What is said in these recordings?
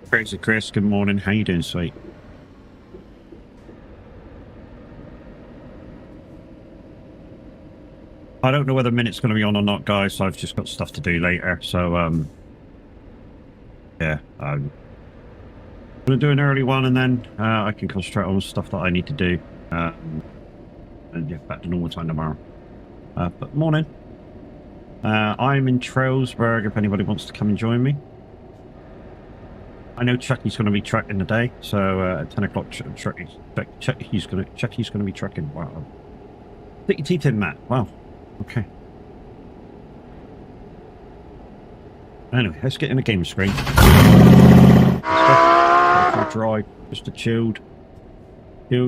Crazy Chris, good morning. How you doing, sweet? I don't know whether Minute's going to be on or not, guys. So I've just got stuff to do later. So, yeah, I'm going to do an early one, and then I can concentrate on stuff that I need to do. And yeah, back to normal time tomorrow. But morning. I'm in Trailsburg if anybody wants to come and join me. I know Chucky's going to be trucking today, so at 10 o'clock, Chucky's going to be trucking. Wow. Stick your teeth in, Matt. Wow. Okay. Anyway, let's get in the game screen. Let's go. Dry, just a chilled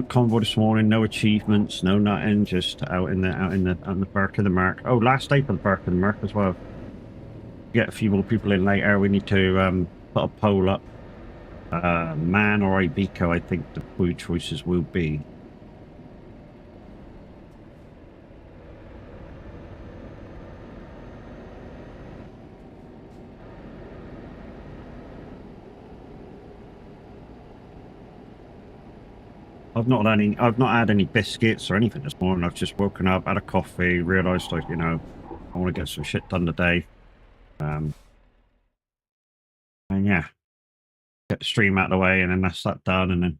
convoy this morning. No achievements, no nothing. Just out in the Burke of the Mark. Oh, last day for the Burke of the Mark as well. Get a few more people in later. We need to put a poll up. Man or Ibico, I think the food choices will be. I've not had any biscuits or anything this morning. I've just woken up, had a coffee, realised, like, you know, I want to get some shit done today. And yeah, get the stream out of the way, and then that's that done, and then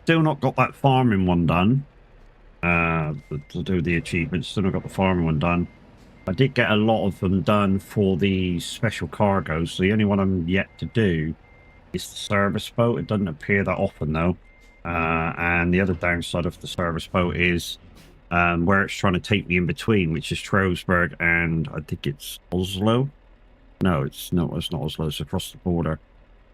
still not got that farming one done. To do the achievements, still not got the farming one done. I did get a lot of them done for the special cargoes. The only one I'm yet to do is the service boat. It doesn't appear that often though. And the other downside of the service boat is where it's trying to take me in between, which is Trailsburg and I think it's Oslo. No, it's not Oslo. It's across the border.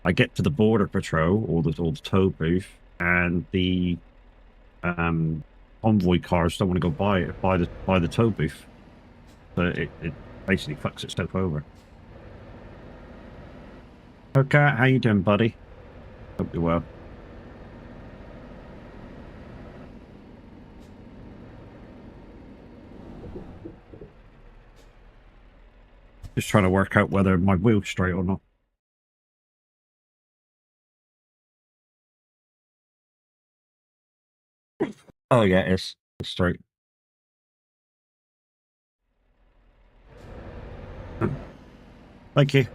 I get to the border patrol or the tow booth, and the convoy cars don't want to go by the tow booth. So it basically fucks itself over. Okay, how you doing, buddy? Hope you're well. Just trying to work out whether my wheel's straight or not. Oh yeah, it's straight. Thank you.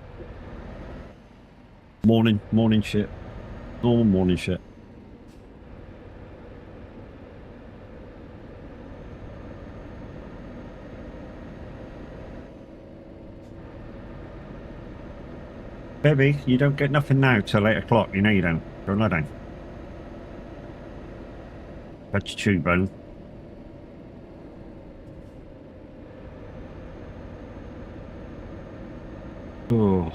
Morning shit. Normal morning shit. Baby, you don't get nothing now till 8 o'clock. You know you don't. Go lie down. That's your chew bone. Oh.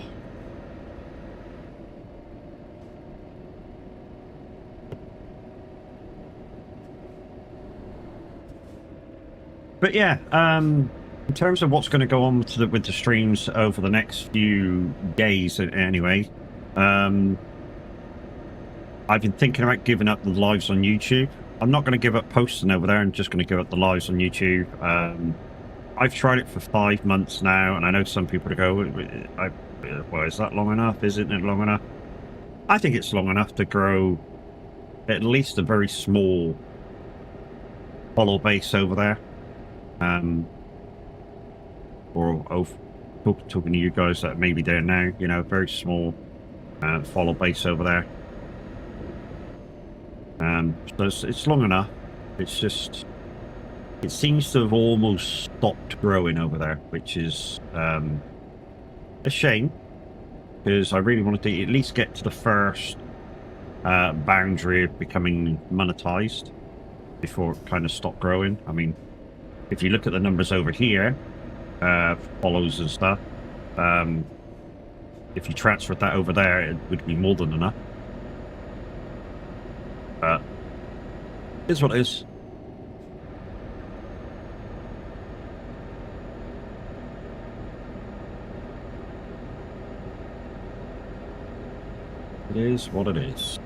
But yeah, in terms of what's going to go on with the streams over the next few days, anyway, I've been thinking about giving up the lives on YouTube. I'm not going to give up posting over there. I'm just going to give up the lives on YouTube. I've tried it for 5 months now, and I know some people go, well, is that long enough? Isn't it long enough? I think it's long enough to grow at least a very small follow base over there. Or talking to you guys that may be there now, you know, very small follow base over there. So it's long enough. It's just, it seems to have almost stopped growing over there, which is a shame, because I really wanted to at least get to the first boundary of becoming monetized before it kind of stopped growing. I mean, if you look at the numbers over here, follows and stuff, if you transferred that over there, it would be more than enough. But it is what it is. It is what it is.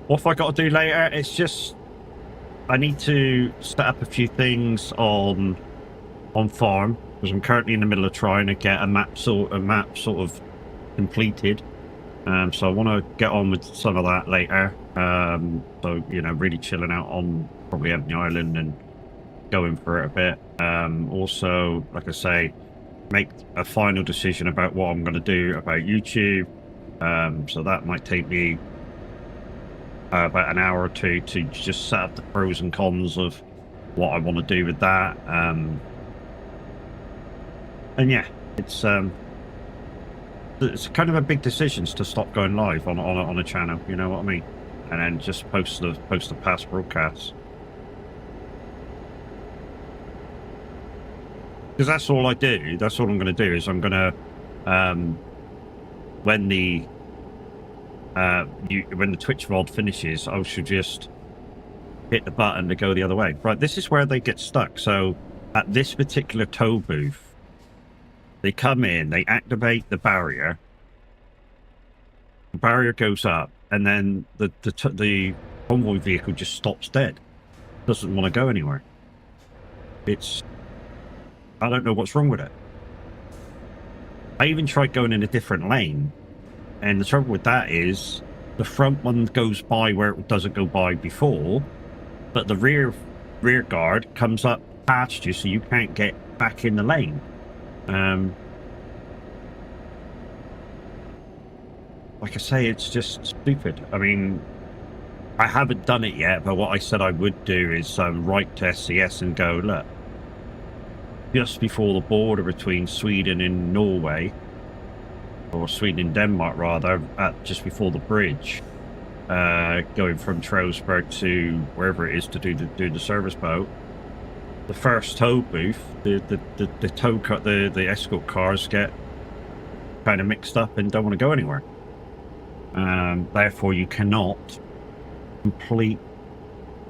What have I got to do later? It's just I need to set up a few things on farm because I'm currently in the middle of trying to get a map sort of completed. So I want to get on with some of that later. So you know, really chilling out on probably Ebony Island and going for it a bit. Also, like I say, make a final decision about what I'm going to do about YouTube. So that might take me about an hour or two to just set up the pros and cons of what I want to do with that. And yeah, it's kind of a big decision to stop going live on a channel. You know what I mean? And then just post the past broadcasts. Because that's all I do. That's all I'm going to do. Is I'm going to when the Twitch VOD finishes, I should just hit the button to go the other way. Right, this is where they get stuck. So at this particular tow booth, they come in, they activate the barrier goes up, and then the convoy vehicle just stops dead. Doesn't want to go anywhere. I don't know what's wrong with it. I even tried going in a different lane, and the trouble with that is the front one goes by where it doesn't go by before, but the rear guard comes up past you, so you can't get back in the lane. Like I say, it's just stupid. I mean, I haven't done it yet, but what I said I would do is write to SCS and go, look, just before the border between Sweden and Norway, or Sweden and Denmark rather, just before the bridge, going from Trelleborg to wherever it is to do the service boat, the first tow booth, the escort cars get kind of mixed up and don't want to go anywhere. Therefore, you cannot complete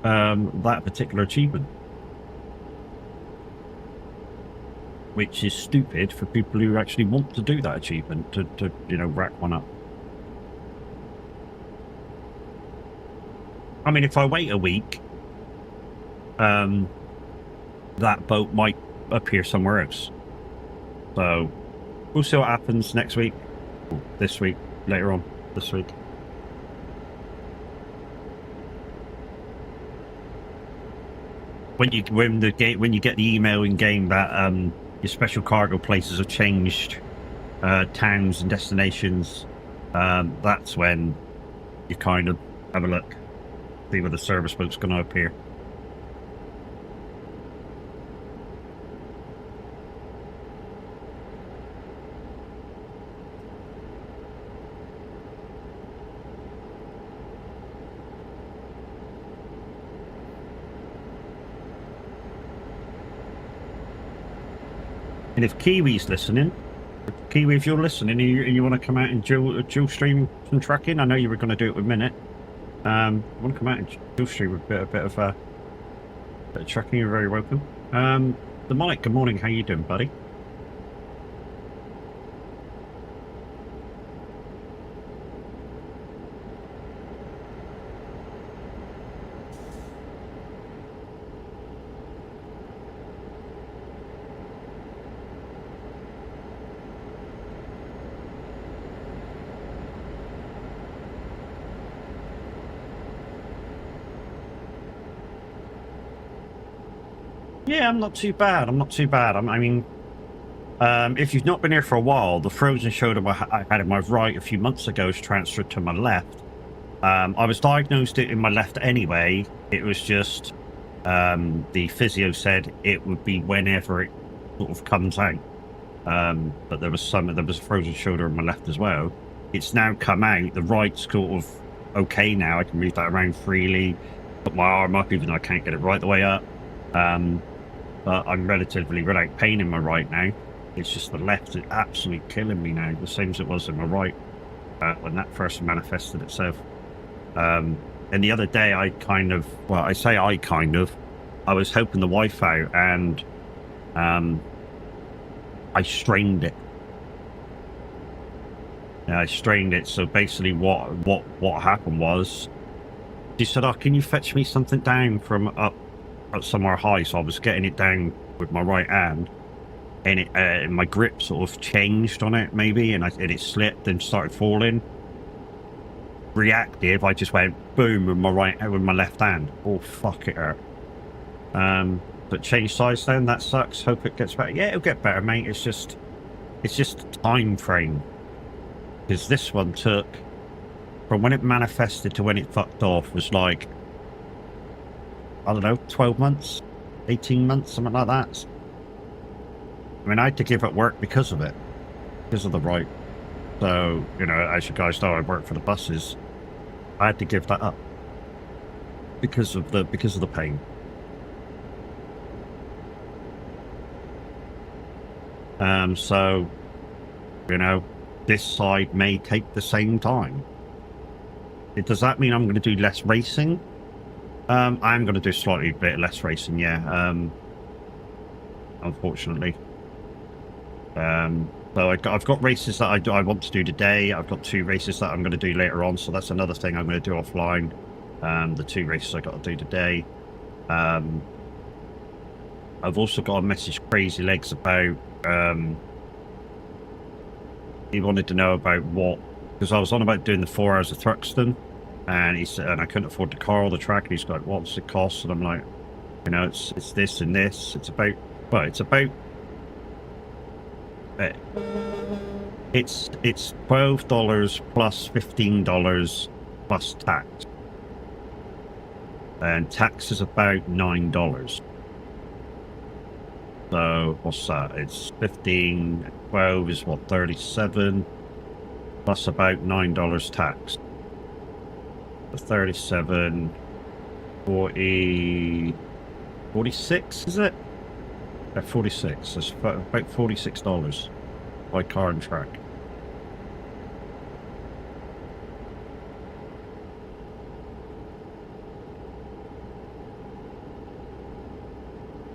that particular achievement, which is stupid for people who actually want to do that achievement to you know, rack one up. I mean, if I wait a week, that boat might appear somewhere else. So we'll see what happens next week, this week, later on this week. When you get the email in game that your special cargo places have changed towns and destinations, that's when you kind of have a look, see where the service boat's going to appear. And if Kiwi's listening, Kiwi, if you're listening and you want to come out and dual stream some tracking, I know you were going to do it with Minute. Want to come out and dual stream a bit of tracking, you're very welcome. The Mike, good morning, how you doing, buddy? Yeah, I'm not too bad. I'm not too bad. I mean, if you've not been here for a while, the frozen shoulder I had in my right a few months ago is transferred to my left. I was diagnosed it in my left anyway. It was just the physio said it would be whenever it sort of comes out. But there was a frozen shoulder in my left as well. It's now come out. The right's sort of okay now. I can move that around freely, put my arm up, even though I can't get it right the way up. But I'm relatively without pain in my right now. It's just the left is absolutely killing me now, the same as it was in my right. when that first manifested itself. And the other day, I was helping the wife out, and I strained it. Yeah, I strained it. So basically, what happened was, she said, "Oh, can you fetch me something down from up somewhere high?" So I was getting it down with my right hand, and it my grip sort of changed on it maybe, and it slipped and started falling. Reactive, I just went boom with my left hand. Oh fuck, it hurt. But change size then, that sucks. Hope it gets better. Yeah, it'll get better, mate. It's just time frame. Because this one took, from when it manifested to when it fucked off, was like, I don't know, 12 months, 18 months, something like that. I mean, I had to give up work because of it, because of the right. So, you know, as you guys know, I work for the buses. I had to give that up because of the pain. So, you know, this side may take the same time. Does that mean I'm going to do less racing? I'm going to do slightly bit less racing, yeah. Unfortunately. So I've got races that I want to do today. I've got 2 races that I'm going to do later on. So that's another thing I'm going to do offline. The 2 races I got to do today. I've also got a message Crazy Legs about. He wanted to know about what, because I was on about doing the 4 hours of Thruxton, and he said, and I couldn't afford the car or the track, and he's like, "What's it cost?" And I'm like, you know, it's this and this. It's about, well, it's about. It's $12 plus $15 plus tax, and tax is about $9. So what's that? It's 15. 12 is what, 37 plus about $9 tax. So 37, 40, 46 is it? 46. That's about $46 by car and track.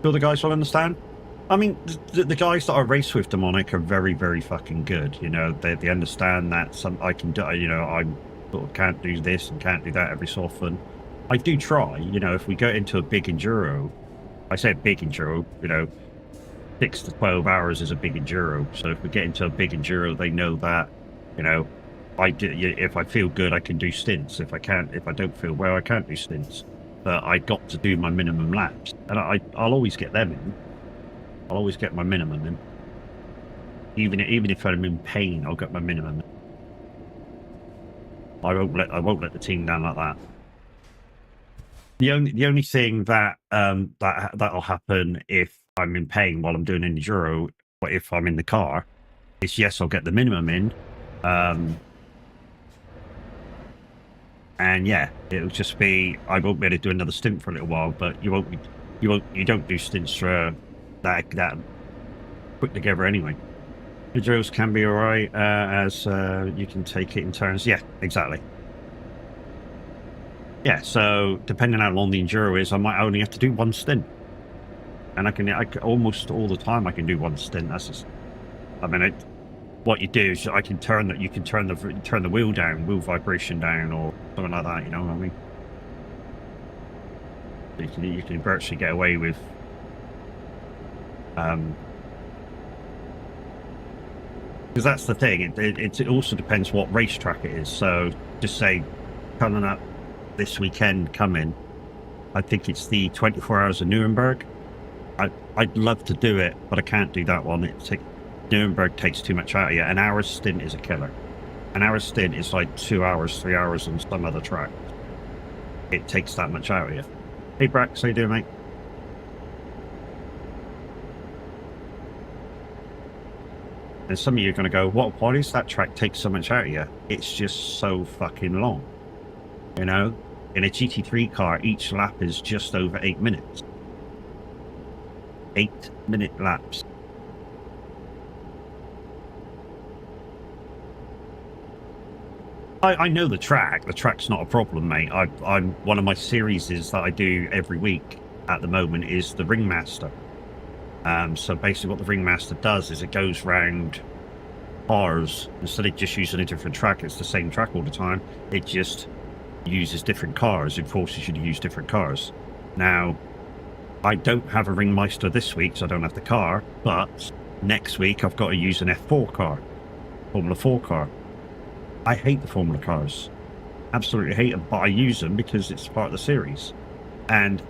Do the guys will understand? I mean, the guys that I race with Demonic are very, very fucking good. You know, they understand that I can do, you know, I sort of can't do this and can't do that every so often. I do try, you know, if we go into a big enduro, I say big enduro, you know, 6 to 12 hours is a big enduro. So if we get into a big enduro, they know that, you know, if I feel good, I can do stints. If I don't feel well, I can't do stints. But I got to do my minimum laps, and I'll always get them in. I'll always get my minimum in. Even if I'm in pain, I'll get my minimum in. I won't let the team down like that. The only thing that that'll happen if I'm in pain while I'm doing an enduro, or if I'm in the car, is yes, I'll get the minimum in. And yeah, it'll just be, I won't be able to do another stint for a little while, but you don't do stints for that put together anyway. The drills can be alright, as you can take it in turns. Yeah, exactly. Yeah, so depending on how long the enduro is, I might only have to do 1 stint, and I can almost all the time I can do 1 stint. That's just, I mean, what you do is you can turn the wheel down, wheel vibration down, or something like that. You know what I mean? You can virtually get away with. Because that's the thing. It also depends what racetrack it is. So just say coming up this weekend, I think it's the 24 Hours of Nuremberg. I'd love to do it, but I can't do that one. Nuremberg takes too much out of you. An hour's stint is a killer. An hour's stint is like 2 hours, 3 hours on some other track. It takes that much out of you. Hey Brax, how you doing, mate? And some of you are going to go, why does that track take so much out of you? It's just so fucking long. You know, in a GT3 car, each lap is just over 8 minutes. 8-minute laps. I know the track. The track's not a problem, mate. I'm one of my series is that I do every week at the moment is the Ringmaster. So basically what the Ringmaster does is it goes round cars. Instead of just using a different track, it's the same track all the time. It just uses different cars. It forces you to use different cars. Now, I don't have a Ringmaster this week, so I don't have the car, but next week I've got to use an F4 car, Formula 4 car. I hate the Formula cars. Absolutely hate them, but I use them because it's part of the series. And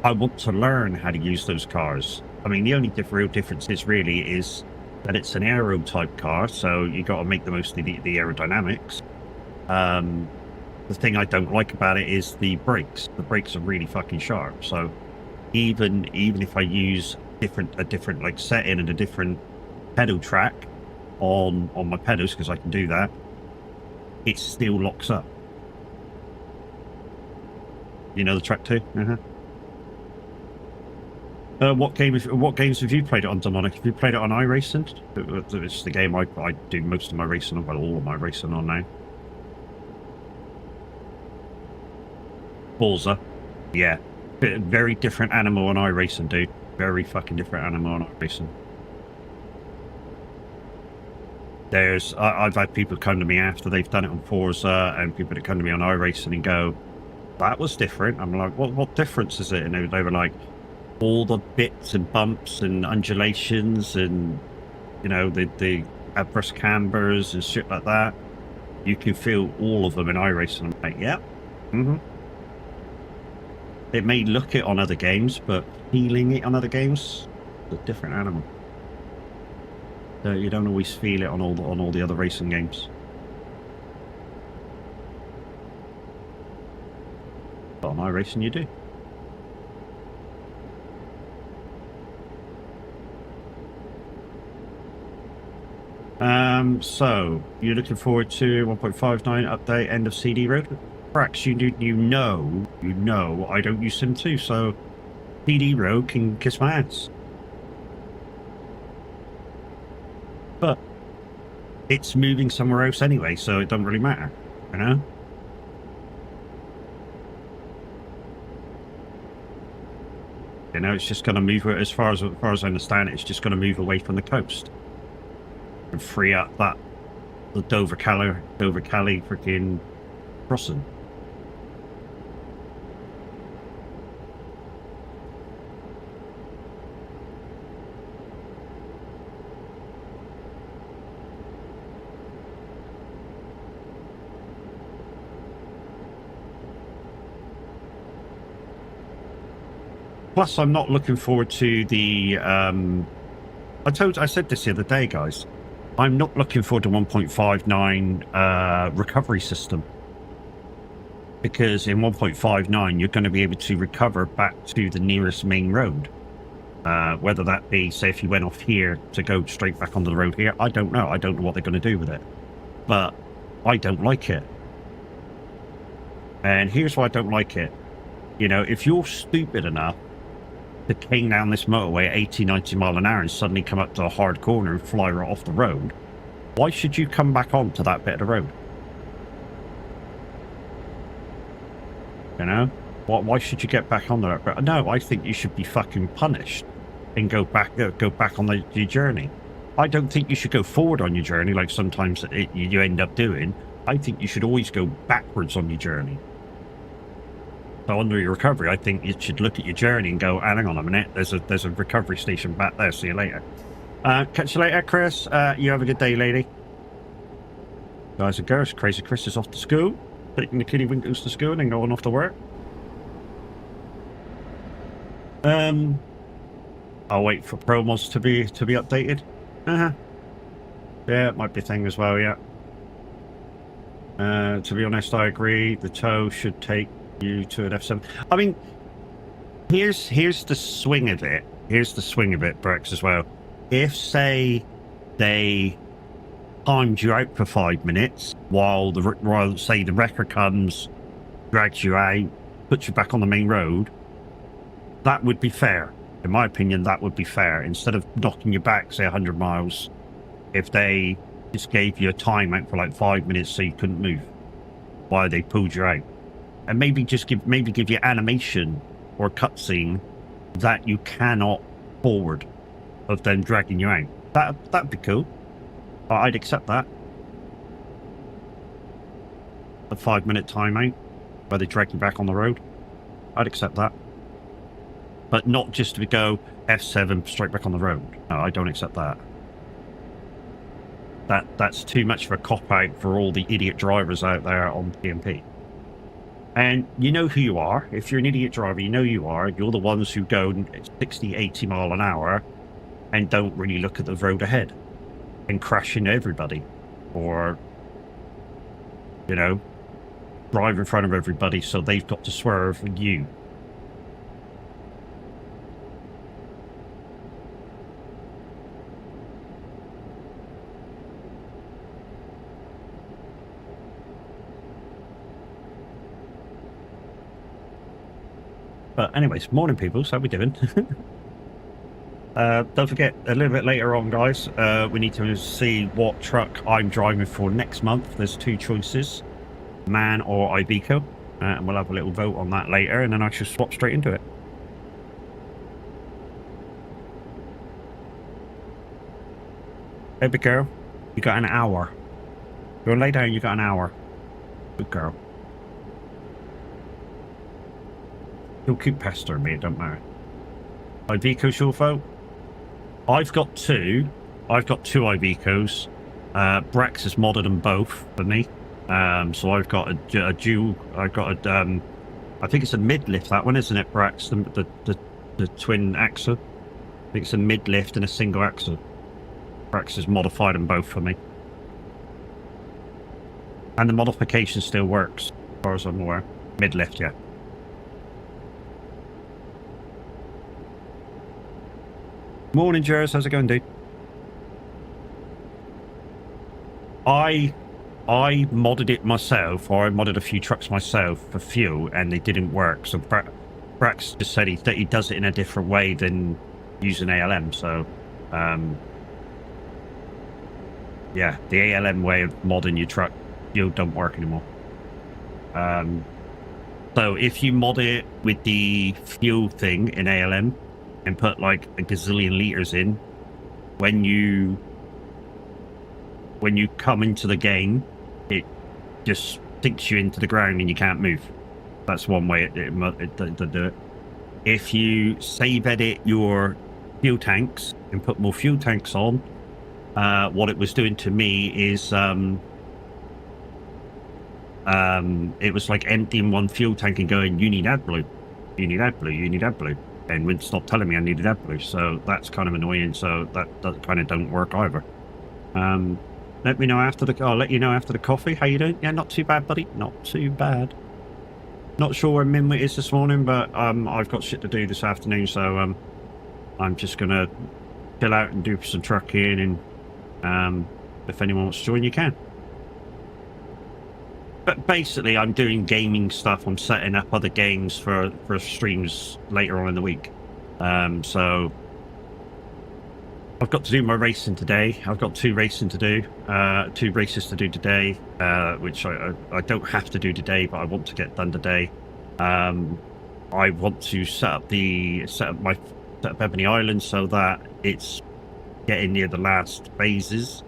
I want to learn how to use those cars. I mean, the only real difference is that it's an aero type car, so you got to make the most of the aerodynamics. The thing I don't like about it is the brakes. The brakes are really fucking sharp. So even if I use a different like setting and a different pedal track on my pedals, because I can do that, it still locks up. You know the track too? What games have you played it on, Demonic? Have you played it on iRacing? It's the game I do most of my racing on, well, all of my racing on now. Forza. Yeah. Very different animal on iRacing, dude. Very fucking different animal on iRacing. I've had people come to me after they've done it on Forza, and people that come to me on iRacing and go, that was different. I'm like, what difference is it? And they were like, all the bits and bumps and undulations and, you know, the adverse cambers and shit like that. You can feel all of them in iRacing. I'm like, yeah. It may look it on other games, but feeling it on other games is a different animal. So you don't always feel it on all the other racing games. But on iRacing you do. So you're looking forward to 1.59 update, end of CD Road? Brax, you know I don't use Sim 2, so CD Road can kiss my ass. But it's moving somewhere else anyway, so it doesn't really matter, you know? You know, it's just going to move, as far as I understand it, it's just going to move away from the coast and free up the Dover Cali freaking crossing. Plus, I'm not looking forward to the. I said this the other day, guys. I'm not looking forward to 1.59 recovery system, because in 1.59 you're going to be able to recover back to the nearest main road. Whether that be, say, if you went off here to go straight back onto the road here, I don't know. I don't know what they're going to do with it, but I don't like it. And here's why I don't like it. You know, if you're stupid enough to king down this motorway at 80, 90 mile an hour and suddenly come up to a hard corner and fly right off the road, why should you come back onto that bit of the road? You know? Why should you get back on that? No, I think you should be fucking punished and go back on your journey. I don't think you should go forward on your journey like sometimes you end up doing. I think you should always go backwards on your journey. So under your recovery, I think you should look at your journey and go, hang on a minute, there's a recovery station back there, see you later. Catch you later, Chris. You have a good day, lady. Guys and girls, Crazy Chris is off to school, taking the kiddie winkles to school and then going off to work. I'll wait for promos to be updated. Yeah, it might be a thing as well, yeah. To be honest, I agree. The tow should take you to an F7. I mean, here's the swing of it. Here's the swing of it, Brex, as well. If, say, they timed you out for 5 minutes while say the wrecker comes, drags you out, puts you back on the main road, that would be fair. In my opinion, that would be fair. Instead of knocking you back, say, 100 miles, if they just gave you a timeout for like 5 minutes so you couldn't move while they pulled you out, and maybe just give you animation or a cutscene that you cannot forward of them dragging you out. That'd be cool. I'd accept that. A 5-minute timeout where they drag you back on the road. I'd accept that. But not just to go F7 straight back on the road. No, I don't accept that. That's too much of a cop-out for all the idiot drivers out there on PMP. And you know who you are. If you're an idiot driver, you know you are. You're the ones who go 60, 80 mile an hour and don't really look at the road ahead and crash into everybody. Or, you know, drive in front of everybody so they've got to swerve you. But anyways, morning people, so how we doing? Don't forget, a little bit later on, guys, we need to see what truck I'm driving for next month. There's 2 choices, MAN or Iveco, and we'll have a little vote on that later, and then I should swap straight into it. Hey, big girl, you got an hour. Go lay down, you got an hour. Good girl. You'll keep pestering me, it don't matter. Iveco short vote? I've got 2. I've got 2 Ivecos. Brax has modded them both for me. So I've got a dual. I've got a. I think it's a mid-lift, that one, isn't it, Brax? The twin axle. I think it's a mid-lift and a single axle. Brax has modified them both for me. And the modification still works, as far as I'm aware. Mid-lift, yeah. Morning, Jers. How's it going, dude? I modded it myself, or I modded a few trucks myself for fuel, and they didn't work. So Brax just said he does it in a different way than using ALM. So, yeah, the ALM way of modding your truck fuel don't work anymore. So if you mod it with the fuel thing in ALM, and put like a gazillion liters in, when you come into the game, it just sinks you into the ground and you can't move. That's one way it do it. If you save edit your fuel tanks and put more fuel tanks on, what it was doing to me is it was like emptying one fuel tank and going, you need AdBlue, you need AdBlue, you need AdBlue. And would stop telling me I needed AdBlue, so that's kind of annoying. So that kind of don't work either. Let me know after the. I'll let you know after the coffee. How you doing? Yeah, not too bad, buddy. Not too bad. Not sure where Minwit is this morning, but I've got shit to do this afternoon, so I'm just gonna chill out and do some trucking, and if anyone wants to join, you can. But basically, I'm doing gaming stuff. I'm setting up other games for streams later on in the week. So I've got to do my racing today. I've got 2 racing to do, 2 races to do today, which I don't have to do today, but I want to get done today. I want to set up Ebony Island so that it's getting near the last phases.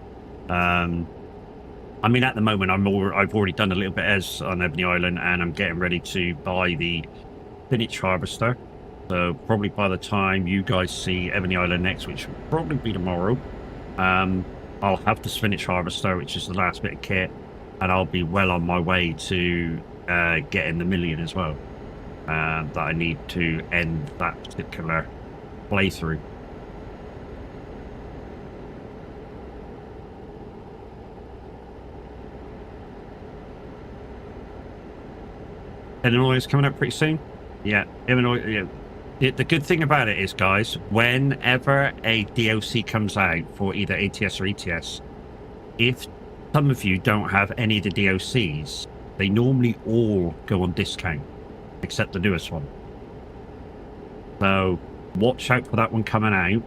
I mean, at the moment, I've already done a little bit as on Ebony Island, and I'm getting ready to buy the spinach harvester. So probably by the time you guys see Ebony Island next, which will probably be tomorrow, I'll have the spinach harvester, which is the last bit of kit, and I'll be well on my way to getting the million as well. That I need to end that particular playthrough. Illinois is coming up pretty soon. Yeah, Illinois. Yeah. The good thing about it is, guys, whenever a DLC comes out for either ATS or ETS, if some of you don't have any of the DLCs, they normally all go on discount, except the newest one. So watch out for that one coming out,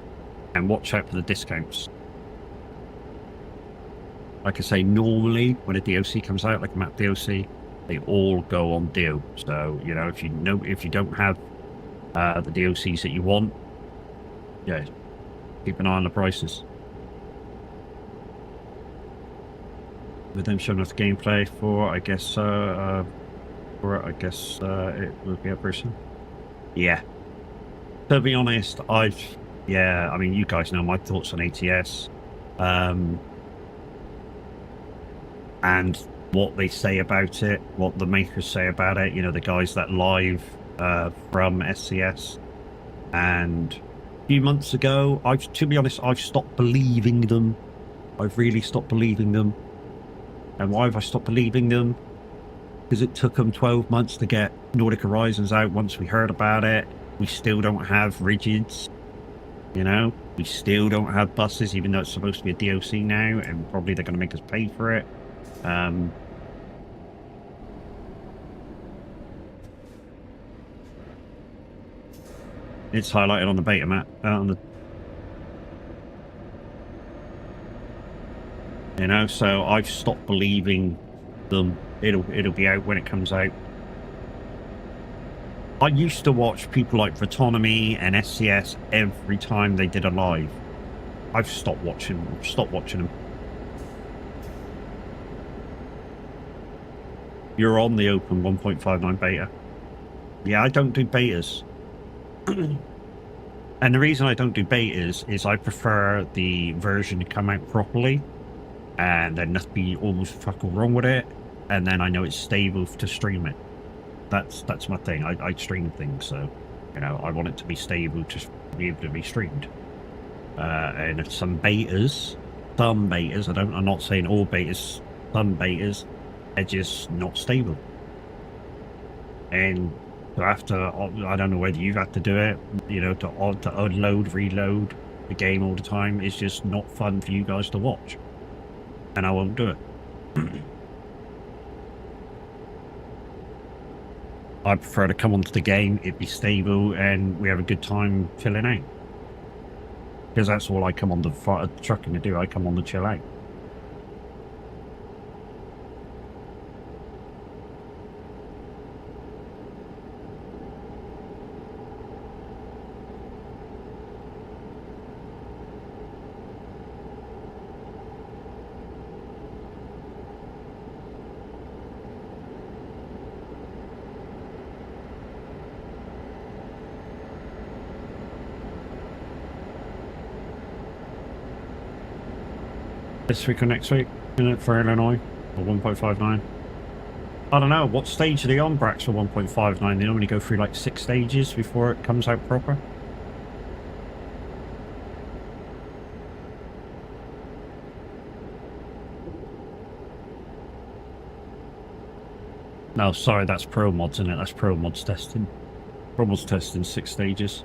and watch out for the discounts. like I say, normally when a DLC comes out, like a map DLC, they all go on deal. So you know, if you don't have the DLCs that you want, yeah, keep an eye on the prices. With them showing us gameplay for, I guess, it will be a person. Yeah. To be honest, yeah, I mean, you guys know my thoughts on ATS, and what they say about it, what the makers say about it. You know, the guys that live from SCS, and a few months ago, to be honest, I've stopped believing them. I've really stopped believing them. And why have I stopped believing them? Because it took them 12 months to get Nordic Horizons out. Once we heard about it, we still don't have rigids. You know, we still don't have buses, even though it's supposed to be a DLC now, and probably they're going to make us pay for it. It's highlighted on the beta map, you know, so I've stopped believing them. It'll be out when it comes out. I used to watch people like Vatonomy and SCS every time they did a live. I've stopped watching them. You're on the open 1.59 beta. Yeah, I don't do betas. And the reason I don't do betas is I prefer the version to come out properly, and there not be almost fuck all wrong with it, and then I know it's stable to stream it. That's my thing. I stream things, so you know I want it to be stable to be able to be streamed. And some betas, I'm not saying all betas, some betas are just not stable. And to have to, I don't know whether you've had to do it, you know, to unload, reload the game all the time. It's just not fun for you guys to watch, and I won't do it. I prefer to come onto the game, it be stable, and we have a good time chilling out. Because that's all I come on the trucking to do. I come on to chill out. This week or next week, for Illinois, or 1.59. I don't know, what stage are they on, Brax, for 1.59? They normally go through like 6 stages before it comes out proper. No, sorry, that's Pro Mods, isn't it? That's Pro Mods testing. Pro Mods testing 6 stages.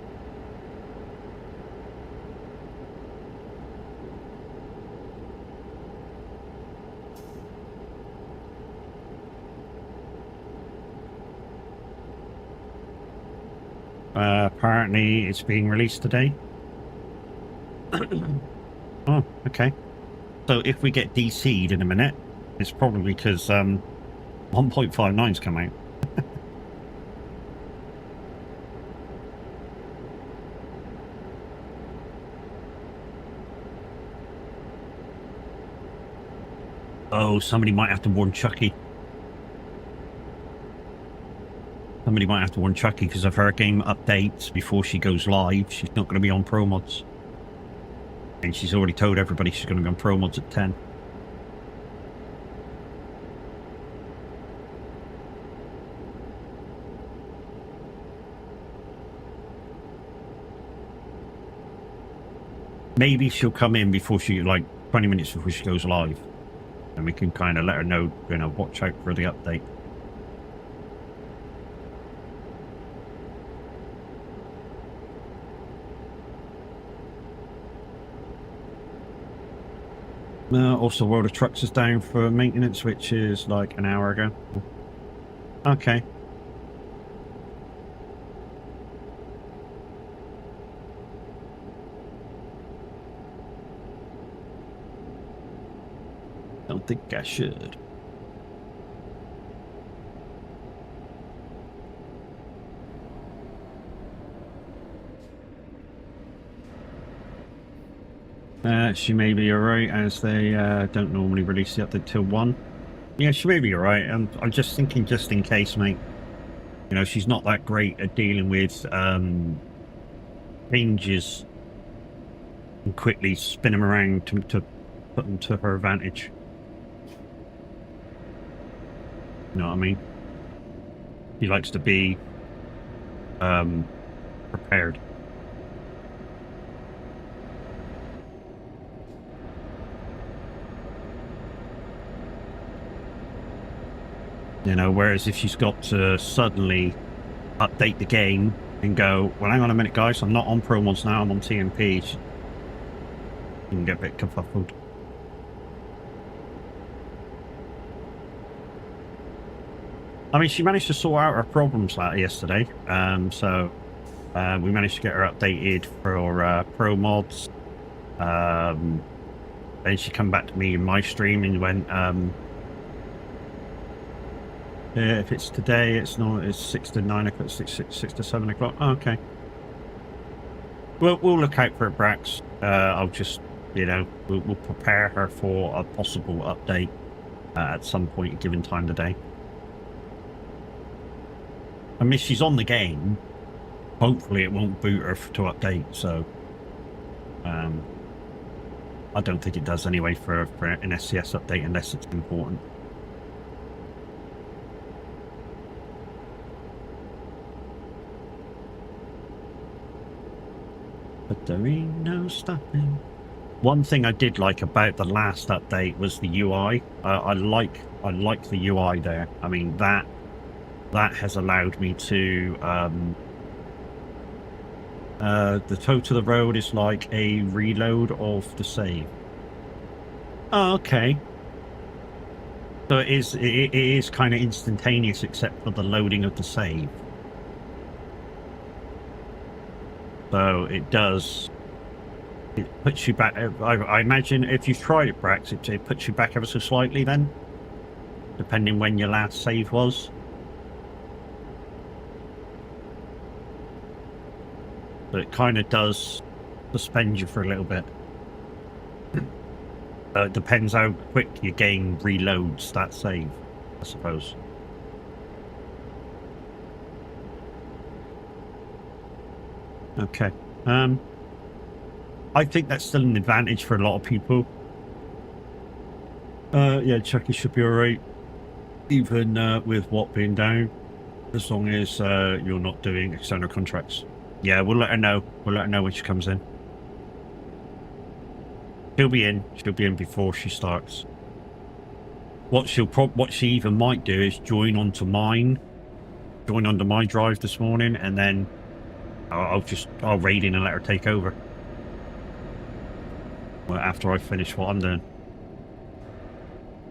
Apparently it's being released today. Oh, okay. So if we get DC'd in a minute, it's probably because 1.59's come out. Oh, somebody might have to warn Chucky. Somebody might have to warn Chucky, because if her game updates before she goes live, she's not going to be on Pro Mods. And she's already told everybody she's going to be on Pro Mods at 10. Maybe she'll come in before she, like, 20 minutes before she goes live. And we can kind of let her know, you know, watch out for the update. Also, World of Trucks is down for maintenance, which is like an hour ago. Okay. don't think I should. She may be alright, as they don't normally release the update till 1. Yeah, she may be alright. I'm just thinking, just in case, mate. You know, she's not that great at dealing with changes and quickly spin them around to put them to her advantage. You know what I mean? She likes to be prepared. You know, whereas if she's got to suddenly update the game and go, well, hang on a minute, guys, I'm not on Pro Mods now, I'm on TMP, she can get a bit kerfuffled. I mean, she managed to sort out her problems yesterday, so we managed to get her updated for Pro Mods. Then she come back to me in my stream and went, if it's today, it's not. It's 6 to 9 o'clock. 6 to 7 o'clock. Oh, okay. We'll look out for it, Brax. I'll just, you know, we'll prepare her for a possible update at some point, given time today. I mean, she's on the game. Hopefully, it won't boot her to update. So, I don't think it does anyway for an SCS update unless it's important. But there ain't no stopping. One thing I did like about the last update was the UI. I like the UI there. I mean, that has allowed me to the toe to the road is like a reload of the save. Oh, okay. So it is kind of instantaneous except for the loading of the save. So it does. It puts you back. I imagine if you've tried it, Brax, it puts you back ever so slightly then, depending when your last save was. But it kind of does suspend you for a little bit. It depends how quick your game reloads that save, I suppose. Okay. I think that's still an advantage for a lot of people. Yeah, Chucky should be alright, even with what being down, as long as you're not doing external contracts. Yeah, we'll let her know. We'll let her know when she comes in. She'll be in. She'll be in before she starts. What she even might do is join onto my drive this morning, and then I'll raid in and let her take over. Well, after I finish what I'm doing.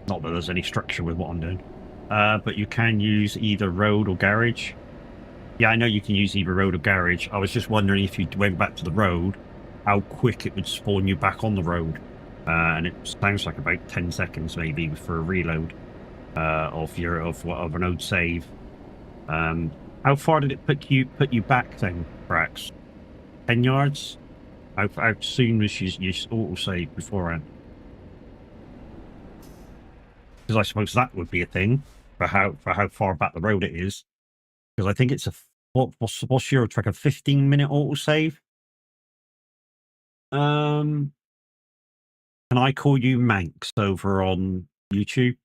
Not that there's any structure with what I'm doing. But you can use either road or garage. Yeah, I know you can use either road or garage. I was just wondering if you went back to the road, how quick it would spawn you back on the road. And it sounds like about 10 seconds maybe for a reload of an old save. How far did it put you back then, Brax? 10 yards? How soon was you auto save beforehand? Because I suppose that would be a thing for how far back the road it is. Because I think it's what's your track, a 15-minute auto save? Can I call you Manx over on YouTube?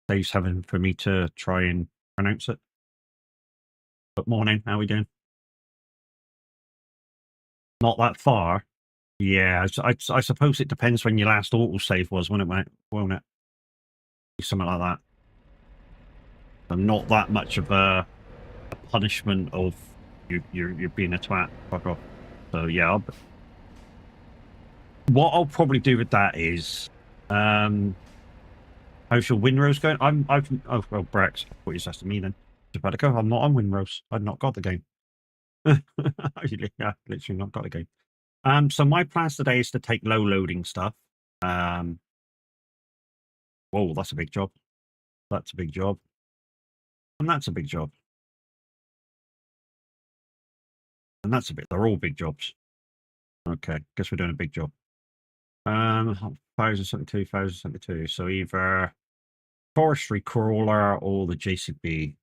Saves having for me to try and pronounce it. Good morning, how are we doing? Not that far. Yeah, I suppose it depends when your last autosave was, won't it, mate? Won't it? Something like that. So not that much of a punishment of you're being a twat. Fuck off. So yeah, what I'll probably do with that is, how's your Winrose going? Oh, well, Brax, I thought you was asking me then. About to go. I'm not on Winrose. I've not got the game. Yeah, literally not got the game. So my plans today is to take low loading stuff. Whoa, that's a big job. That's a big job. And that's a big job. And that's a bit. They're all big jobs. Okay, guess we're doing a big job. 1072, 1072. So either forestry crawler or the JCB.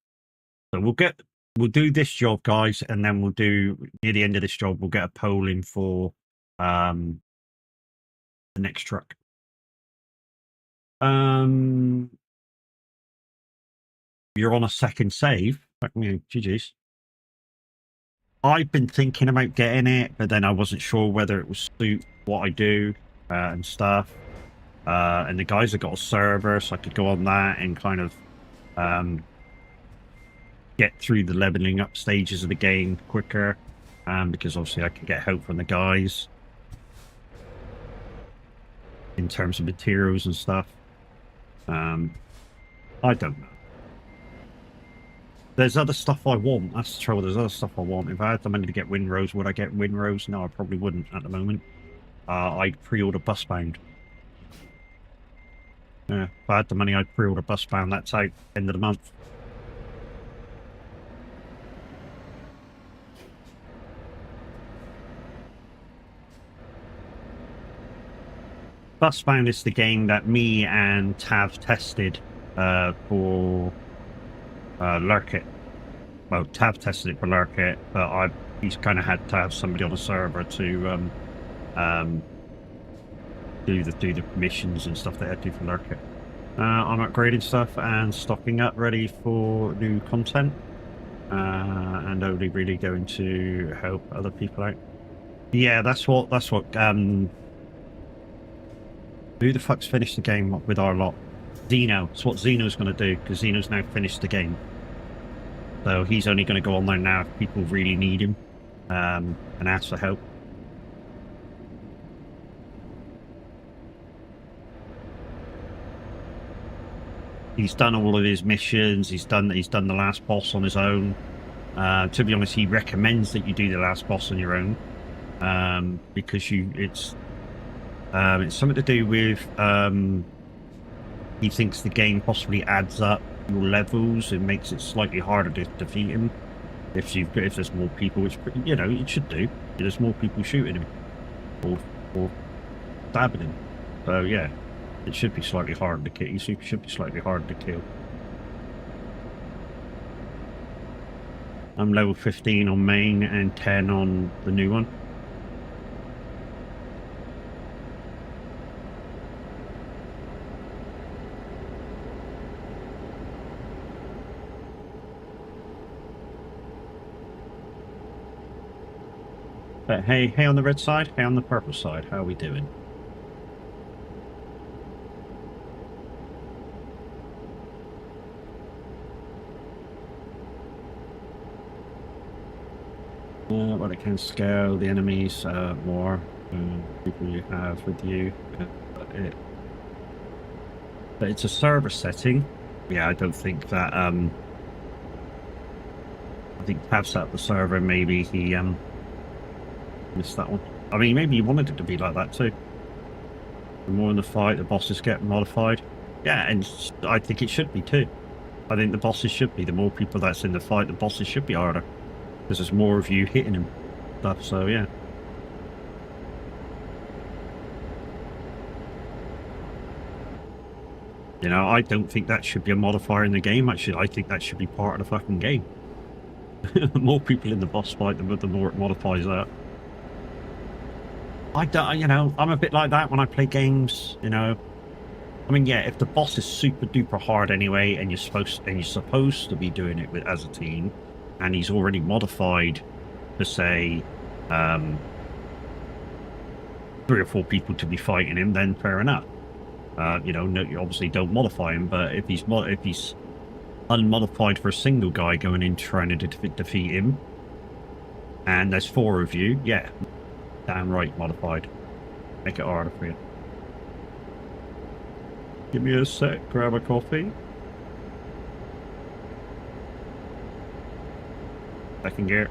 So we'll do this job, guys, and then we'll do near the end of this job. We'll get a poll in for the next truck. You're on a second save. Fuck me, GG's. I've been thinking about getting it, but then I wasn't sure whether it would suit what I do and stuff. And the guys have got a server, so I could go on that and kind of get through the leveling up stages of the game quicker, because obviously I can get help from the guys in terms of materials and stuff. I don't know. There's other stuff I want. That's the trouble. There's other stuff I want. If I had the money to get Windrose, would I get Windrose? No, I probably wouldn't at the moment. I'd pre-order Busbound. Yeah, if I had the money, I'd pre-order Busbound. That's out end of the month. Busbound is the game that me and Tav tested for Lurkit. Well, Tav tested it for Lurkit, but he's kind of had to have somebody on a server to do the missions and stuff that I do for Lurkit. I'm upgrading stuff and stocking up, ready for new content, and only really going to help other people out. Yeah, that's what. Who the fuck's finished the game with our lot? Zeno. It's what Zeno's going to do, because Zeno's now finished the game. So he's only going to go on there now if people really need him and ask for help. He's done all of his missions. He's done the last boss on his own. To be honest, he recommends that you do the last boss on your own, because it's something to do with he thinks the game possibly adds up your levels and makes it slightly harder to defeat him if there's more people, which it should do. There's more people shooting him or stabbing him. So yeah, it should be slightly harder to kill. He should be slightly harder to kill. I'm level 15 on main and 10 on the new one. But hey on the red side, hey on the purple side, how are we doing? Well, it can scale the enemies more, people you have with you. But it's a server setting. Yeah, I don't think that. I think Tav set up the server. Maybe he missed that one. I mean, maybe he wanted it to be like that too. The more in the fight, the bosses get modified. Yeah, and I think it should be too. I think the bosses should be. The more people that's in the fight, the bosses should be harder, because there's more of you hitting them stuff. So yeah. I don't think that should be a modifier in the game. Actually, I think that should be part of the fucking game. The more people in the boss fight, the more it modifies that. I don't, I'm a bit like that when I play games, I mean, yeah, if the boss is super duper hard anyway, and you're supposed to be doing it as a team, and he's already modified to say 3 or 4 people to be fighting him, then fair enough. No, you obviously don't modify him, but if he's unmodified for a single guy going in trying to defeat him, and there's 4 of you, yeah, damn right modified. Make it harder for you. Give me a sec, grab a coffee. Second gear.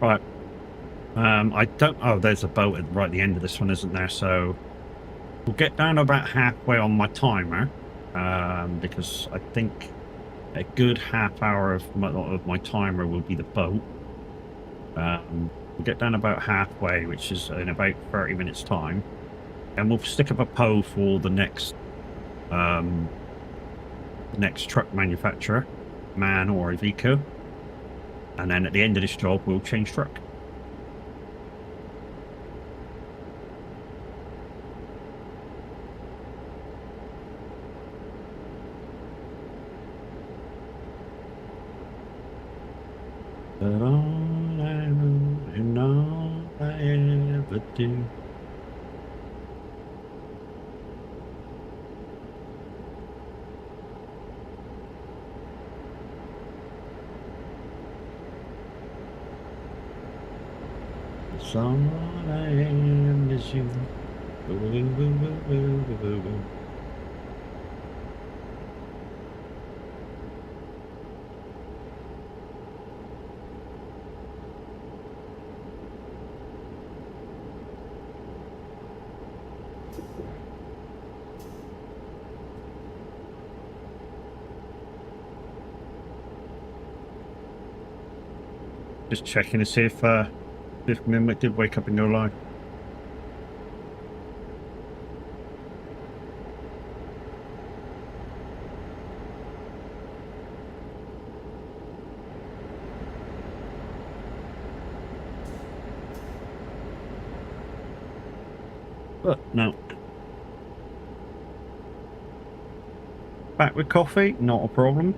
Right. I don't... Oh, there's a boat right at the end of this one, isn't there? So we'll get down about halfway on my timer, because I think a good half hour of my timer will be the boat. We'll get down about halfway, which is in about 30 minutes time, and we'll stick up a pole for the next truck manufacturer, MAN or Iveco, and then at the end of this job we'll change truck. But all I know and all I ever do. It's all I am is you. Ooh, ooh, ooh, ooh, ooh, ooh. Just checking to see if Mimic did wake up and go live. But no. Back with coffee, not a problem.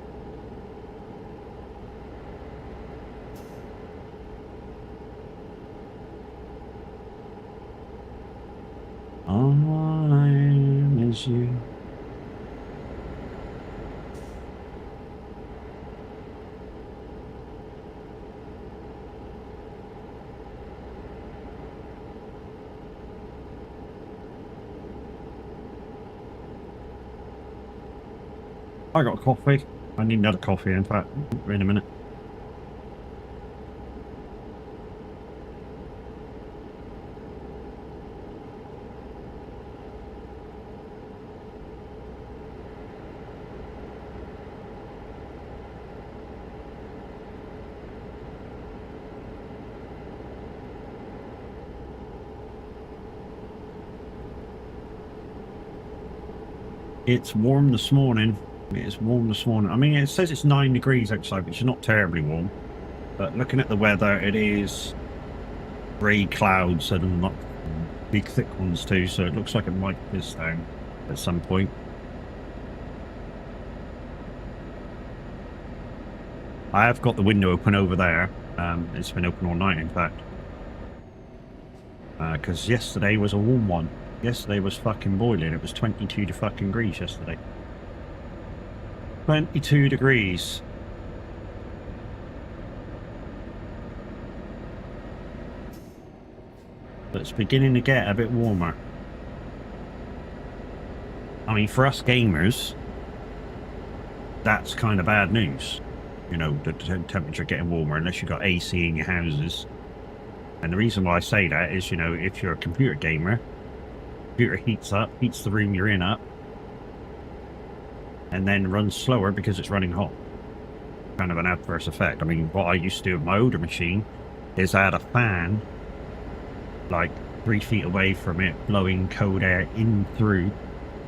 All I am is you. I got coffee. I need another coffee, in fact, in a minute. It's warm this morning. It's warm this morning. I mean, it says it's 9 degrees outside, which is not terribly warm. But looking at the weather, it is grey clouds and not big, thick ones too. So it looks like it might piss down at some point. I have got the window open over there. It's been open all night, in fact. Because yesterday was a warm one. Yesterday was fucking boiling. It was 22 degrees yesterday. 22 degrees. But it's beginning to get a bit warmer. I mean, for us gamers, that's kind of bad news. You know, the temperature getting warmer unless you've got AC in your houses. And the reason why I say that is, you know, if you're a computer gamer, computer heats up, heats the room you're in up, and then runs slower because it's running hot. Kind of an adverse effect. I mean, what I used to do with my older machine is I had a fan like 3 feet away from it, blowing cold air in through,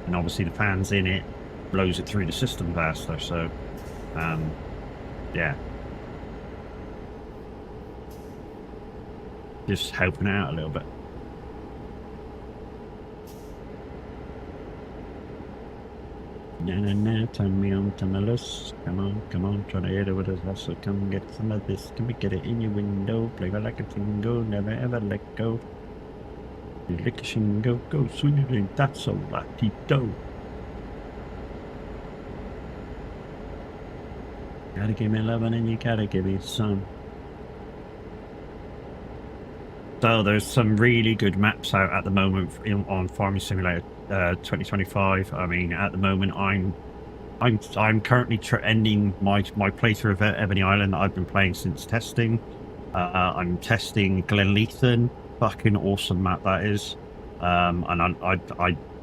and obviously the fan's in it, blows it through the system faster. So, yeah. Just helping out a little bit. Na, turn me on to my list. Come on, try to hit it with a hustle. Come get some of this. Can we get it in your window? Play like a tingo, never ever let go. You lick a shingo, go swinging, that's a ratito. Gotta give me loving and you gotta give me some. So there's some really good maps out at the moment on Farming Simulator 2025. I mean, at the moment, I'm currently ending my playthrough of Ebony Island that I've been playing since testing. I'm testing Glenleithan. Fucking awesome map that is. And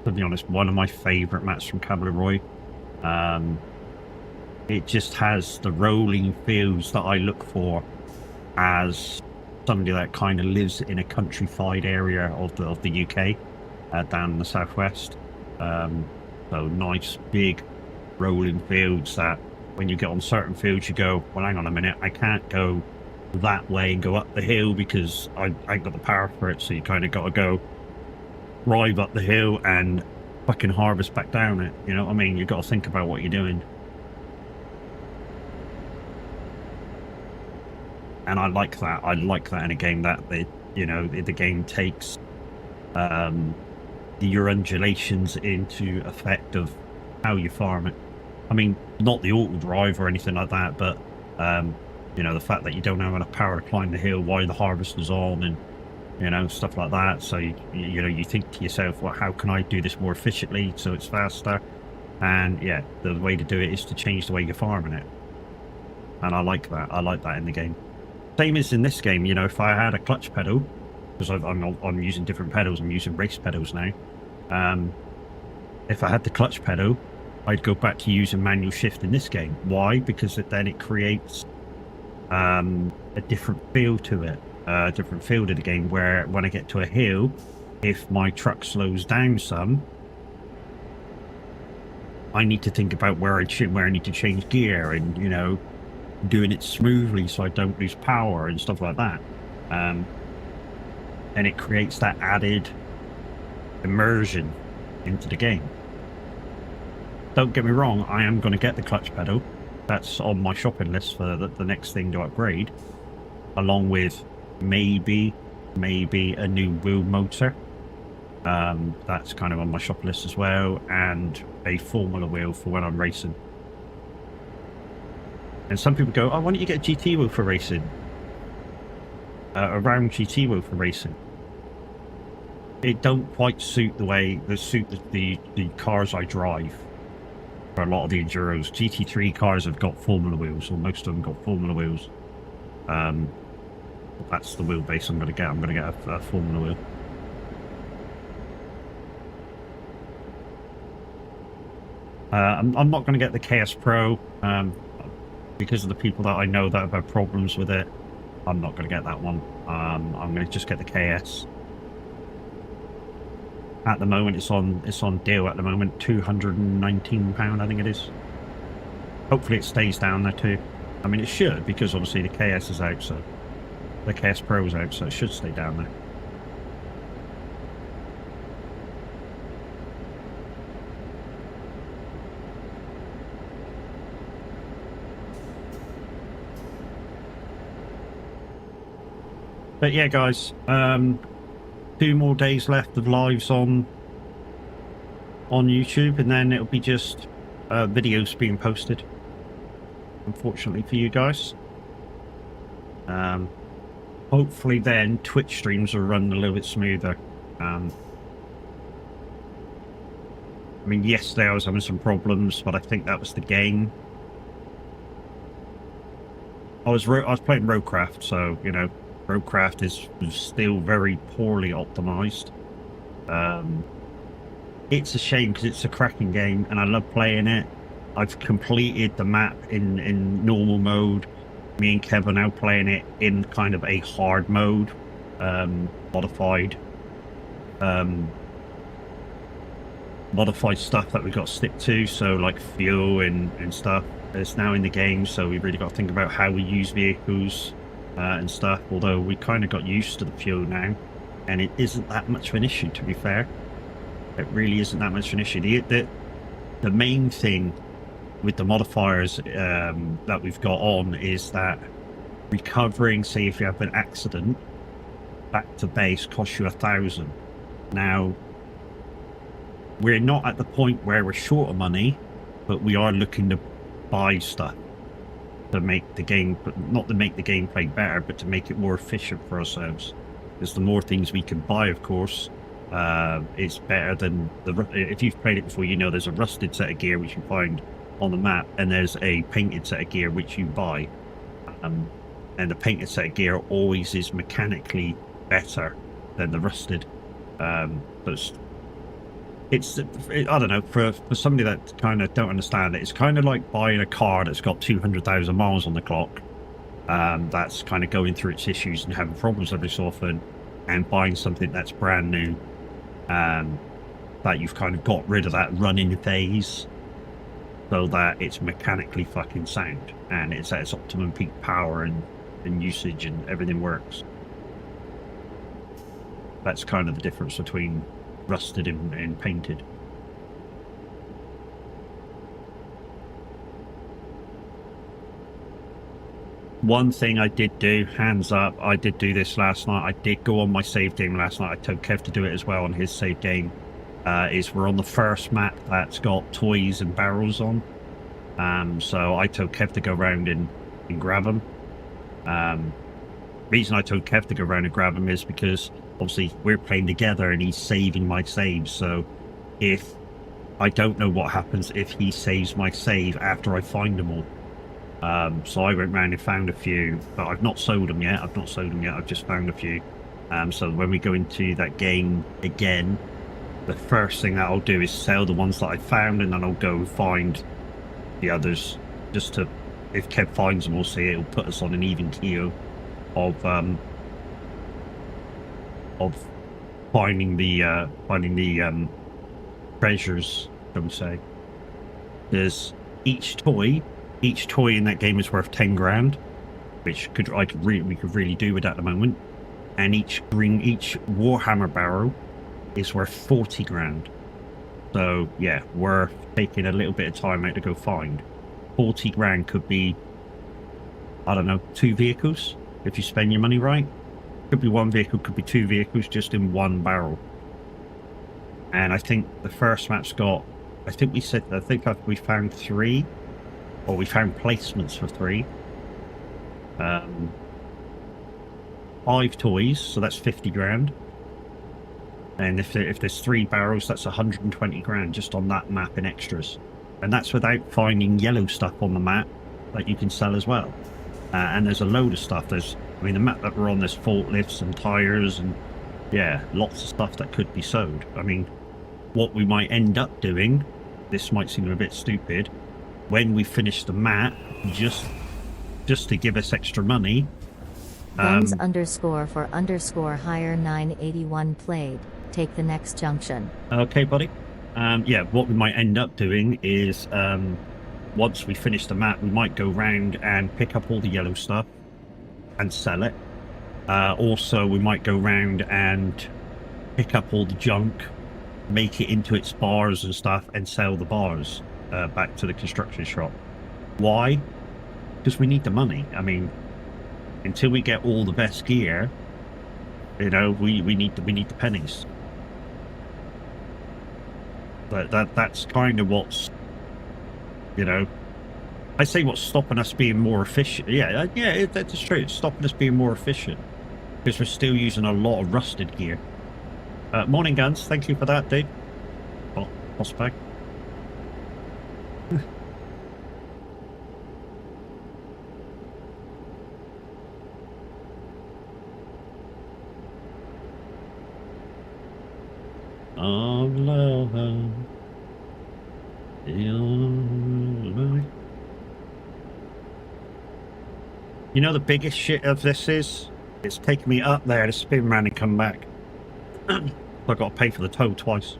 to be honest, one of my favourite maps from Caballero Roy. It just has the rolling fields that I look for as somebody that kind of lives in a countrified area of the UK, down in the southwest. So nice big rolling fields that when you get on certain fields you go, well, hang on a minute, I can't go that way and go up the hill because I ain't got the power for it. So you kind of got to go drive up the hill and fucking harvest back down it. You know what I mean? You got to think about what you're doing. And I like that. I like that in a game that the game takes your undulations into effect of how you farm it. I mean, not the auto drive or anything like that, but the fact that you don't have enough power to climb the hill while the harvest is on, and stuff like that. So you think to yourself, well, how can I do this more efficiently so it's faster? And yeah, the way to do it is to change the way you're farming it. And I like that. I like that in the game. Same as in this game, if I had a clutch pedal, because I'm using different pedals, I'm using race pedals now. If I had the clutch pedal, I'd go back to using manual shift in this game. Why? Because then it creates a different feel to it, a different feel to the game, where when I get to a hill, if my truck slows down some, I need to think about where I need to change gear, and doing it smoothly so I don't lose power and stuff like that. And it creates that added immersion into the game. Don't get me wrong, I am going to get the clutch pedal. That's on my shopping list for the next thing to upgrade, along with maybe a new wheel motor. That's kind of on my shop list as well, and a Formula wheel for when I'm racing. And some people go, oh, why don't you get a GT wheel for racing? A round GT wheel for racing. It don't quite suit the cars I drive. For a lot of the Enduros, GT3 cars have got Formula wheels, or most of them got Formula wheels. That's the wheelbase I'm going to get. I'm going to get a Formula wheel. I'm not going to get the KS Pro. Because of the people that I know that have had problems with it, I'm not going to get that one. I'm going to just get the KS. At the moment, it's on deal at the moment, £219, I think it is. Hopefully it stays down there too. I mean, it should, because obviously the KS is out, so the KS Pro is out, so it should stay down there. But yeah, guys, 2 more days left of lives on YouTube, and then it'll be just videos being posted, unfortunately for you guys. Hopefully then Twitch streams will run a little bit smoother. I mean, yesterday I was having some problems, but I think that was the game. I was playing Roadcraft, so Roadcraft is still very poorly optimized. It's a shame because it's a cracking game and I love playing it. I've completed the map in normal mode. Me and Kev are now playing it in kind of a hard mode, modified stuff that we've got to stick to, so like fuel and stuff. It's now in the game, so we've really got to think about how we use vehicles and stuff, although we kind of got used to the fuel now, and it isn't that much of an issue, to be fair. It really isn't that much of an issue. The main thing with the modifiers that we've got on is that recovering, say if you have an accident, back to base costs you 1,000. Now, we're not at the point where we're short of money, but we are looking to buy stuff to make the game, not to make the gameplay better, but to make it more efficient for ourselves. Because the more things we can buy, of course, it's better than if you've played it before, there's a rusted set of gear which you find on the map, and there's a painted set of gear which you buy. And and the painted set of gear always is mechanically better than the rusted. But I don't know, for somebody that kind of don't understand it, it's kind of like buying a car that's got 200,000 miles on the clock, that's kind of going through its issues and having problems every so often, and buying something that's brand new, that you've kind of got rid of that running phase, so that it's mechanically fucking sound and it's at its optimum peak power and usage and everything works. That's kind of the difference between rusted and painted. One thing I did do, hands up, I did do this last night. I did go on my save game last night. I told Kev to do it as well on his save game. Is we're on the first map that's got toys and barrels on. So I told Kev to go around and grab them. Reason I told Kev to go around and grab them is because obviously we're playing together and he's saving my saves. So if I don't know what happens if he saves my save after I find them all. So I went round and found a few, but I've not sold them yet. I've just found a few. So when we go into that game again, the first thing that I'll do is sell the ones that I found, and then I'll go find the others, just to, if Kev finds them, we'll see, it'll put us on an even keel of finding the treasures, shall we say. There's each toy in that game is worth 10 grand, which we could really do with at the moment. And each Warhammer barrel is worth 40 grand. So yeah, we're taking a little bit of time out to go find. 40 grand could be, I don't know, 2 vehicles if you spend your money right. Could be 1 vehicle, could be 2 vehicles just in 1 barrel. And I think the first map's got, I think we found 3, or we found placements for 3. 5 toys, so that's 50 grand. And if there's 3 barrels, that's 120 grand just on that map in extras. And that's without finding yellow stuff on the map that you can sell as well. And there's a load of stuff. The map that we're on, there's forklifts and tires and, yeah, lots of stuff that could be sold. I mean, what we might end up doing, this might seem a bit stupid, when we finish the map, just to give us extra money. Guns _for hire 981 played. Take the next junction. Okay, buddy. Yeah, what we might end up doing is, once we finish the map, we might go round and pick up all the yellow stuff and sell it. Also, we might go round and pick up all the junk, make it into its bars and stuff, and sell the bars back to the construction shop. Why? Because we need the money. I mean, until we get all the best gear, you know, we need the pennies. But that's kind of what's, you know, I say what's stopping us being more efficient. Yeah, that's true. It's stopping us being more efficient because we're still using a lot of rusted gear. Morning, Guns. Thank you for that, dude. Oh, boss bag. Of love. You know the biggest shit of this is? It's taking me up there to spin around and come back. I've got to pay for the tow twice.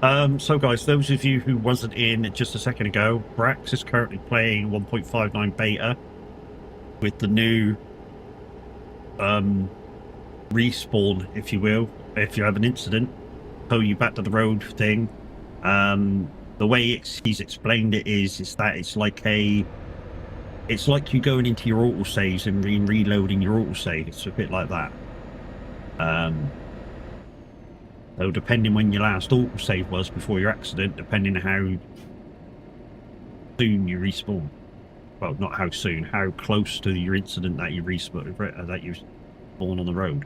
So guys, those of you who wasn't in just a second ago, Brax is currently playing 1.59 beta with the new respawn, if you will. If you have an incident, tow you back to the road thing. The way he's explained it is that it's like you going into your autosaves and reloading your autosave. It's a bit like that. So depending when your last autosave was before your accident, depending on how soon you respawn. Well, not how soon, how close to your incident that you respawn, that you spawn on the road,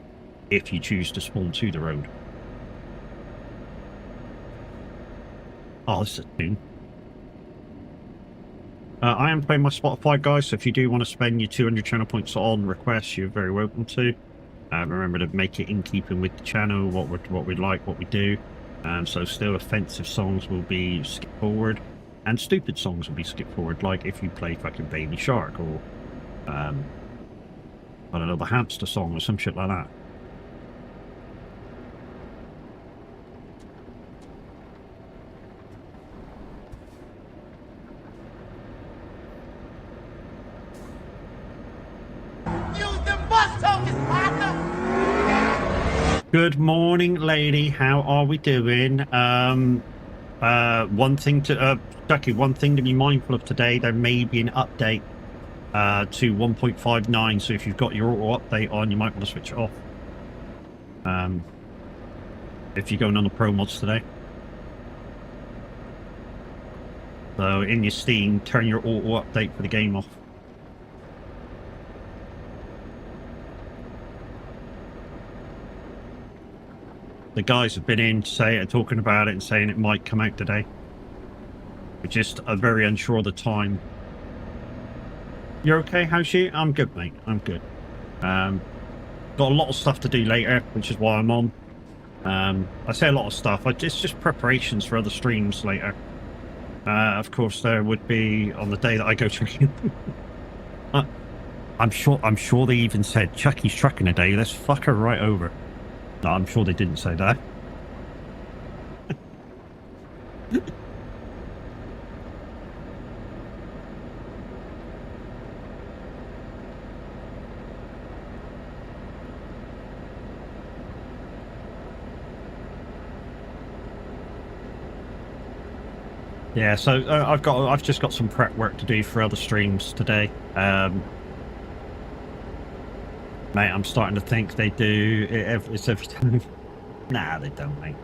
if you choose to spawn to the road. Oh, this is a tune. I am playing my Spotify, guys, so if you do want to spend your 200 channel points on requests, you're very welcome to. Remember to make it in keeping with the channel, what we like, what we do. So still offensive songs will be skipped forward, and stupid songs will be skipped forward, like if you play fucking Baby Shark, or, I don't know, the Hamster song, or some shit like that. Good morning, lady. How are we doing? One thing to Ducky, one thing to be mindful of today, there may be an update to 1.59, so if you've got your auto update on, you might want to switch it off. If you're going on the pro mods today. So in your Steam, turn your auto update for the game off. The guys have been in talking about it and saying it might come out today. We're just very unsure of the time. You're okay, how's you? I'm good, mate. I'm good. Got a lot of stuff to do later, which is why I'm on. I say a lot of stuff. It's just preparations for other streams later. Of course, there would be on the day that I go trucking. I'm sure they even said Chucky's trucking a day. Let's fuck her right over. No, I'm sure they didn't say that. Yeah, so I've just got some prep work to do for other streams today. Mate, I'm starting to think they do it's every time. Nah, they don't, mate.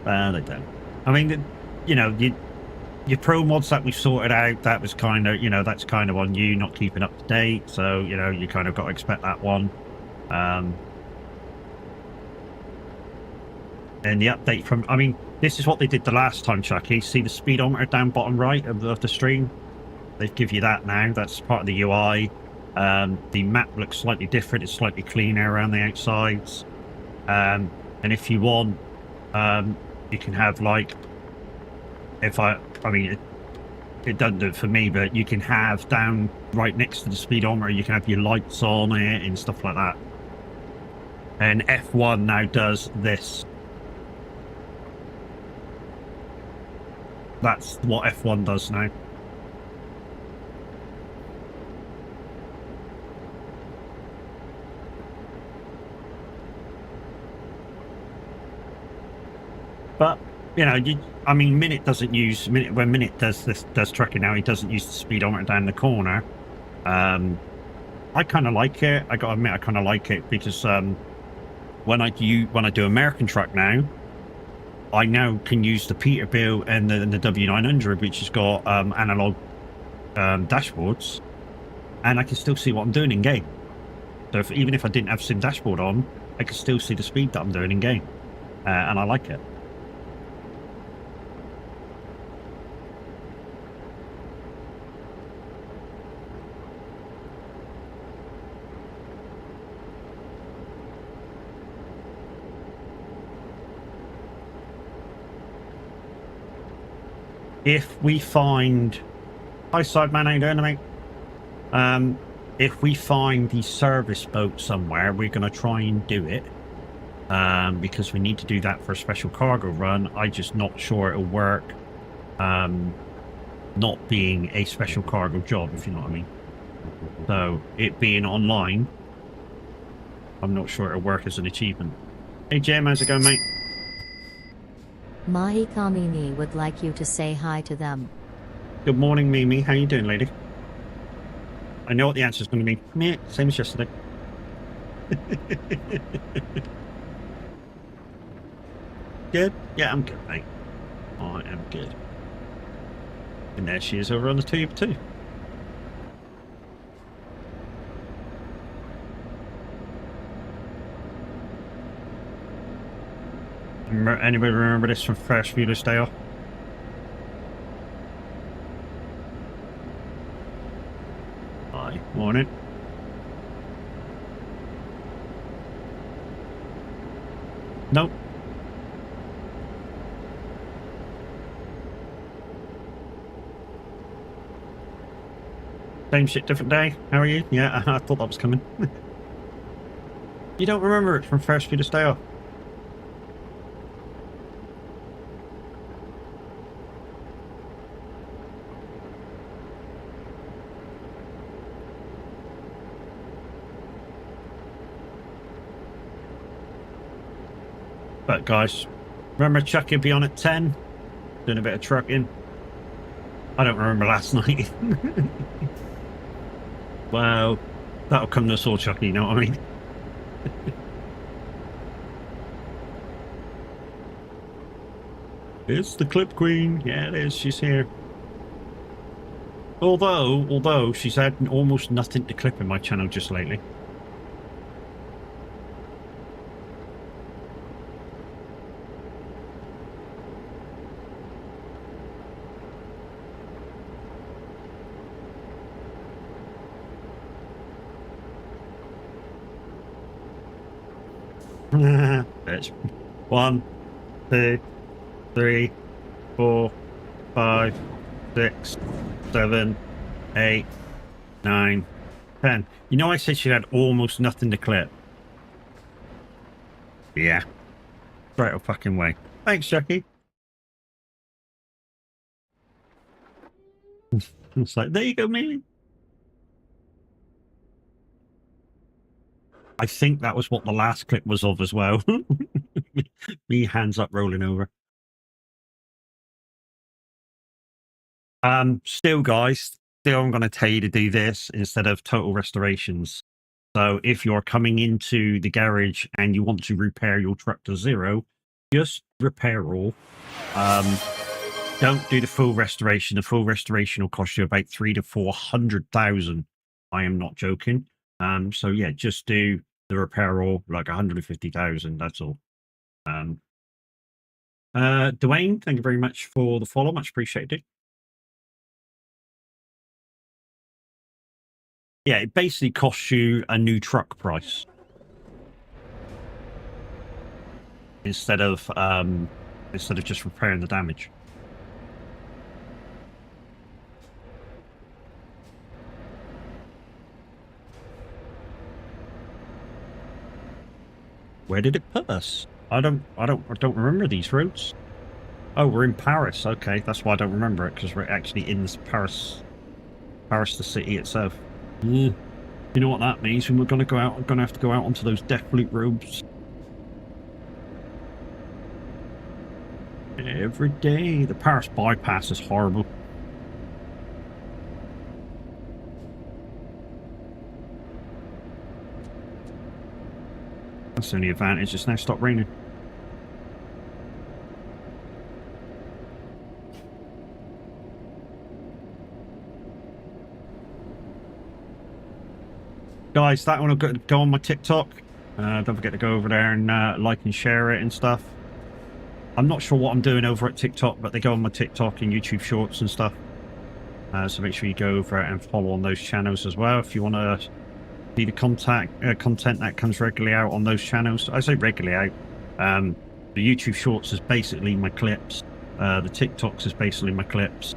They don't. I mean, you know, your pro mods that we sorted out, that was kind of, you know, that's kind of on you not keeping up to date. So, you know, you kind of got to expect that one. And the update from, I mean, this is what they did the last time, Chucky. See the speedometer down bottom right of the stream? They give you that now. That's part of the UI. The map looks slightly different. It's slightly cleaner around the outsides. And if you want, you can have like, I mean, it doesn't do it for me, but you can have down right next to the speedometer, you can have your lights on it and stuff like that. And F1 now does this. That's what F1 does now. But you know, I mean, when Minute does trucking now, he doesn't use the speedometer down the corner. I kind of like it. I gotta admit, I kind of like it because when I do American truck now, I now can use the Peterbilt and the W900, which has got analog dashboards, and I can still see what I'm doing in game. So even if I didn't have sim dashboard on, I can still see the speed that I'm doing in game, and I like it. If we find... Hi, Sideman, how you doing, mate? If we find the service boat somewhere, we're going to try and do it. Because we need to do that for a special cargo run. I'm just not sure it'll work. Not being a special cargo job, if you know what I mean. So, it being online, I'm not sure it'll work as an achievement. Hey, Jem, how's it going, mate? Mahi Kamini would like you to say hi to them. Good morning, Mimi. How you doing, lady? I know what the answer is going to be. Meh, same as yesterday. Good? Yeah, I'm good, mate. I am good. And there she is over on the tube, too. Anybody remember this from First Viewers Day Off? morning. Nope. Same shit, different day. How are you? Yeah, I thought that was coming. You don't remember it from first Peter's Day off? But guys, remember Chucky be on at 10? Doing a bit of trucking. I don't remember last night. Well, that'll come to us all, Chucky, you know what I mean? It's the Clip Queen. Yeah, it is. She's here. Although she's had almost nothing to clip in my channel just lately. It's 1, 2, 3, 4, 5, 6, 7, 8, 9, 10. You know, I said she had almost nothing to clip. Yeah. Right a fucking way. Thanks, Jackie. It's like, there you go, Mealy. I think that was what the last clip was of as well. Me hands up rolling over. Still guys, I'm going to tell you to do this instead of total restorations. So if you're coming into the garage and you want to repair your truck to 0, just repair all. Don't do the full restoration. The full restoration will cost you about 300,000 to 400,000. I am not joking. So yeah, just do the repair all, like 150,000. That's all. Dwayne, thank you very much for the follow. Much appreciated. Yeah, it basically costs you a new truck price instead of just repairing the damage. Where did it put us? I don't remember these roads. Oh, we're in Paris. Okay, that's why I don't remember it, because we're actually in Paris, the city itself. You know what that means? When we're going to go out, we're going to have to go out onto those Deathloop roads every day. The Paris bypass is horrible. That's the only advantage. It's now stopped raining. Guys, that one will go on my TikTok. Don't forget to go over there and like and share it and stuff. I'm not sure what I'm doing over at TikTok, but they go on my TikTok and YouTube Shorts and stuff. So make sure you go over and follow on those channels as well if you want to see the content that comes regularly out on those channels. I say regularly out. The YouTube Shorts is basically my clips. The TikToks is basically my clips.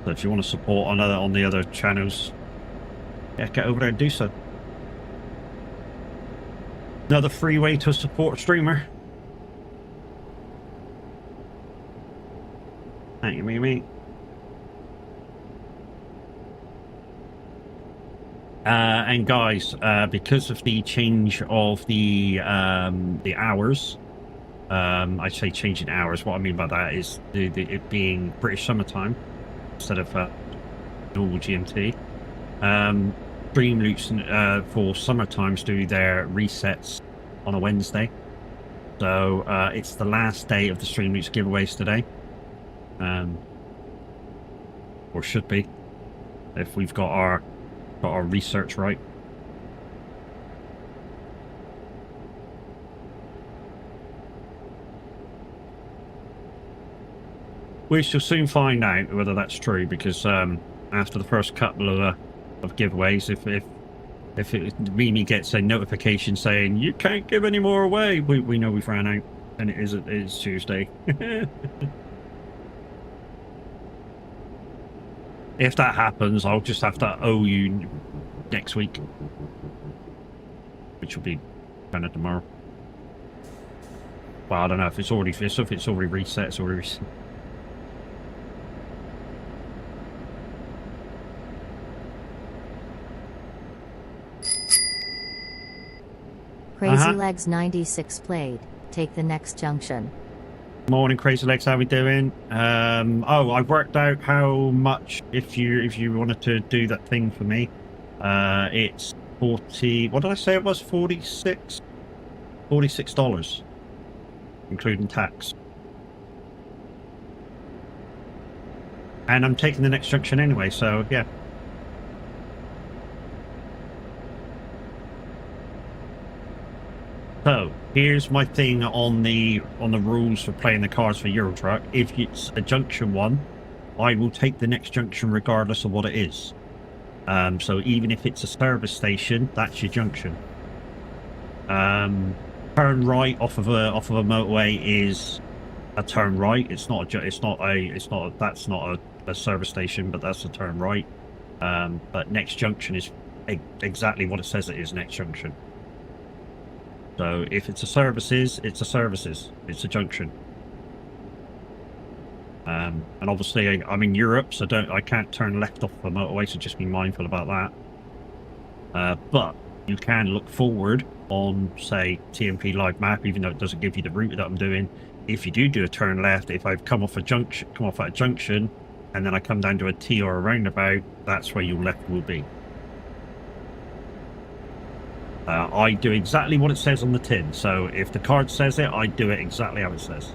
So if you want to support on the other channels, yeah, get over there and do so. Another free way to support a streamer. Thank you, Mimi. And guys, because of the change of the hours, I say changing hours. What I mean by that is it being British summertime instead of normal GMT. Dream Loops for summertimes do their resets on a Wednesday, so it's the last day of the Stream Loops giveaways today, or should be, if we've got our research right. We shall soon find out whether that's true, because after the first couple of giveaways. If Mimi gets a notification saying you can't give any more away, we know we've ran out, and it is Tuesday. If that happens, I'll just have to owe you next week, which will be kind of tomorrow. Well, I don't know if it's already reset. It's already reset. Crazy Legs 96 played. Take the next junction. Morning, Crazy Legs. How we doing? Oh, I worked out how much if you wanted to do that thing for me. It's 40. What did I say it was? $46, including tax. And I'm taking the next junction anyway, so yeah. So here's my thing on the rules for playing the cards for Euro Truck. If it's a junction one, I will take the next junction regardless of what it is. So even if it's a service station, that's your junction. Turn right off of a motorway is a turn right. That's not a service station, but that's a turn right. But next junction is exactly what it says it is. Next junction. So if it's a services, it's a services. It's a junction. And obviously I'm in Europe, so I can't turn left off the motorway, so just be mindful about that. But you can look forward on, say, TMP Live Map, even though it doesn't give you the route that I'm doing. If you do a turn left, if I've come off at a junction, and then I come down to a T or a roundabout, that's where your left will be. I do exactly what it says on the tin, so if the card says it, I do it exactly how it says.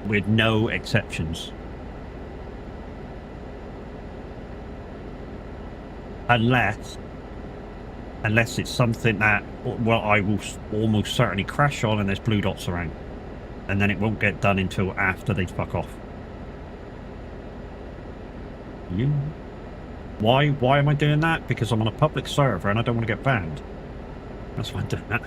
With no exceptions. Unless it's something that, well, I will almost certainly crash on and there's blue dots around. And then it won't get done until after they fuck off. Why am I doing that? Because I'm on a public server and I don't want to get banned. That's why I'm doing that.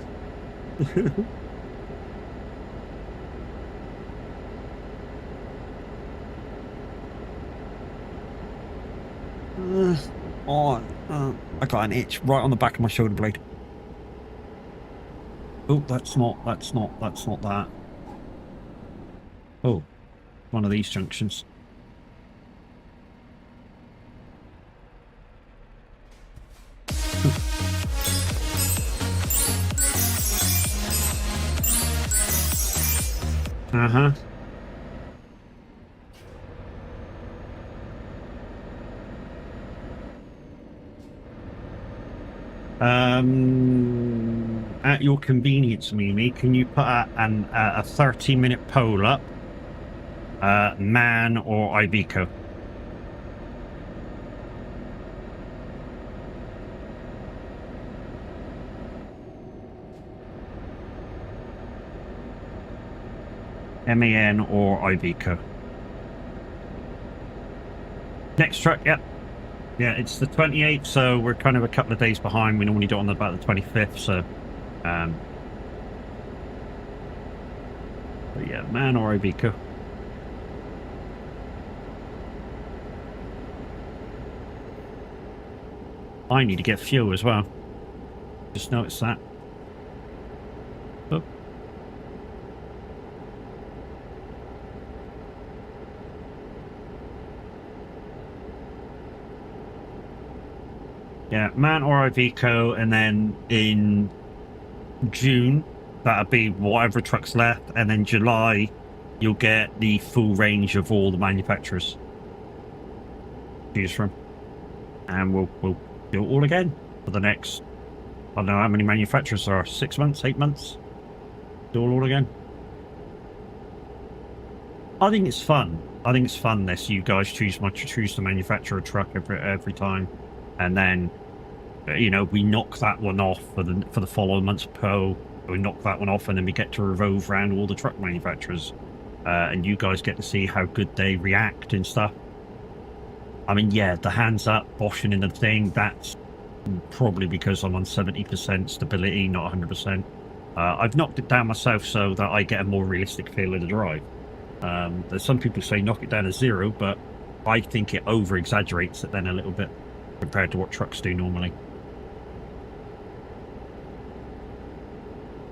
I got an itch right on the back of my shoulder blade. Oh, that's not that. Oh, one of these junctions. Uh-huh. At your convenience, Mimi, can you put a 30-minute poll up? Man or Iveco? MAN or Iveco? Next truck, yep. Yeah, it's the 28th, so we're kind of a couple of days behind. We normally do it on about the 25th, so... But yeah, Man or Iveco? I need to get fuel as well. Just noticed that. Oh. Yeah, Man or Iveco, and then in June, that'll be whatever truck's left, and then July, you'll get the full range of all the manufacturers to choose from. And we'll do it all again for the next, I don't know how many manufacturers there are, 6 months, 8 months? Do it all again. I think it's fun. I think it's fun this. You guys choose to manufacture a truck every time, and then you know, we knock that one off for the following month's poll. We knock that one off, and then we get to revolve around all the truck manufacturers, and you guys get to see how good they react and stuff. I mean, yeah, the hands up, boshing in the thing, that's probably because I'm on 70% stability, not 100%. I've knocked it down myself so that I get a more realistic feel of the drive. There's some people say knock it down to 0, but I think it over-exaggerates it then a little bit compared to what trucks do normally.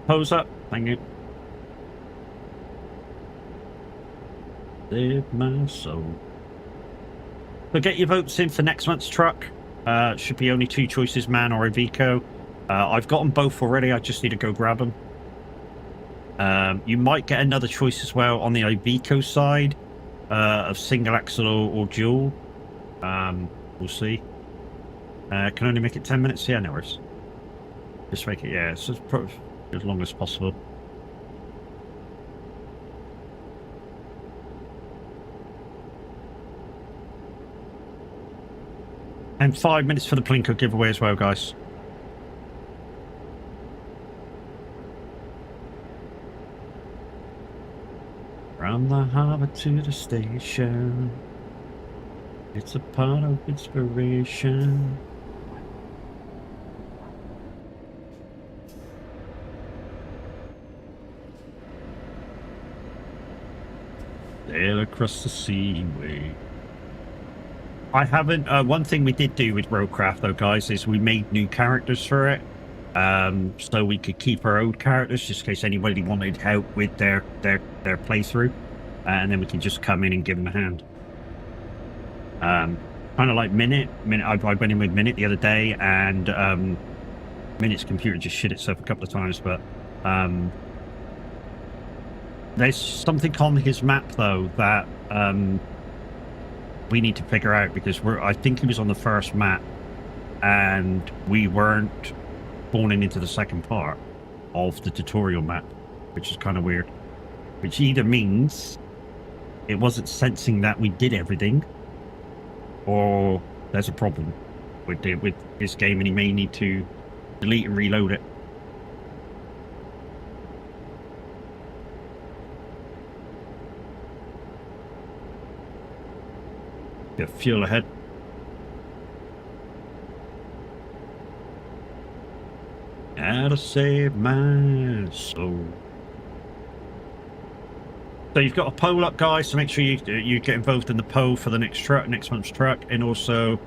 Pose up, thank you. Save my soul. So get your votes in for next month's truck. Should be only 2 choices, man or Iveco. I've got them both already. I just need to go grab them. You might get another choice as well on the Iveco side of single axle or dual. We'll see. Can only make it 10 minutes. Yeah, no worries. Just make it, yeah, it's as long as possible. And 5 minutes for the Plinko giveaway as well, guys. From the harbour to the station, it's a part of inspiration. Sail across the seaway. I haven't. One thing we did do with Roadcraft, though, guys, is we made new characters for it, so we could keep our old characters just in case anybody wanted help with their playthrough, and then we can just come in and give them a hand. Kind of like Minute. I went in with Minute the other day, and Minute's computer just shit itself a couple of times, but there's something on his map though that we need to figure out, because I think he was on the first map and we weren't spawning into the second part of the tutorial map, which is kind of weird, which either means it wasn't sensing that we did everything, or there's a problem with this game and he may need to delete and reload it. Get fuel ahead. How to save my soul. So you've got a poll up, guys, so make sure you get involved in the poll for the next month's truck, and also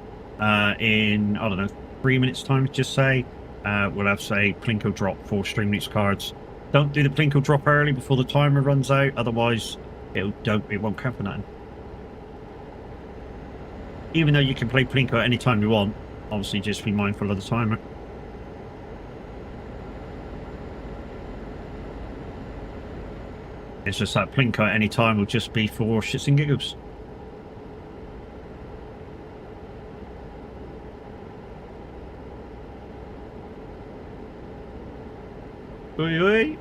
in, I don't know, 3 minutes time, just say, we'll have, say, Plinko drop for Stream News cards. Don't do the Plinko drop early before the timer runs out, otherwise it won't count for nothing. Even though you can play Plinko at any time you want, obviously just be mindful of the timer. It's just that Plinko at any time will just be for shits and giggles. Oi, oi.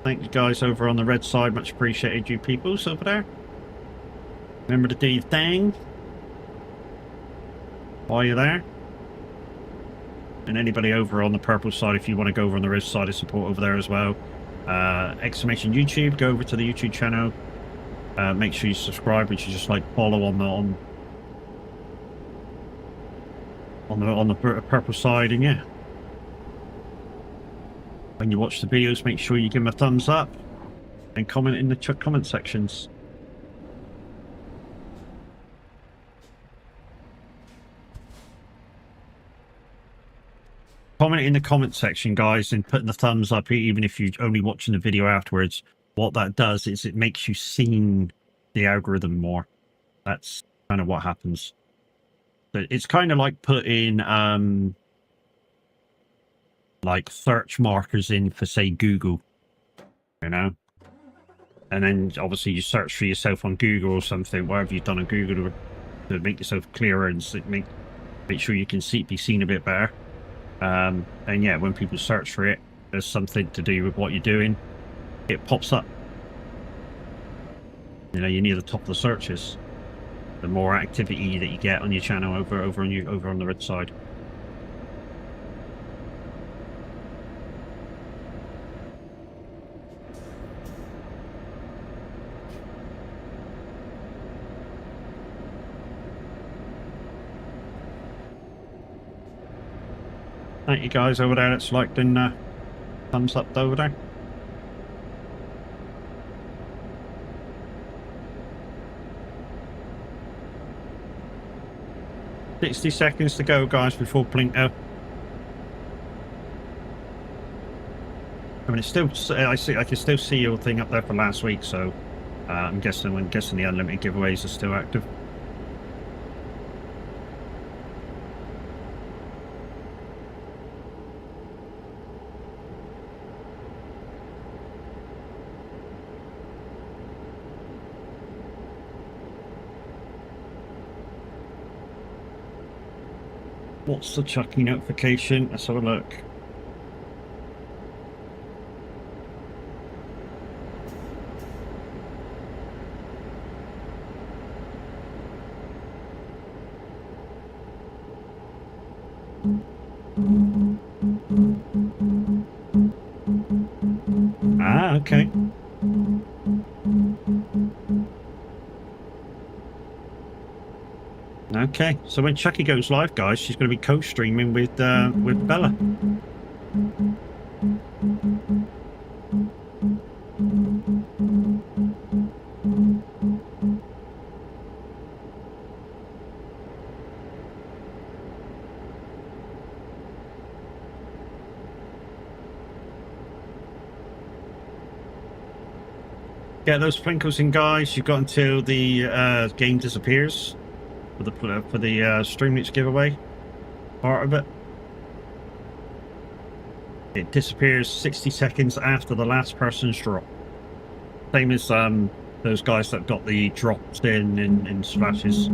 Thank you guys over on the red side, much appreciated, you peoples over there. Remember to do your thing while you're there. And anybody over on the purple side, if you want to go over on the red side of support over there as well. Exclamation YouTube, go over to the YouTube channel. Make sure you subscribe, which is just like follow on the purple side, and yeah. When you watch the videos, make sure you give them a thumbs up and comment in the comment sections. Comment in the comment section, guys, and putting the thumbs up, even if you're only watching the video afterwards. What that does is it makes you see the algorithm more. That's kind of what happens. But it's kind of like putting like search markers in for, say, Google, you know, and then obviously you search for yourself on Google or something, whatever you've done on Google to make yourself clearer and make sure you can be seen a bit better. And yeah, when people search for it, there's something to do with what you're doing, it pops up. You know, you're near the top of the searches. The more activity that you get on your channel over on the red side. Thank you guys over there that's liked and thumbs up over there. "60 seconds to go, guys, before Plinko." I mean, it's still, I can still see your thing up there for last week, so I'm guessing the unlimited giveaways are still active. What's the Chucky notification? Let's have a look. Ah, okay. Okay, so when Chucky goes live, guys, she's going to be co-streaming with Bella. Get those Plinkles in, guys. You've got until the game disappears for the Stream Leech giveaway part of it. It disappears 60 seconds after the last person's drop. Same as those guys that got the drops in splashes.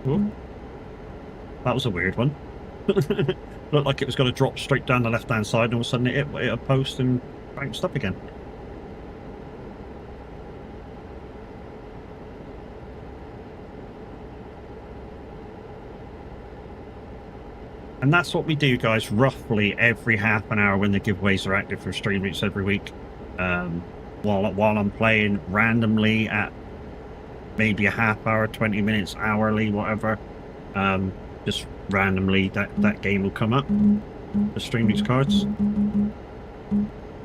Ooh. That was a weird one. Looked like it was going to drop straight down the left-hand side, and all of a sudden it hit a post and bounced up again. And that's what we do, guys, roughly every half an hour when the giveaways are active for Stream Roots every week. While I'm playing randomly at maybe a half hour, 20 minutes, hourly, whatever. Just randomly that game will come up. The Stream Roots cards.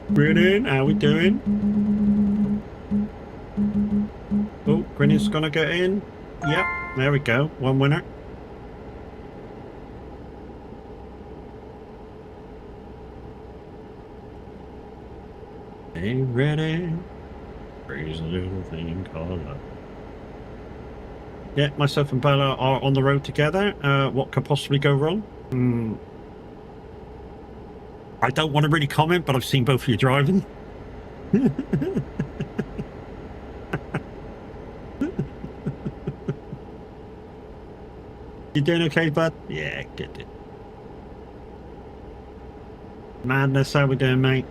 Brilliant, how we doing? Oh, Grinny's gonna get in. Yep, there we go. One winner. Hey, ready? Crazy little thing called love. Yeah, myself and Bella are on the road together. What could possibly go wrong? I don't want to really comment, but I've seen both of you driving. You doing okay, bud? Yeah, good. Madness, how we doing, mate?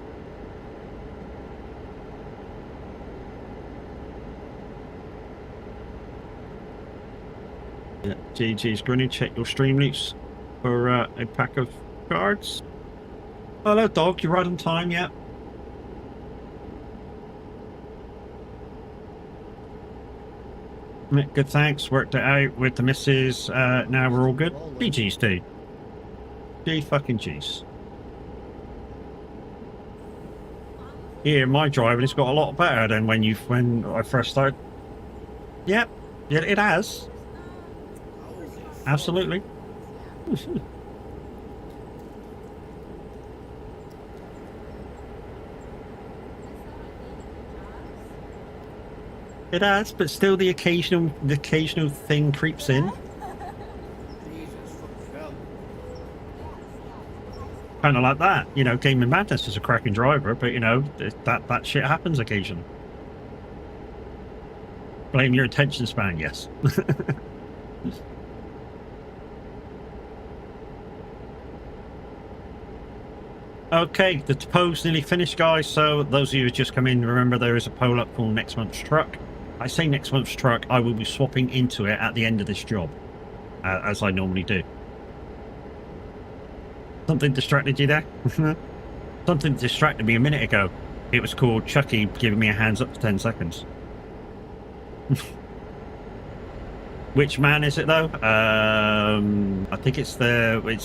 Yeah, GG's Grinny. Check your stream links for a pack of cards. Hello, dog. You're right on time, yeah. Good, thanks. Worked it out with the missus. Now we're all good. GG's, dude. G fucking G's. Yeah, my driving has got a lot better than when I first started. Yep, yeah, it has. Absolutely. It has, but still the occasional thing creeps in. Kind of like that, you know. Gaming Madness is a cracking driver, but you know that shit happens occasionally. Blame your attention span, yes. Okay, the poll's nearly finished, guys. So those of you who just come in, remember there is a poll up for next month's truck. I say next month's truck, I will be swapping into it at the end of this job, as I normally do. Something distracted you there? Something distracted me a minute ago. It was called Chucky giving me a hands up for 10 seconds. Which man is it though? I think it's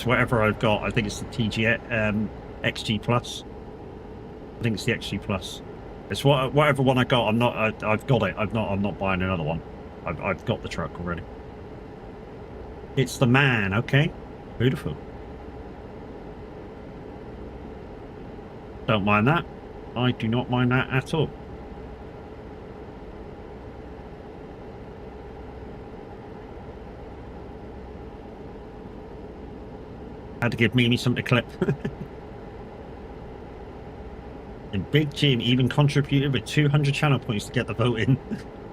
whatever I've got. I think it's the TG XG Plus. I think it's the XG Plus. It's whatever one I got. I've got it. I'm not buying another one. I've got the truck already. It's the man. Okay, beautiful. Don't mind that. I do not mind that at all. Had to give Mimi something to clip. And Big Jim even contributed with 200 channel points to get the vote in.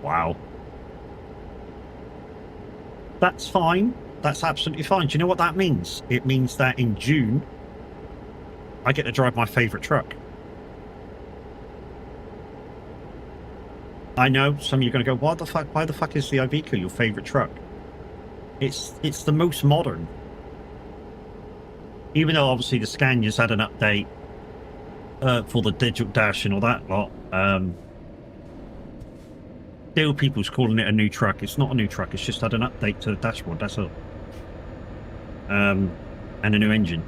Wow. That's fine. That's absolutely fine. Do you know what that means? It means that in June, I get to drive my favourite truck. I know some of you are going to go, why the fuck is the Iveco your favourite truck? It's the most modern. Even though obviously the Scania's had an update for the digital dash and all that lot. Still people's calling it a new truck. It's not a new truck, it's just had an update to the dashboard, that's all. And a new engine.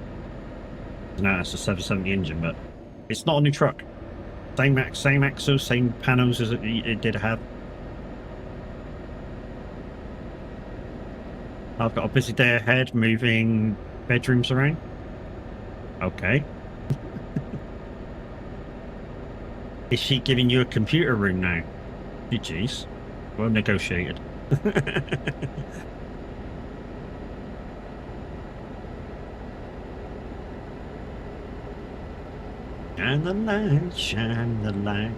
Now it's a 770 engine, but it's not a new truck. Same axle, same panels as it did have. I've got a busy day ahead moving bedrooms around. Okay. Is she giving you a computer room now? Jeez. Well negotiated. Shine the light, shine the light.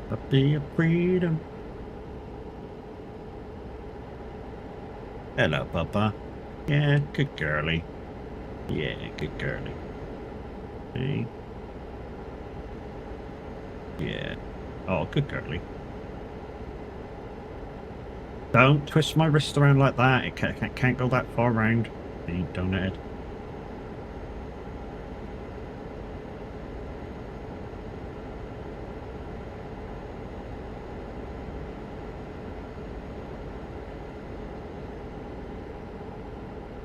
Puppy of freedom. Hello, Papa. Yeah, good girly. Yeah, good girly. Hey. Yeah. Oh, good girly. Don't twist my wrist around like that. It can't go that far around. You donut head.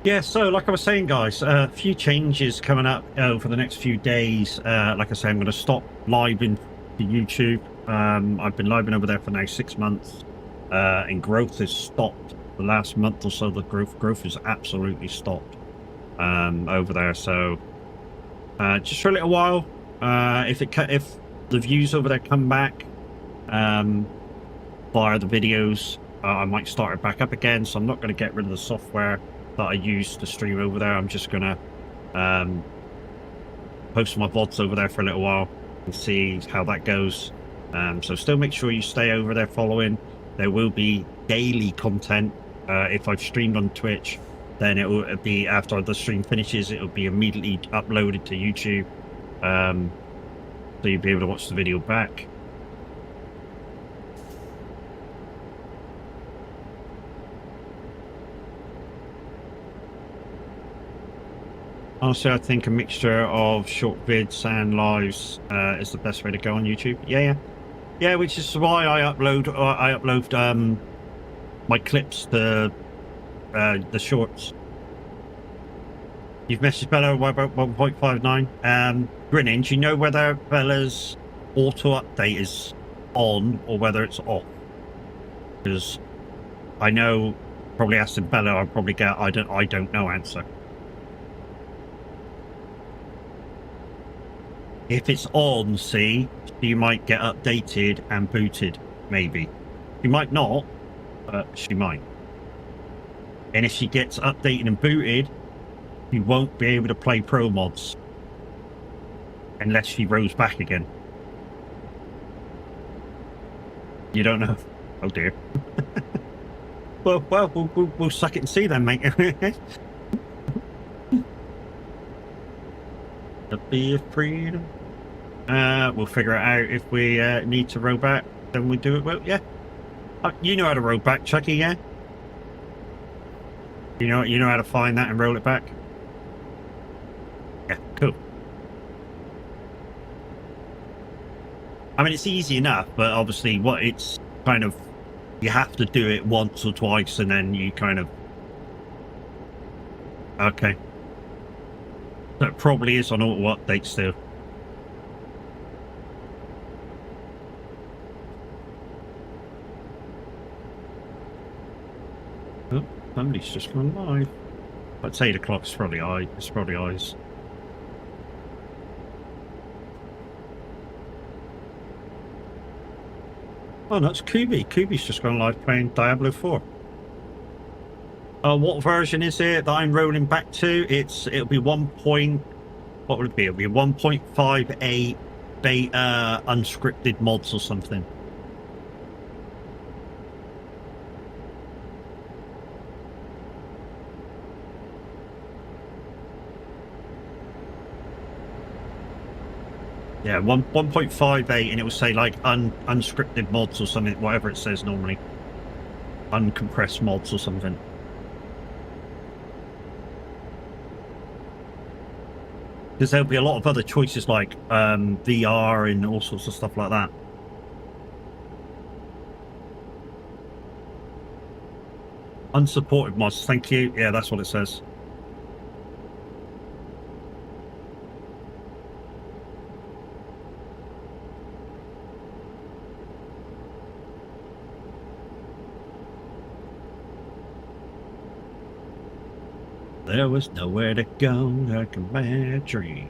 Yeah, so like I was saying, guys, a few changes coming up over the next few days. Like I say, I'm going to stop living to YouTube. I've been living over there for now 6 months, and growth has stopped. The last month or so, the growth has absolutely stopped over there. So just for a little while, if the views over there come back via the videos, I might start it back up again. So I'm not going to get rid of the software that I use to stream over there. I'm just gonna post my VODs over there for a little while and see how that goes. So still make sure you stay over there following. There will be daily content. If I've streamed on Twitch, then it will be after the stream finishes, it will be immediately uploaded to YouTube, so you'll be able to watch the video back. Honestly, I think a mixture of short vids and lives is the best way to go on YouTube. Yeah, which is why I upload my clips to the shorts. You've messaged Bella about 1.59. Grinning, do you know whether Bella's auto update is on or whether it's off? Because I know, probably asking Bella, I'll probably get I don't know answer. If it's on, see, she might get updated and booted, maybe. She might not, but she might. And if she gets updated and booted, she won't be able to play pro mods unless she rows back again. You don't know? Oh dear. well, we'll suck it and see then, mate. The be of freedom. We'll figure it out. If we need to row back, then we do it. Well, yeah. You know how to row back, Chucky, yeah? You know how to find that and roll it back? Yeah, cool. I mean, it's easy enough, but obviously what it's kind of, you have to do it once or twice and then you kind of, okay. So it probably is on auto update still. Oh, somebody's just gone live. I'd say 8 o'clock is probably high. It's probably eyes. Oh, that's Kubi. Kubi's just gone live playing Diablo 4. What version is it that I'm rolling back to? It'll be 1. What will it be? It'll be 1.58 beta unscripted mods or something. Yeah, 1.58, and it will say like unscripted mods or something, whatever it says normally. Uncompressed mods or something. Because there'll be a lot of other choices like VR and all sorts of stuff like that. Unsupported mods, thank you. Yeah, that's what it says. There was nowhere to go like a bad dream.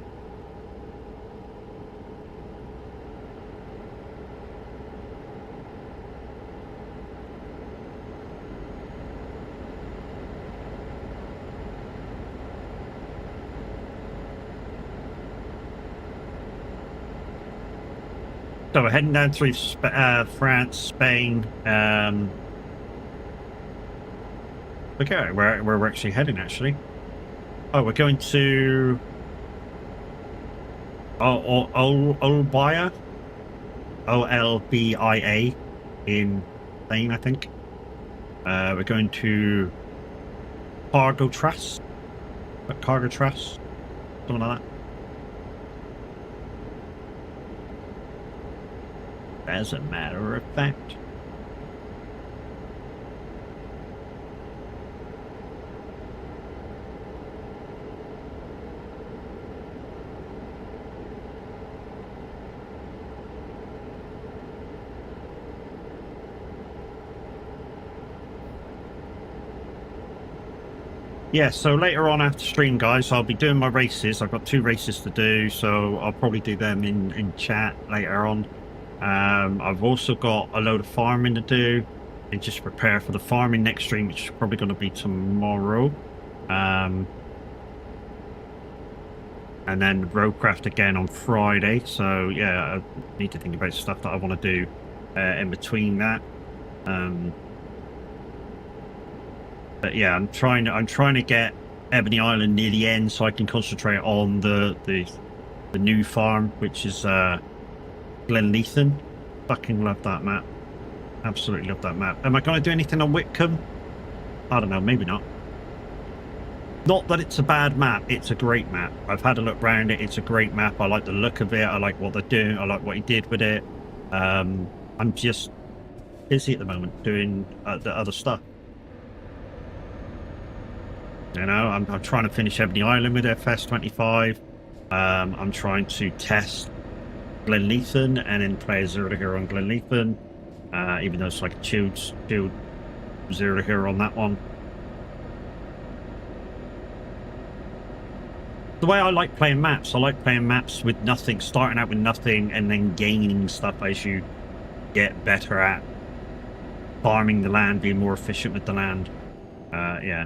So we're heading down through France, Spain. Okay, where we're actually heading, actually. Oh, we're going to Olbia, Olbia in Spain, I think. We're going to Cargo Trust, something like that. As a matter of fact. Yeah, so later on after stream, guys, I'll be doing my races. I've got 2 races to do, so I'll probably do them in chat later on. I've also got a load of farming to do and just prepare for the farming next stream, which is probably going to be tomorrow. And then roadcraft again on Friday. So yeah, I need to think about stuff that I want to do in between that. But yeah, I'm trying to get Ebony Island near the end so I can concentrate on the new farm, which is Glenleithen. Fucking love that map. Absolutely love that map. Am I going to do anything on Whitcomb? I don't know, maybe not. Not that it's a bad map, it's a great map. I've had a look around it, it's a great map. I like the look of it, I like what they're doing, I like what he did with it. I'm just busy at the moment doing the other stuff. You know, I'm trying to finish Ebony Island with FS25. I'm trying to test Glenleithen and then play a Zero to Hero on Glenleithen, even though it's like a chilled Zero to Hero on that one. The way I like playing maps, I like playing maps with nothing, starting out with nothing and then gaining stuff as you get better at farming the land, being more efficient with the land. Yeah.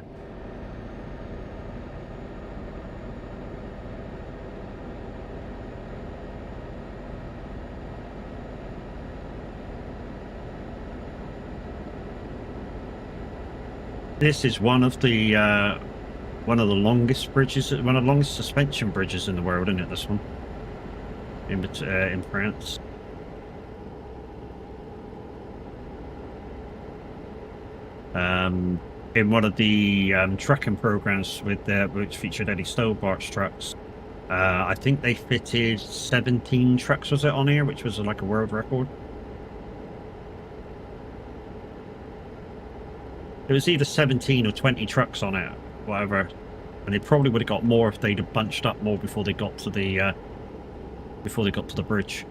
This is one of the longest bridges, one of the longest suspension bridges in the world, isn't it? This one in France. In one of the trucking programs with which featured Eddie Stobart's trucks, I think they fitted 17 trucks, was it, on here, which was like a world record. It was either 17 or 20 trucks on it, whatever. And they probably would have got more if they'd have bunched up more before they got to the bridge.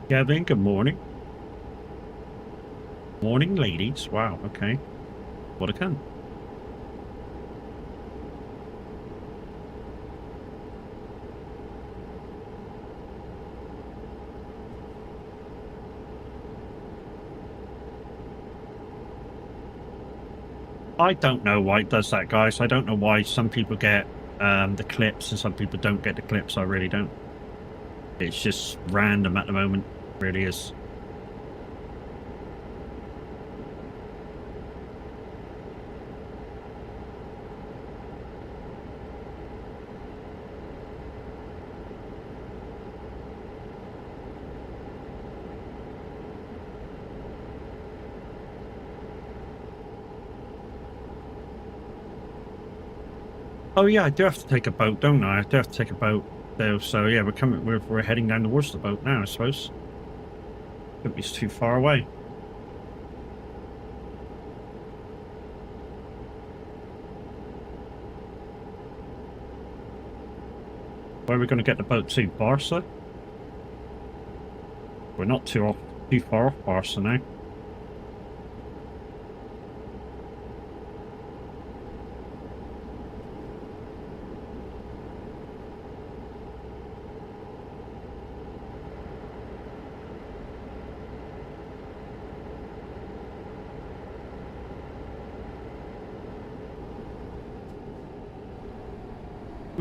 Gavin, good morning. Morning, ladies. Wow, okay. What a cunt. I don't know why it does that, guys. I don't know why some people get the clips and some people don't get the clips. I really don't. It's just random at the moment. It really is. Oh yeah, I do have to take a boat, don't I? I do have to take a boat though. So yeah, we're heading down towards the boat now, I suppose. Could be too far away. Where are we going to get the boat to? Barca? We're not too far off Barca now.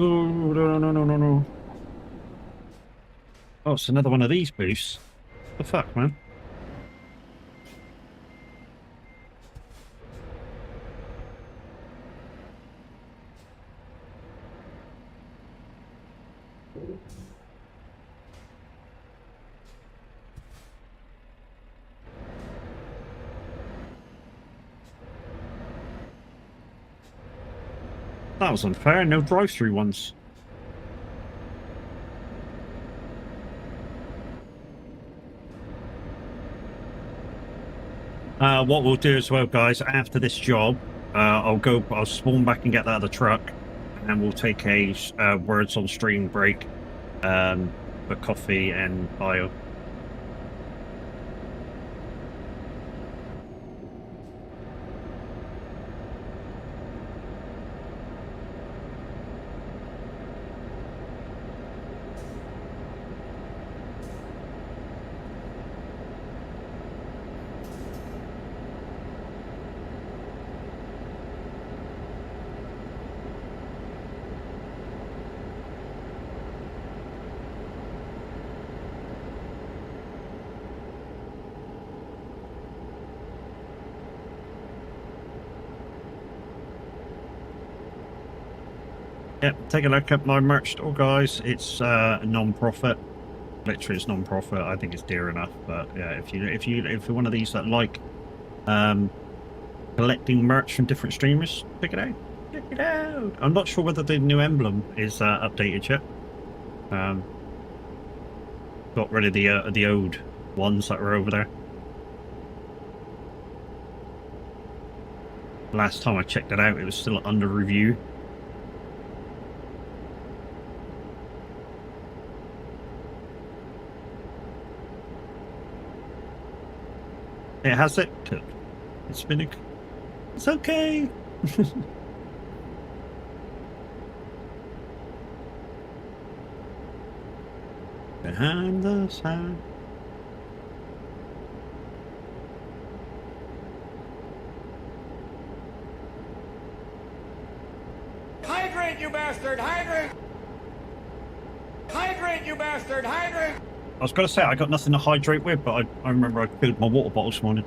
Oh, no. Oh, it's another one of these booths. The fuck, man? That was unfair. No drive-through ones. What we'll do as well, guys, after this job, I'll spawn back and get that other truck, and we'll take a words on stream break for coffee and bio. Yep, take a look at my merch store, guys. It's a non-profit. Literally, it's non-profit. I think it's dear enough, but yeah, if you're one of these that like collecting merch from different streamers, check it out. Check it out. I'm not sure whether the new emblem is updated yet. Got rid of the old ones that were over there. Last time I checked it out, it was still under review. It has it. It's been it's okay. Behind the sign. Hydrate, you bastard! Hydrate! Hydrate, you bastard! Hydrate! I was going to say, I got nothing to hydrate with, but I remember I filled my water bottle this morning.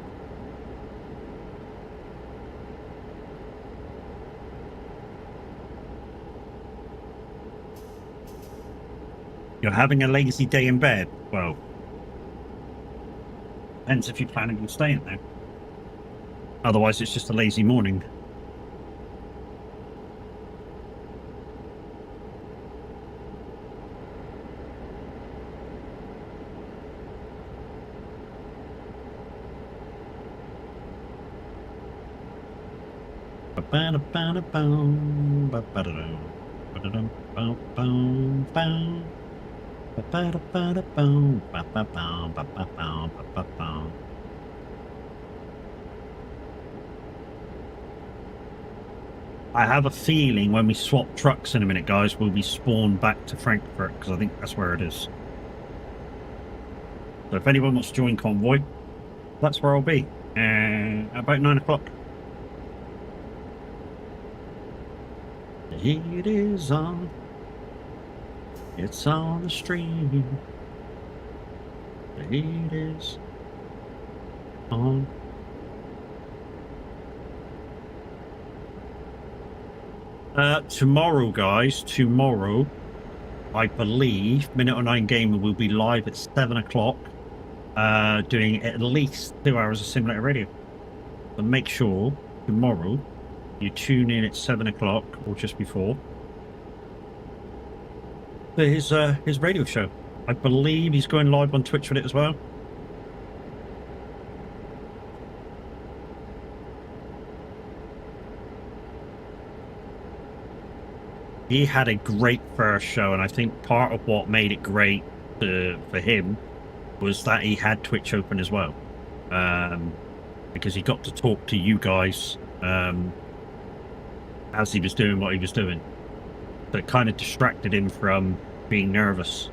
You're having a lazy day in bed? Well, depends if you're planning on staying there. Otherwise, it's just a lazy morning. I have a feeling when we swap trucks in a minute, guys, we'll be spawned back to Frankfurt, because I think that's where it is. So if anyone wants to join Convoy, that's where I'll be. About 9 o'clock. The heat is on. It's on the stream. The heat is on. Tomorrow, guys, tomorrow, I believe Minute 09 Gamer will be live at 7 o'clock, doing at least 2 hours of simulator radio. So make sure tomorrow you tune in at 7 o'clock or just before for his radio show. I believe he's going live on Twitch with it as well. He had a great first show, and I think part of what made it great for him was that he had Twitch open as well, because he got to talk to you guys as he was doing what he was doing. So it kind of distracted him from being nervous.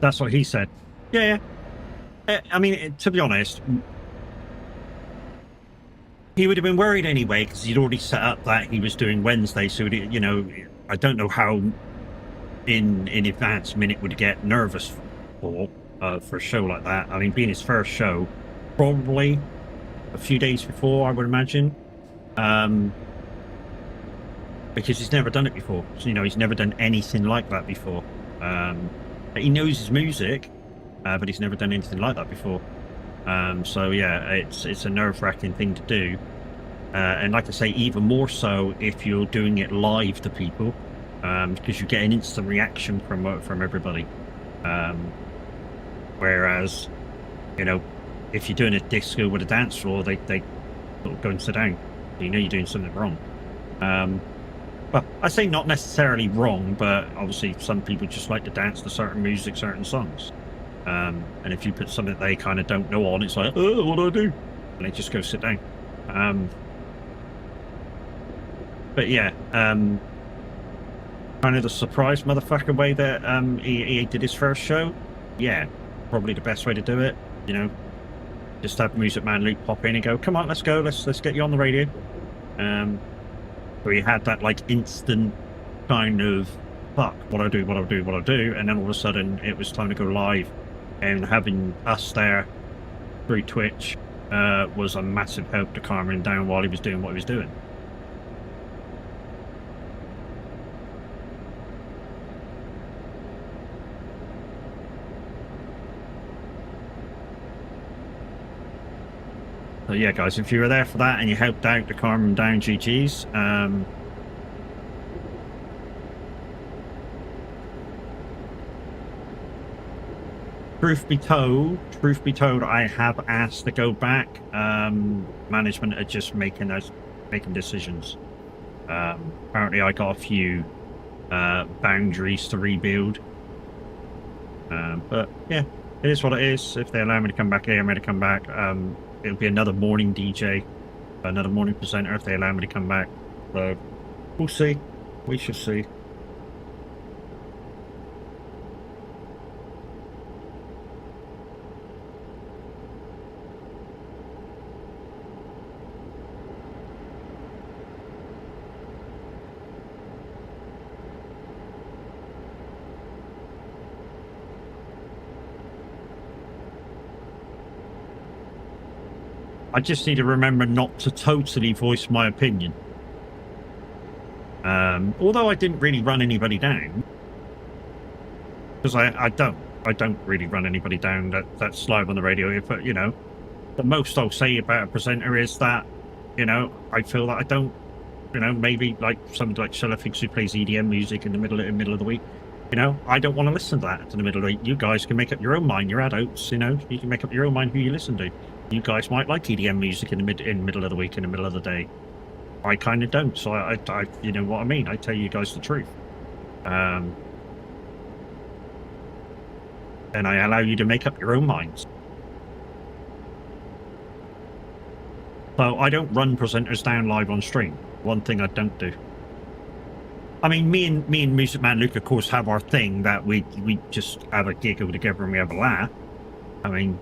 That's what he said. Yeah. I mean, to be honest, he would have been worried anyway, because he'd already set up that he was doing Wednesday. So, you know, I don't know how in advance Minute would get nervous for a show like that. I mean, being his first show, probably a few days before, I would imagine, because he's never done it before. So, you know, he's never done anything like that before. He knows his music, but he's never done anything like that before. So yeah, it's a nerve-wracking thing to do, and like I say, even more so if you're doing it live to people, because you get an instant reaction from everybody. Whereas, you know, if you're doing a disco with a dance floor, they sort of go and sit down. So you know you're doing something wrong. Well, I say not necessarily wrong, but obviously some people just like to dance to certain music, certain songs. And if you put something they kind of don't know on, it's like, oh, what do I do? And they just go sit down. But yeah, kind of the surprise motherfucker way that he did his first show. Yeah, probably the best way to do it. You know, just have Music Man Luke pop in and go, come on, let's go, let's get you on the radio. So he had that like instant kind of fuck, what I do, and then all of a sudden it was time to go live, and having us there through Twitch was a massive help to calm him down while he was doing what he was doing. So yeah, guys, if you were there for that and you helped out to calm him down, GG's. Truth be told, I have asked to go back. Management are just making decisions. Apparently, I got a few boundaries to rebuild. But yeah, it is what it is. If they allow me to come back here, I'm going to come back. It'll be another morning DJ, another morning presenter if they allow me to come back. So we'll see. We shall see. I just need to remember not to totally voice my opinion. Although I didn't really run anybody down, because I don't really run anybody down that's live on the radio. If you know, the most I'll say about a presenter is that you know, I feel that I don't, you know, maybe like somebody like Sheila thinks who plays EDM music in the middle of the week. You know, I don't want to listen to that in the middle of the week. You guys can make up your own mind. You're adults, you know. You can make up your own mind who you listen to. You guys might like EDM music in the middle of the week, in the middle of the day. I kind of don't. So I, you know what I mean. I tell you guys the truth. And I allow you to make up your own minds. So I don't run presenters down live on stream. One thing I don't do. I mean, me and Music Man Luke, of course, have our thing that we just have a giggle together and we have a laugh. I mean,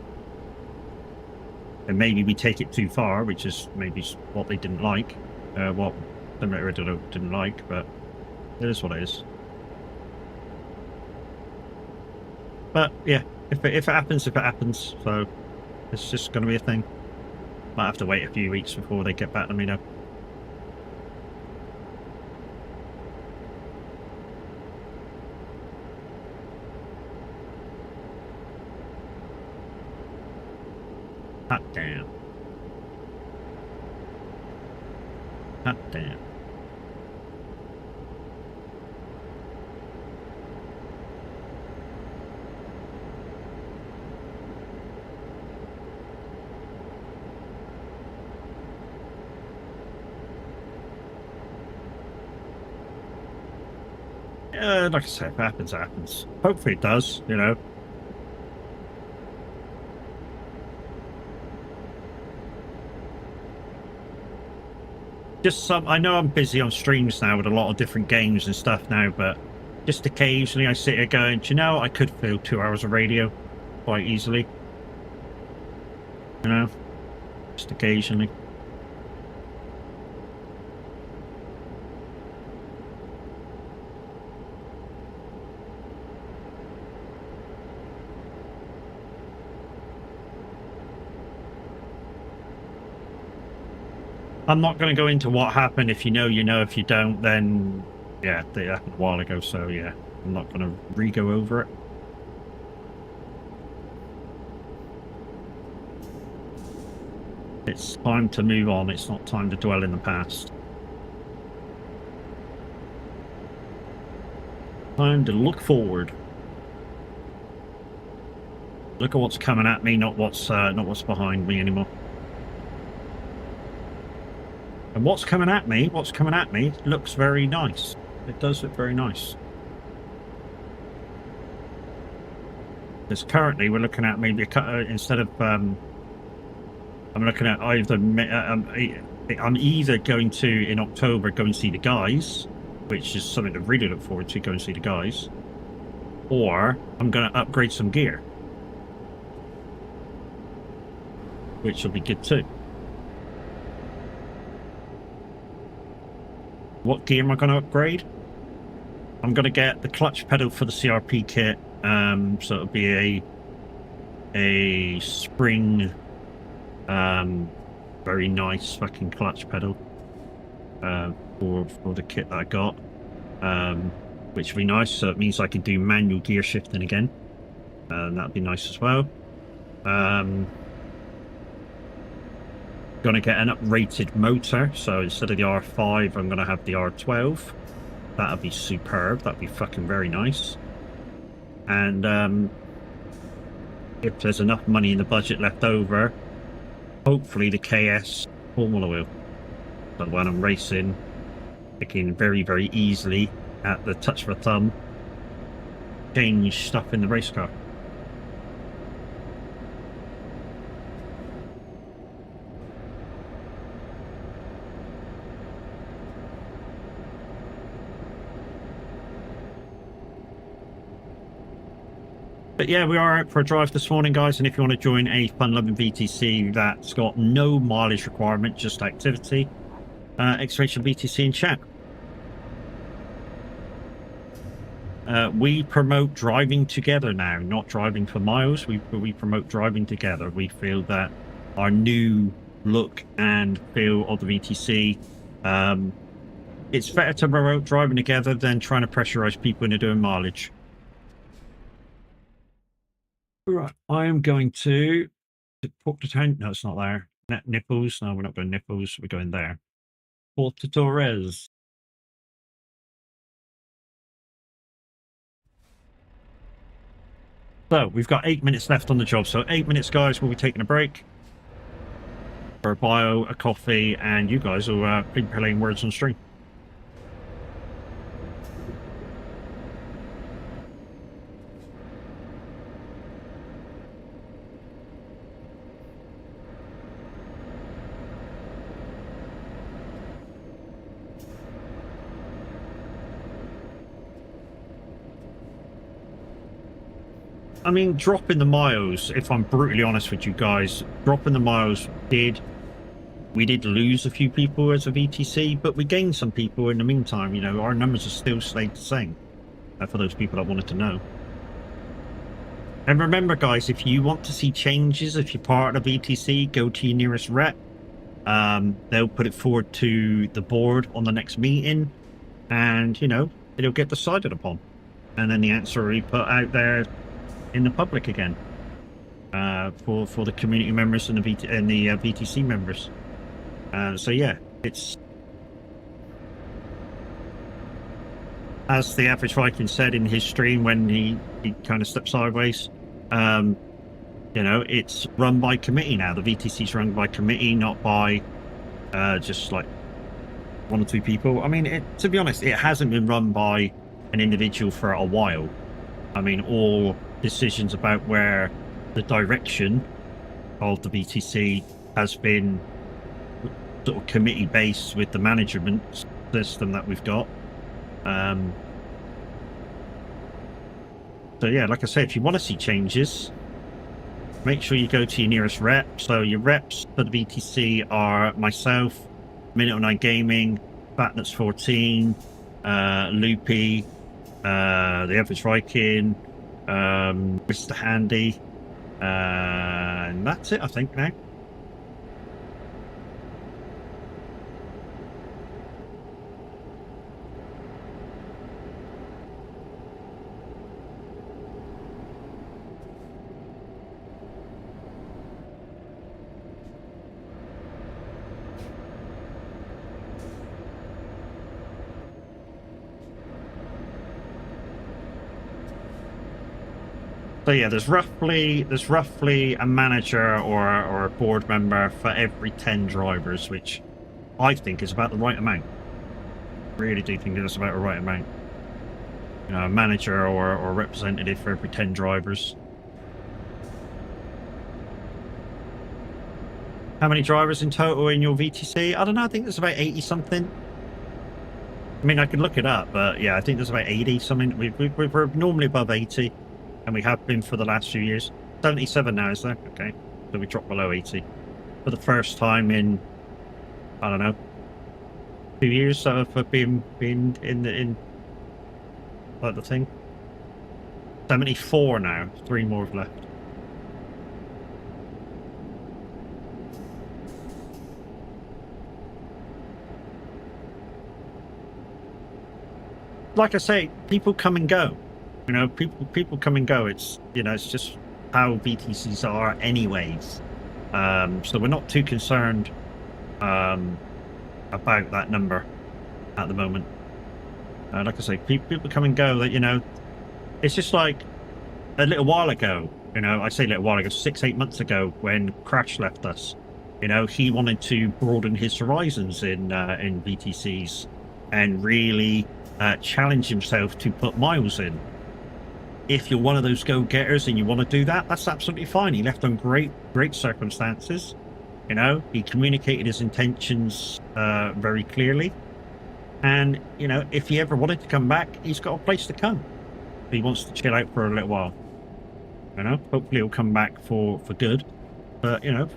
and maybe we take it too far, which is maybe what they didn't like, what the Meridian didn't like, but it is what it is. But yeah, if it happens, it happens. So it's just going to be a thing. Might have to wait a few weeks before they get back to me, though. Hot damn. Hot damn. Like I said, if it happens, it happens. Hopefully it does, you know. Just some, I know I'm busy on streams now with a lot of different games and stuff now, but just occasionally I sit here going, do you know, I could fill 2 hours of radio quite easily. You know, just occasionally. I'm not going to go into what happened. If you know, you know. If you don't, then yeah, it happened a while ago. So yeah, I'm not going to re-go over it. It's time to move on. It's not time to dwell in the past. Time to look forward. Look at what's coming at me, not what's behind me anymore. And what's coming at me looks very nice. It does look very nice. Because currently we're looking at maybe instead of I'm looking at either I'm either going to in October go and see the guys, which is something to really look forward to, go and see the guys, or I'm going to upgrade some gear, which will be good too. What gear am I going to upgrade? I'm going to get the clutch pedal for the CRP kit. So it'll be a spring, very nice fucking clutch pedal for the kit that I got, which will be nice. So it means I can do manual gear shifting again. That'd be nice as well. Going to get an uprated motor, so instead of the R5 I'm going to have the R12. That'll be superb. That'd be fucking very nice. And if there's enough money in the budget left over, hopefully the KS Formula wheel, so when I'm racing I can very, very easily at the touch of a thumb change stuff in the race car. But yeah, we are out for a drive this morning, guys, and if you want to join a fun-loving VTC that's got no mileage requirement, just activity, exclamation VTC in chat. We promote driving together now, not driving for miles. We promote driving together. We feel that our new look and feel of the VTC, it's better to promote driving together than trying to pressurize people into doing mileage. Right, I am going to port to town. No, it's not there. Nipples? No, we're not going Nipples. We're going there. Puerto Torres. So we've got 8 minutes left on the job. So 8 minutes, guys. We'll be taking a break for a bio, a coffee, and you guys will be playing words on stream. I mean, dropping the miles, if I'm brutally honest with you guys, dropping the miles we did lose a few people as a VTC, but we gained some people in the meantime. You know, our numbers are still stayed the same, for those people that wanted to know. And remember, guys, if you want to see changes, if you're part of VTC, go to your nearest rep. They'll put it forward to the board on the next meeting, and, you know, it'll get decided upon. And then the answer will be put out there in the public again, for the community members and the VTC members. So yeah, it's as the average Viking said in his stream when he kind of stepped sideways. You know, it's run by committee now. The VTC's run by committee, not by just like 1 or 2 people. I mean, to be honest, it hasn't been run by an individual for a while. I mean, all decisions about where the direction of the VTC has been sort of committee based with the management system that we've got. So yeah, like I say, if you want to see changes, make sure you go to your nearest rep. So your reps for the VTC are myself, Minute 9 Gaming, Fatnuts 14, Loopy, the Average Viking, Mr. Handy, and that's it, I think, now. So yeah, there's roughly a manager or a board member for every 10 drivers, which I think is about the right amount. Really do think that's about the right amount. You know, a manager or a representative for every 10 drivers. How many drivers in total in your VTC? I don't know, I think there's about 80 something. I mean, I could look it up, but yeah, I think there's about 80 something. We're normally above 80. And we have been for the last few years. 77 now, is there? Okay. So we dropped below 80. For the first time in, I don't know, 2 years of being in like the thing. 74 now. 3 more have left. Like I say, people come and go. You know, people come and go. It's, you know, it's just how VTCs are anyways. So we're not too concerned about that number at the moment. Like I say, people come and go. That, you know, it's just like a little while ago. You know, I say a little while ago, 6-8 months ago, when Crash left us. You know, he wanted to broaden his horizons in VTCs and really challenge himself to put miles in. If you're one of those go-getters and you want to do that, that's absolutely fine. He left on great circumstances. You know, he communicated his intentions very clearly. And, you know, if he ever wanted to come back, he's got a place to come. He wants to chill out for a little while. You know, hopefully he'll come back for good. But, you know,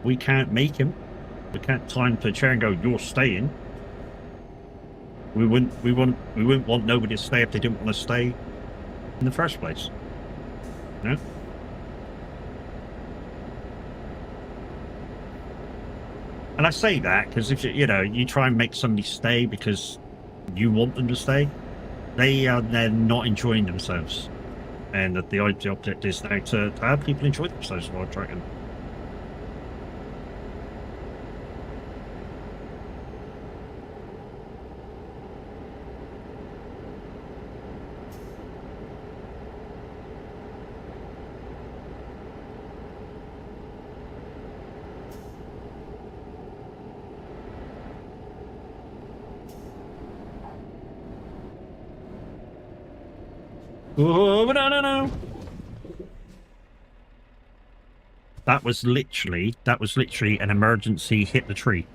we can't make him. We can't tie him to a chair and go, you're staying. We wouldn't want nobody to stay if they didn't want to stay in the first place. You know? And I say that because if you know, you try and make somebody stay because you want them to stay, they are then not enjoying themselves. And that the object is now to have people enjoy themselves while driving. Oh, no. That was literally an emergency hit the tree.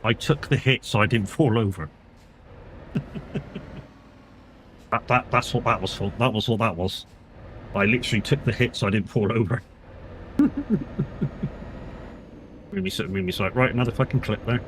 I took the hit so I didn't fall over. That's what that was for. That was what that was. I literally took the hit so I didn't fall over. Made me so right, another fucking clip there.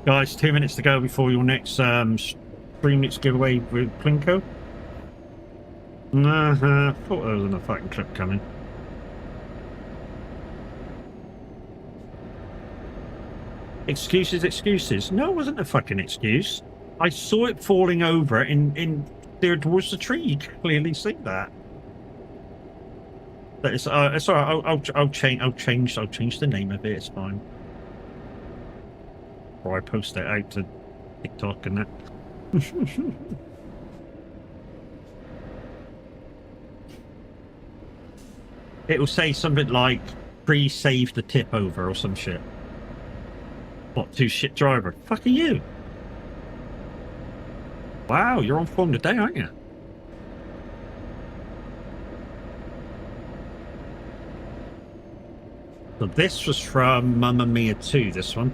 Guys, 2 minutes to go before your next stream next giveaway with Plinko. Thought there was another fucking clip coming. Excuses. No, it wasn't a fucking excuse. I saw it falling over in there towards the tree. You can clearly see that. But it's all right. I'll change the name of it. It's fine. Or I post it out to TikTok and that. It will say something like pre-save the tip over or some shit. What, too shit driver? Fuck are you? Wow, you're on form today, aren't you? So this was from Mamma Mia 2, this one.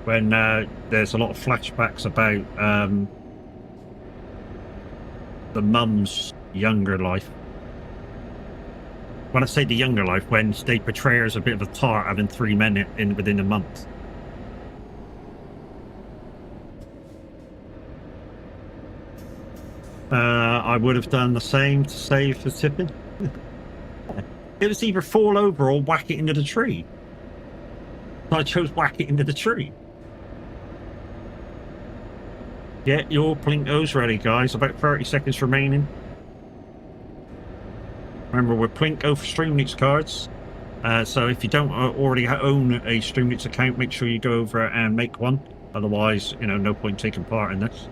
When there's a lot of flashbacks about the mum's younger life. When I say the younger life, when they portray her as a bit of a tart having 3 men within a month. I would have done the same to save the tipping. It was either fall over or whack it into the tree. So I chose whack it into the tree. Get your Plinkos ready, guys. About 30 seconds remaining. Remember, we're Plinko for Streamlix cards. So if you don't already own a Streamlix account, make sure you go over and make one. Otherwise, you know, no point taking part in this.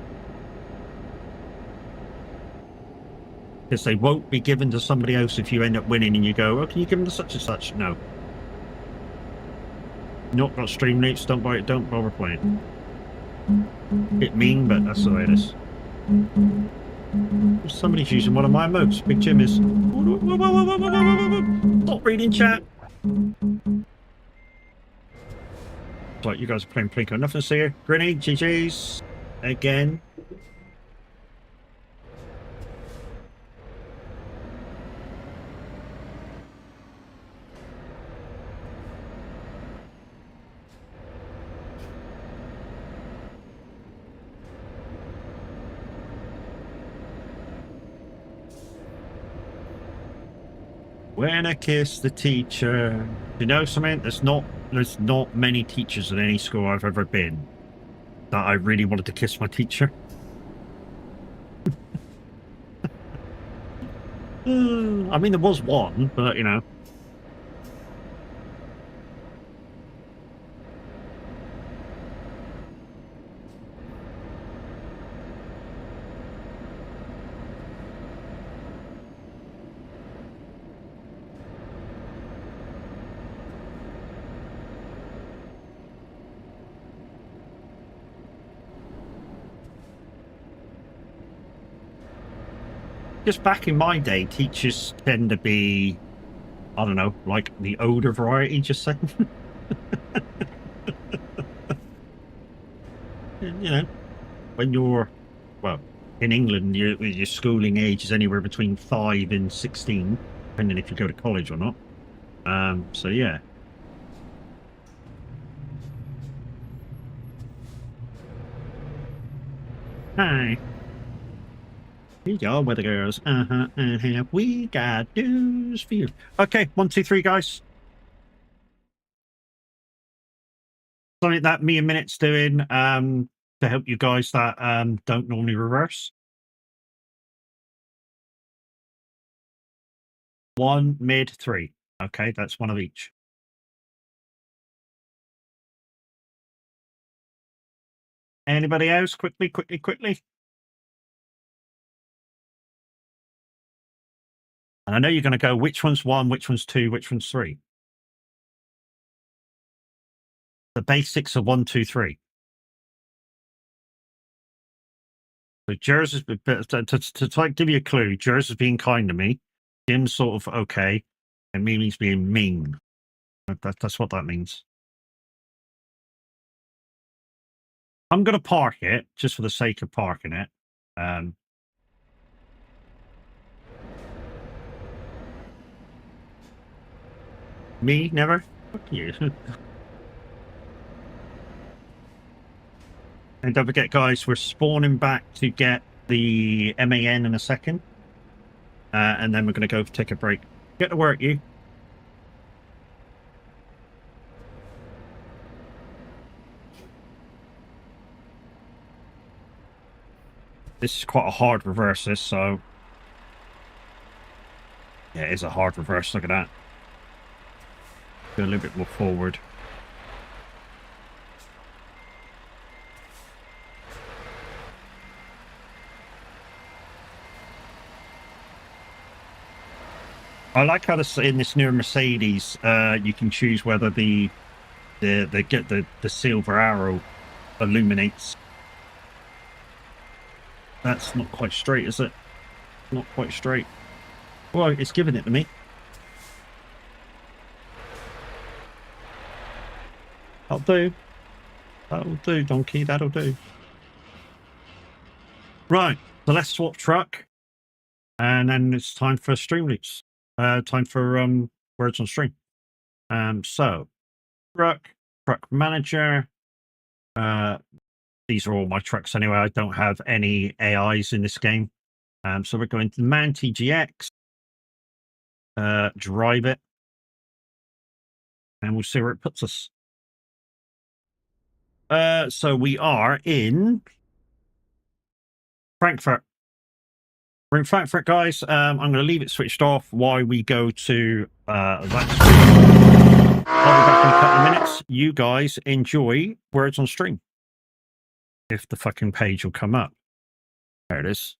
Because they won't be given to somebody else if you end up winning and you go, oh, can you give them to such and such? No. Not got Streamlix, don't bother playing. Bit mean, but that's the way it is. Somebody's using one of my emotes. Big Jim is. Stop reading chat. Like you guys are playing Plinko. Nothing to see here. Grinny, GG's. Again. When I kiss the teacher, you know something? There's not many teachers in any school I've ever been that I really wanted to kiss my teacher. I mean, there was one, but you know. Just back in my day, teachers tend to be, I don't know, like the older variety, just saying. You know, when you're, well, in England, your schooling age is anywhere between 5 and 16, depending if you go to college or not. So yeah. Hi. Here you are, weather girls. We got news for you. Okay, 1, 2, 3, guys. Something that me and Minute's doing to help you guys that don't normally reverse. 1, mid, 3. Okay, that's one of each. Anybody else? Quickly, quickly, quickly. And I know you're going to go, which one's 1, which one's 2, which one's 3? The basics are 1, 2, 3. So Jers is, to like give you a clue, Jers is being kind to me. Jim's sort of okay, and Mimi's being mean. That's what that means. I'm going to park it just for the sake of parking it. Me, never. Fuck you. And don't forget, guys, we're spawning back to get the MAN in a second. And then we're going to go take a break. Get to work, you. This is quite a hard reverse, this, so... Yeah, it is a hard reverse, look at that. Go a little bit more forward. I like how this in this newer Mercedes, you can choose whether the silver arrow illuminates. That's not quite straight, is it? Not quite straight. Well, it's giving it to me. That'll do. That'll do, donkey. That'll do. Right. So let's swap truck. And then it's time for stream loops. Time for words on stream. So truck manager. These are all my trucks anyway. I don't have any AIs in this game. So we're going to Man TGX. Drive it. And we'll see where it puts us. So we are in Frankfurt. We're in Frankfurt, guys. I'm going to leave it switched off while we go to that stream. I'll be back in a couple of minutes. You guys enjoy words on stream. If the fucking page will come up. There it is.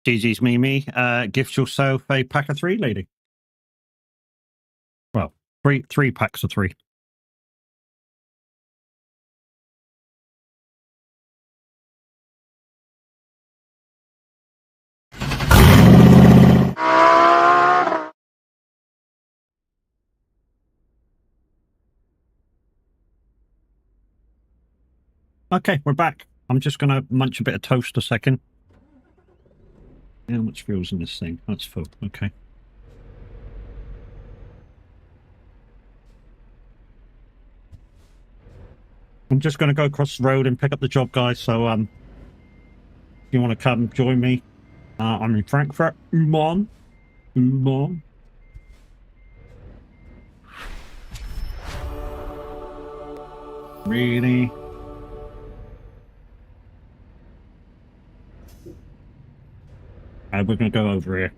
GG's Mimi, gift yourself a pack of 3, lady. Well, three packs of 3. Okay, we're back. I'm just going to munch a bit of toast a second. How much fuel's in this thing? That's full. Okay. I'm just going to go across the road and pick up the job, guys. So, if you want to come join me, I'm in Frankfurt. Uman. Really? We're going to go over here.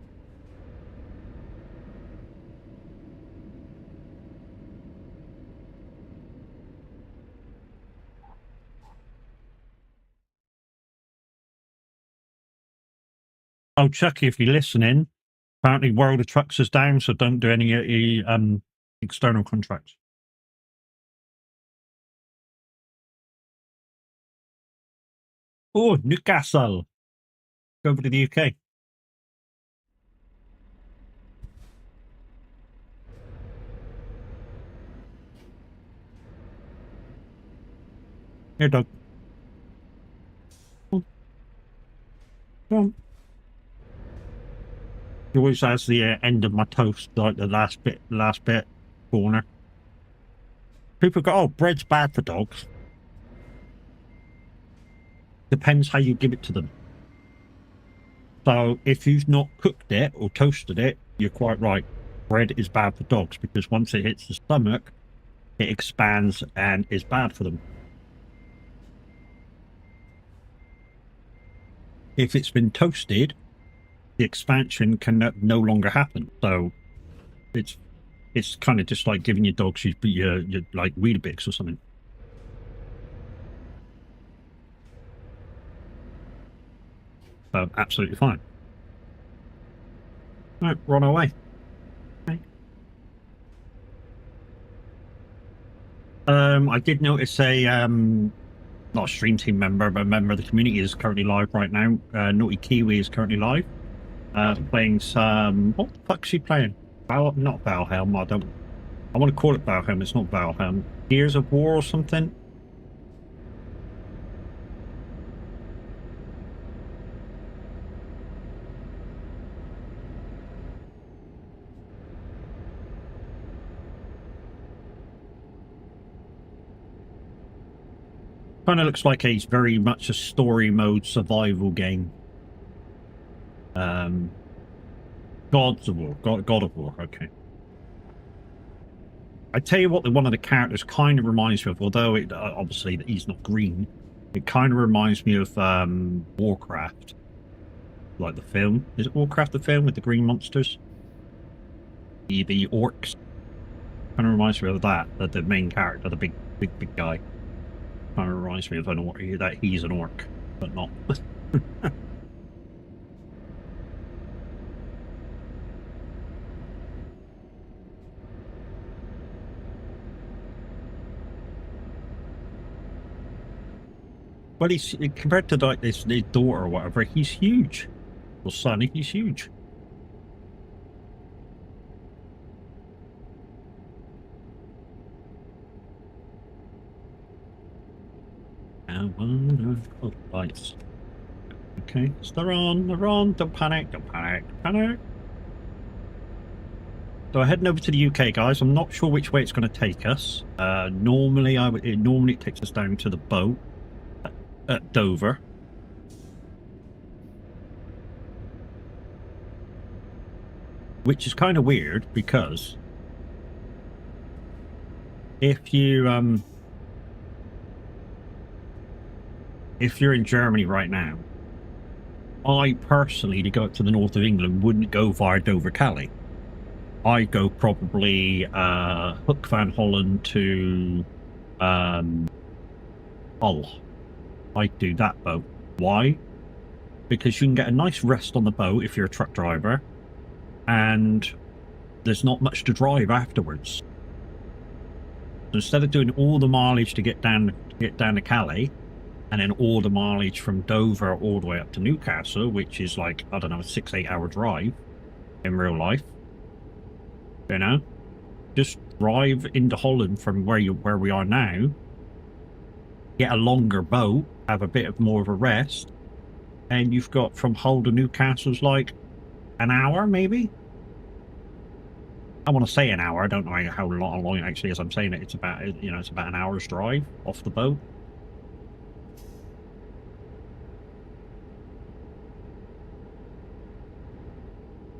Oh, Chucky, if you're listening, apparently World of Trucks is down, so don't do any external contracts. Oh, Newcastle. Go over to the UK. Here, Doug. Come on. He always has the end of my toast, like the last bit corner. People go, oh, bread's bad for dogs. Depends how you give it to them. So if you've not cooked it or toasted it, you're quite right. Bread is bad for dogs because once it hits the stomach, it expands and is bad for them. If it's been toasted, the expansion can no longer happen. So it's kind of just like giving your dogs your like Weetabix or something. So absolutely fine. Right, we're on our way. Okay. I did notice not a stream team member, but a member of the community is currently live right now. Naughty Kiwi is currently live. Playing some... What the fuck's she playing? Not Valhelm, I want to call it Valhelm, it's not Valhelm. Gears of War or something? Kind of looks like a very much a story mode survival game. Gods of War, God of War, okay. I tell you what, one of the characters kind of reminds me of, although it obviously he's not green, it kind of reminds me of Warcraft, like the film. Is it Warcraft the film with the green monsters? The orcs. Kind of reminds me of that the main character, the big guy. Kind of reminds me of an orc, that he's an orc, but not. Well, he's compared to like his daughter or whatever, he's huge. Well, Sonny, he's huge. Oh, lights. Okay, so they're on. Don't panic. So heading over to the UK, guys. I'm not sure which way it's going to take us. Normally it takes us down to the boat at Dover. Which is kind of weird because if you're in Germany right now, I personally, to go up to the north of England, wouldn't go via Dover Calais. I'd go probably Hook Van Holland to Hull. I'd do that boat. Why? because you can get a nice rest on the boat if you're a truck driver, and there's not much to drive afterwards. So instead of doing all the mileage to get down to Calais, and then all the mileage from Dover all the way up to Newcastle, which is like, I don't know, a 6-8 hour drive in real life, you know, just drive into Holland from where we are now, get a longer boat, have a bit of more of a rest, and you've got from Hull to Newcastle's like an hour, maybe. I want to say an hour. I don't know how long it actually is. I'm saying it's about, you know, it's about an hour's drive off the boat.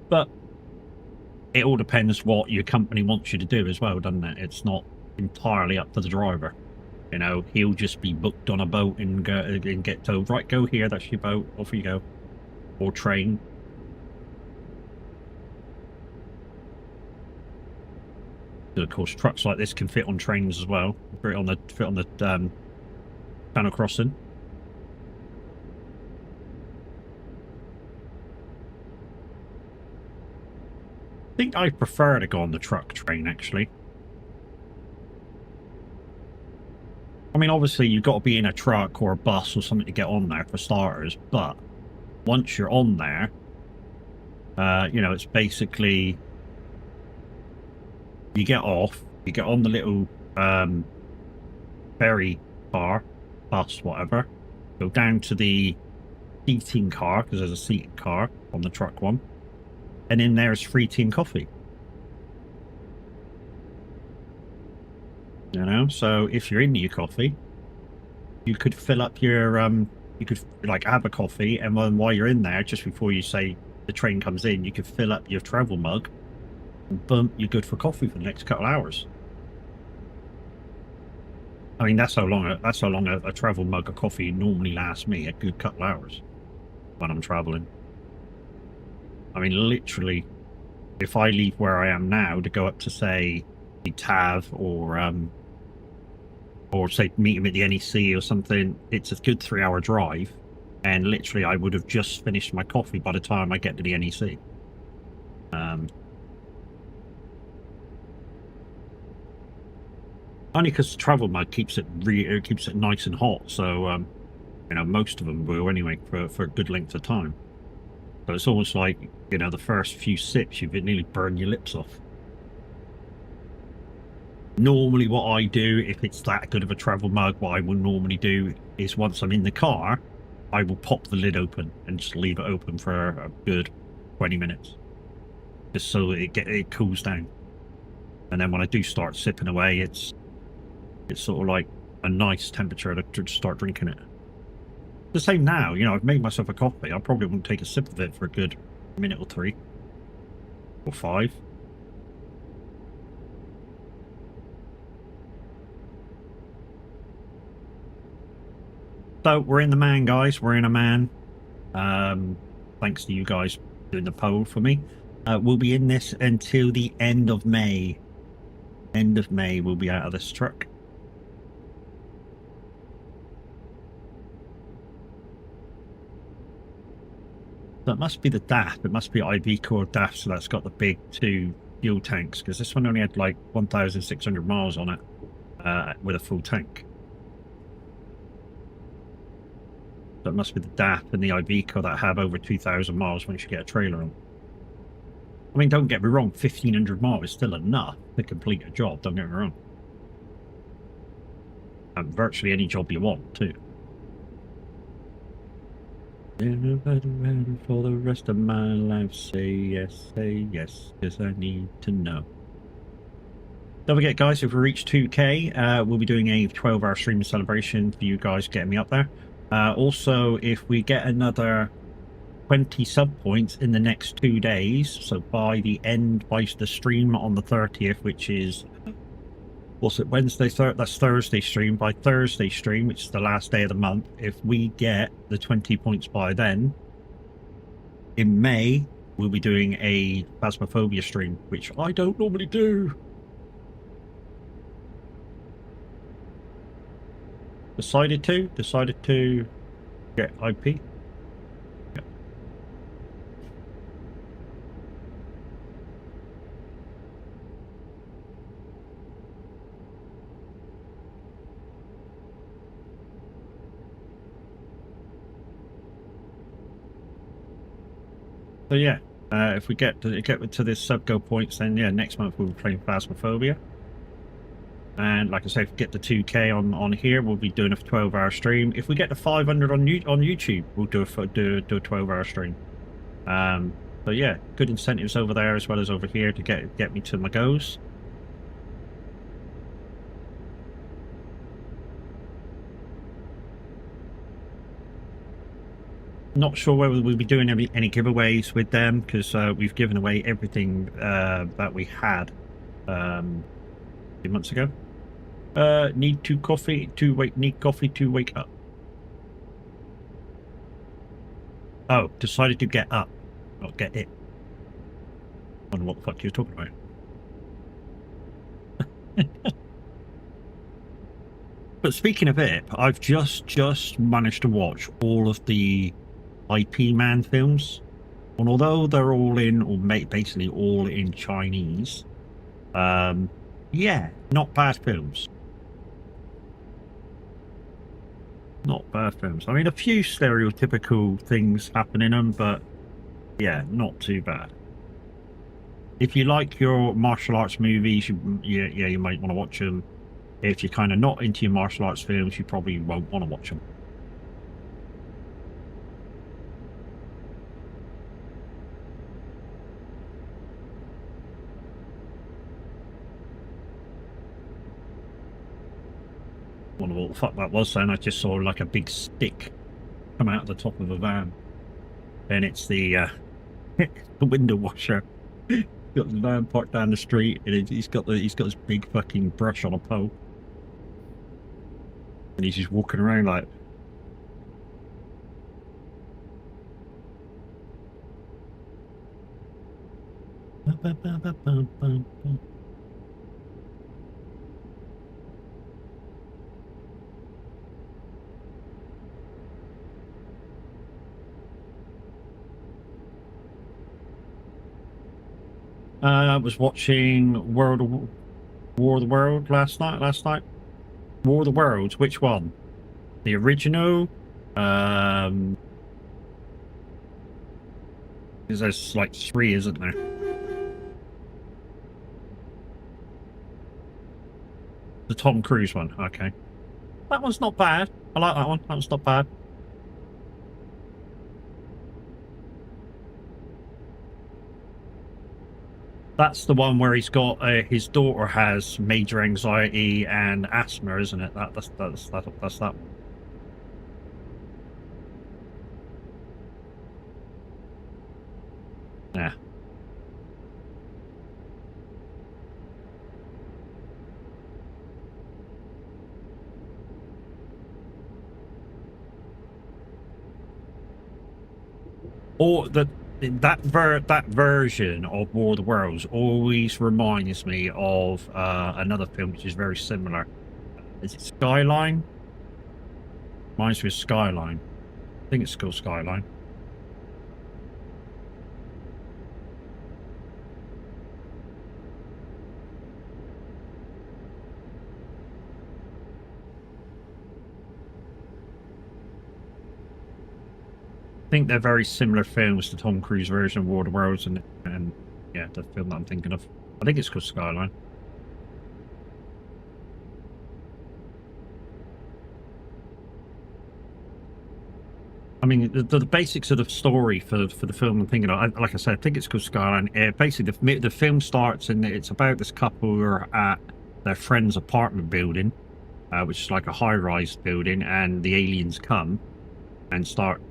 But it all depends what your company wants you to do as well, doesn't it? It's not entirely up to the driver. You know, he'll just be booked on a boat and get told, right, go here, that's your boat, off you go. Or train. And of course, trucks like this can fit on trains as well. Fit on the Channel crossing. I think I prefer to go on the truck train, actually. I mean, obviously, you've got to be in a truck or a bus or something to get on there for starters, but once you're on there, you know, it's basically, you get off, you get on the little ferry car, bus, whatever, go down to the seating car, because there's a seating car on the truck one, and in there is free tea and coffee. You know, so if you're into your coffee, you could fill up your you could like have a coffee, and then while you're in there, just before you say the train comes in, you could fill up your travel mug, and boom, you're good for coffee for the next couple of hours. I mean, that's how long a travel mug of coffee normally lasts me, a good couple of hours when I'm traveling. I mean, literally, if I leave where I am now to go up to, say, the TAV or say meet him at the NEC or something, it's a good 3-hour drive, and literally I would have just finished my coffee by the time I get to the NEC. Only because the travel mug keeps it nice and hot, so you know, most of them will anyway for a good length of time. So it's almost like, you know, the first few sips, you've nearly burned your lips off. Normally what I do, if it's that good of a travel mug, what I will normally do is once I'm in the car, I will pop the lid open and just leave it open for a good 20 minutes. Just so it cools down. And then when I do start sipping away, it's sort of like a nice temperature to start drinking it. The same now, you know, I've made myself a coffee. I probably wouldn't take a sip of it for a good minute or 3 or 5. So we're in the man, guys. We're in a man. Thanks to you guys doing the poll for me. We'll be in this until the end of May. End of May, we'll be out of this truck. That must be the DAF. It must be Iveco or DAF, so that's got the big 2 fuel tanks, because this one only had like 1,600 miles on it with a full tank. So it must be the DAF and the Iveco that have over 2,000 miles once you get a trailer on. I mean, don't get me wrong, 1,500 miles is still enough to complete a job, don't get me wrong. And virtually any job you want, too. For the rest of my life, say yes, because I need to know. Don't forget, guys, if we reach 2k, we'll be doing a 12-hour streaming celebration for you guys getting me up there. Also, if we get another 20 sub points in the next 2 days, so by the stream on the 30th, which is, what's it, Wednesday, that's Thursday stream. By Thursday stream, which is the last day of the month, if we get the 20 points by then, in May, we'll be doing a Phasmophobia stream, which I don't normally do. Decided to get IP. Yeah. So yeah, if we get to this sub-go points, then yeah, next month we'll be playing Phasmophobia. And like I say, if we get the 2K on here, we'll be doing a 12-hour stream. If we get to 500 on YouTube, we'll do a 12-hour stream. So yeah, good incentives over there as well as over here to get me to my goals. Not sure whether we'll be doing any giveaways with them, because we've given away everything that we had a few months ago. Need coffee to wake up. Oh, decided to get up, not get it. I wonder what the fuck you're talking about. But speaking of it, I've just managed to watch all of the IP Man films, and although they're all in, or basically all in Chinese, yeah, not bad films. Not bad films. I mean, a few stereotypical things happen in them, but yeah, not too bad. If you like your martial arts movies, you might want to watch them. If you're kind of not into your martial arts films, you probably won't want to watch them. Wonder what the fuck that was then. I just saw like a big stick come out of the top of a van, and it's the the window washer. Got the van parked down the street, and he's got this big fucking brush on a pole, and he's just walking around like. I was watching War of the World last night. War of the Worlds. Which one? The original? Because there's like 3, isn't there? The Tom Cruise one. Okay, that one's not bad. I like that one. That one's not bad. That's the one where he's got his daughter has major anxiety and asthma, isn't it? That's that one. Yeah. Or that version of War of the Worlds always reminds me of another film which is very similar. Is it Skyline? Reminds me of Skyline. I think it's called Skyline. I think they're very similar films to Tom Cruise version of War of the Worlds, and yeah, the film that I'm thinking of. I think it's called Skyline. I mean, the basics of the story for the film I'm thinking of, like I said, I think it's called Skyline. Basically, the film starts and it's about this couple who are at their friend's apartment building, which is like a high-rise building, and the aliens come and start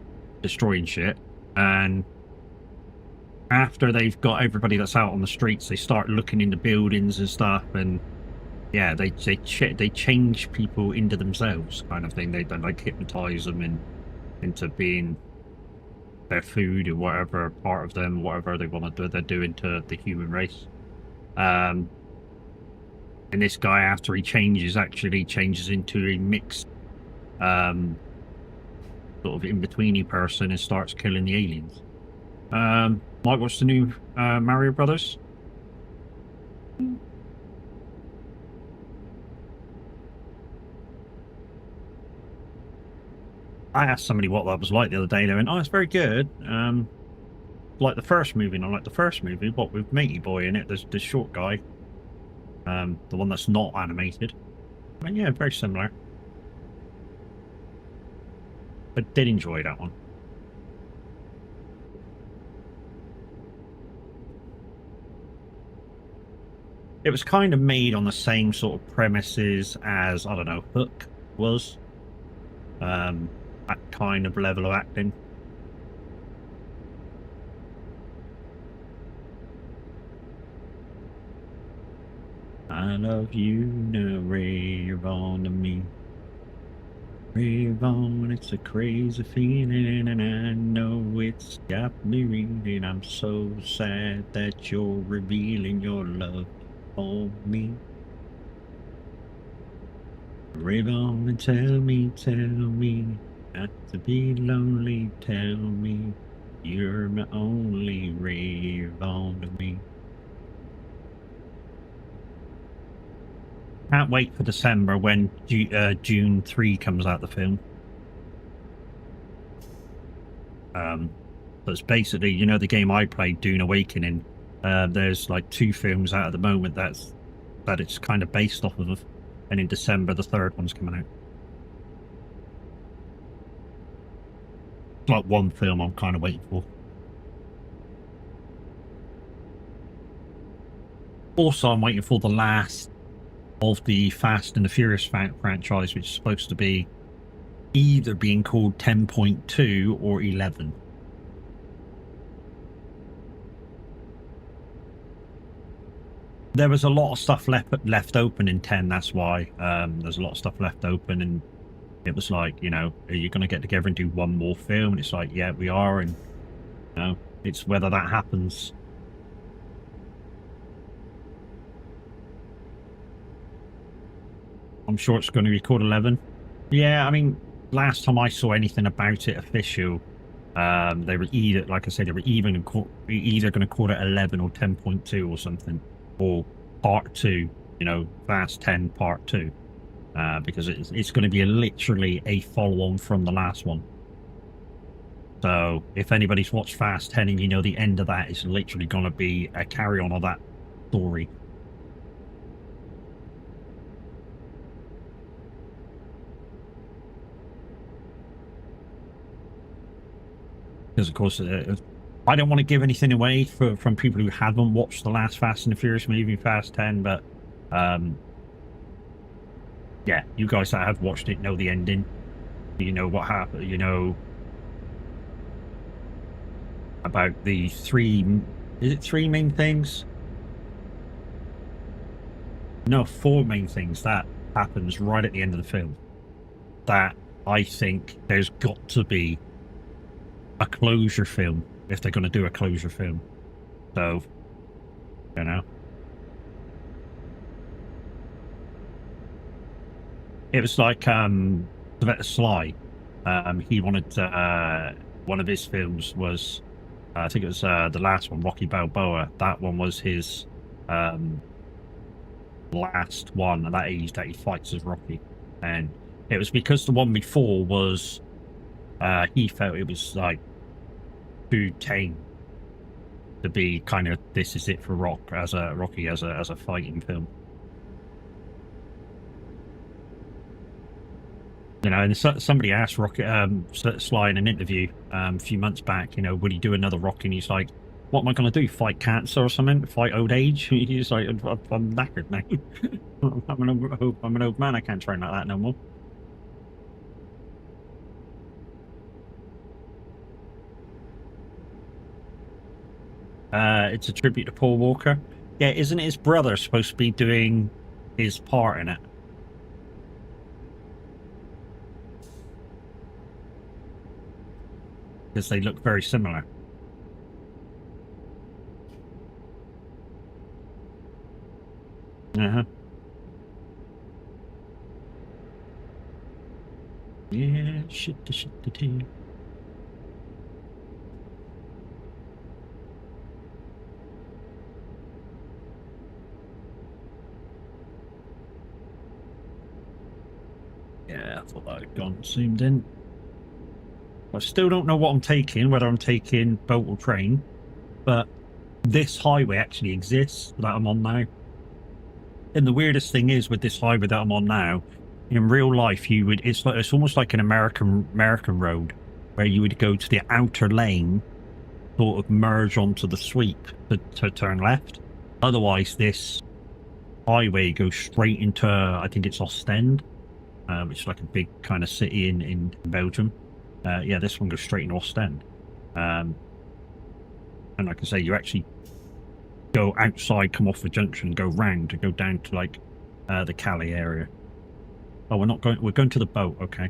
destroying shit. And after they've got everybody that's out on the streets, they start looking into buildings and stuff, and yeah, they change people into themselves, kind of thing. They like hypnotize them into being their food or whatever part of them, whatever they want to do, they're doing to the human race. And this guy, after he actually changes into a mixed sort of in-betweeny person and starts killing the aliens. Might watch the new Mario Brothers. I asked somebody what that was like the other day. They went, "Oh, it's very good." like the first movie, not like the first movie, what with Matey Boy in it, there's the short guy, the one that's not animated. I mean, yeah, very similar. I did enjoy that one. It was kind of made on the same sort of premises as, I don't know, Hook was. That kind of level of acting. I love you, no rave on to me. Rave on, it's a crazy feeling, and I know it's got me reading. I'm so sad that you're revealing your love for me. Rave on and tell me, not to be lonely, tell me, you're my only rave on to me. Can't wait for December when June 3 comes out, the film. That's basically, you know, the game I played, Dune Awakening. There's like 2 films out at the moment that it's kind of based off of, and in December the 3rd one's coming out. It's like one film I'm kind of waiting for. Also, I'm waiting for the last of the Fast and the Furious franchise, which is supposed to be either being called 10.2 or 11. There was a lot of stuff left open in 10, that's why. There's a lot of stuff left open, and it was like, you know, are you going to get together and do one more film? And it's like, yeah, we are, and, you know, it's whether that happens. I'm sure it's going to be called 11. Yeah, I mean, last time I saw anything about it official, they were either, like I said, they were either going to call it 11 or 10.2 or something, or Part 2, you know, Fast 10 Part 2, because it's going to be literally a follow-on from the last one. So if anybody's watched Fast 10 and you know the end of that is literally going to be a carry-on of that story. Because, of course, I don't want to give anything away from people who haven't watched the last Fast and the Furious movie, Fast 10, but, yeah, you guys that have watched it know the ending. You know what happened, you know about the 3... Is it 3 main things? No, 4 main things that happens right at the end of the film. That I think there's got to be a closure film if they're going to do a closure film. So, you know, it was like Sly. He wanted one of his films was I think it was the last one, Rocky Balboa. That one was his last one at that age that he fights as Rocky, and it was because the one before was he felt it was like too tame to be kind of, this is it for Rocky as a fighting film. You know, and somebody asked Sly in an interview a few months back, you know, would he do another Rocky? And he's like, what am I going to do? Fight cancer or something? Fight old age? He's like, I'm knackered now. I'm an old man. I can't train like that no more. It's a tribute to Paul Walker. Yeah, isn't his brother supposed to be doing his part in it? Because they look very similar. Uh-huh. Yeah, shit. Yeah, I thought that had gone zoomed in. I still don't know what I'm taking, whether I'm taking boat or train. But this highway actually exists that I'm on now. And the weirdest thing is with this highway that I'm on now, in real life, it's almost like an American road, where you would go to the outer lane, sort of merge onto the sweep to turn left. Otherwise, this highway goes straight into, I think it's Ostend, which is like a big kind of city in Belgium. Yeah, this one goes straight into Ostend. And like I say, you actually go outside, come off the junction, go round to go down to like the Calais area. Oh, we're going to the boat, okay.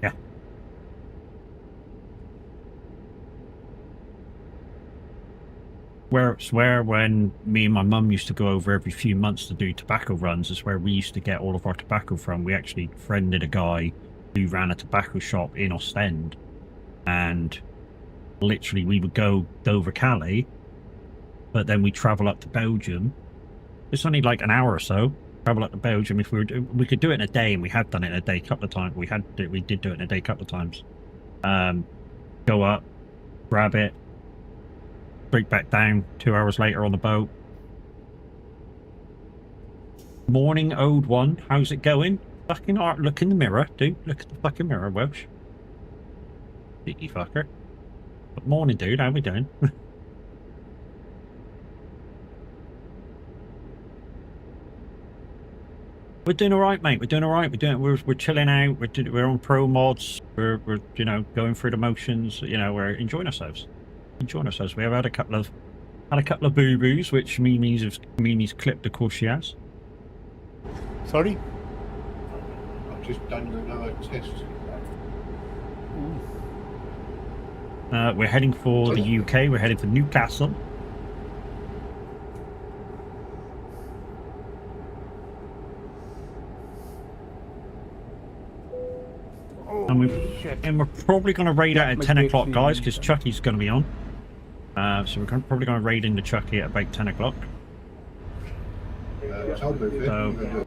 Yeah. It's where when me and my mum used to go over every few months to do tobacco runs, is where we used to get all of our tobacco from. We actually friended a guy who ran a tobacco shop in Ostend, and literally we would go Dover Calais, but then we travel up to Belgium. It's only like an hour or so. Travel up to Belgium. If we could do it in a day, and we had done it in a day a couple of times. We did do it in a day a couple of times. Go up, grab it, straight back down. 2 hours later on the boat. Morning, old one. How's it going? Fucking art. Look in the mirror, dude. Look at the fucking mirror, Welsh. You fucker. But morning, dude. How we doing? We're doing all right, mate. We're doing all right. We're chilling out. We're on pro mods. We're you know, going through the motions. You know, we're enjoying ourselves. We have had a couple of boo boos, which Mimi's clipped. Of course, she has. Sorry. I've just done another test. We're heading for the UK. We're heading for Newcastle. And we're probably going to raid out at 10 o'clock, guys, because Chucky's going to be on. So we're probably going to raid into Chucky at about 10 o'clock. So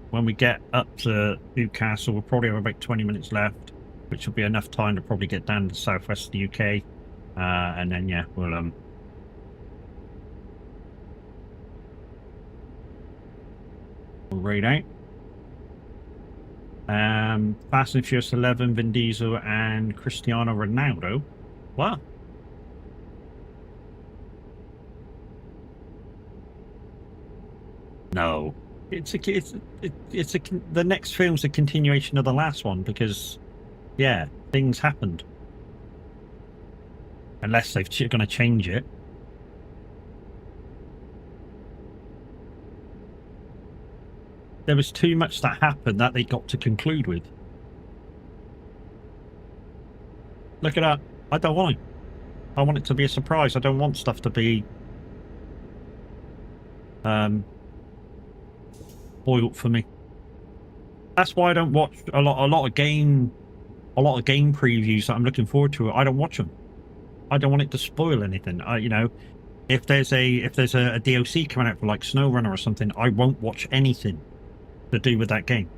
when we get up to Newcastle, we'll probably have about 20 minutes left, which will be enough time to probably get down to the southwest of the UK. And then, yeah, we'll raid out. Fast and Furious 11, Vin Diesel and Cristiano Ronaldo. Wow. No, the next film's a continuation of the last one because, yeah, things happened. Unless they're going to change it. There was too much that happened that they got to conclude with. Look at that. I don't want it. I want it to be a surprise. I don't want stuff to be spoiled for me. That's why I don't watch a lot of game previews that I'm looking forward to. I don't watch them. I don't want it to spoil anything. You know, if there's a DLC coming out for like SnowRunner or something, I won't watch anything to do with that game.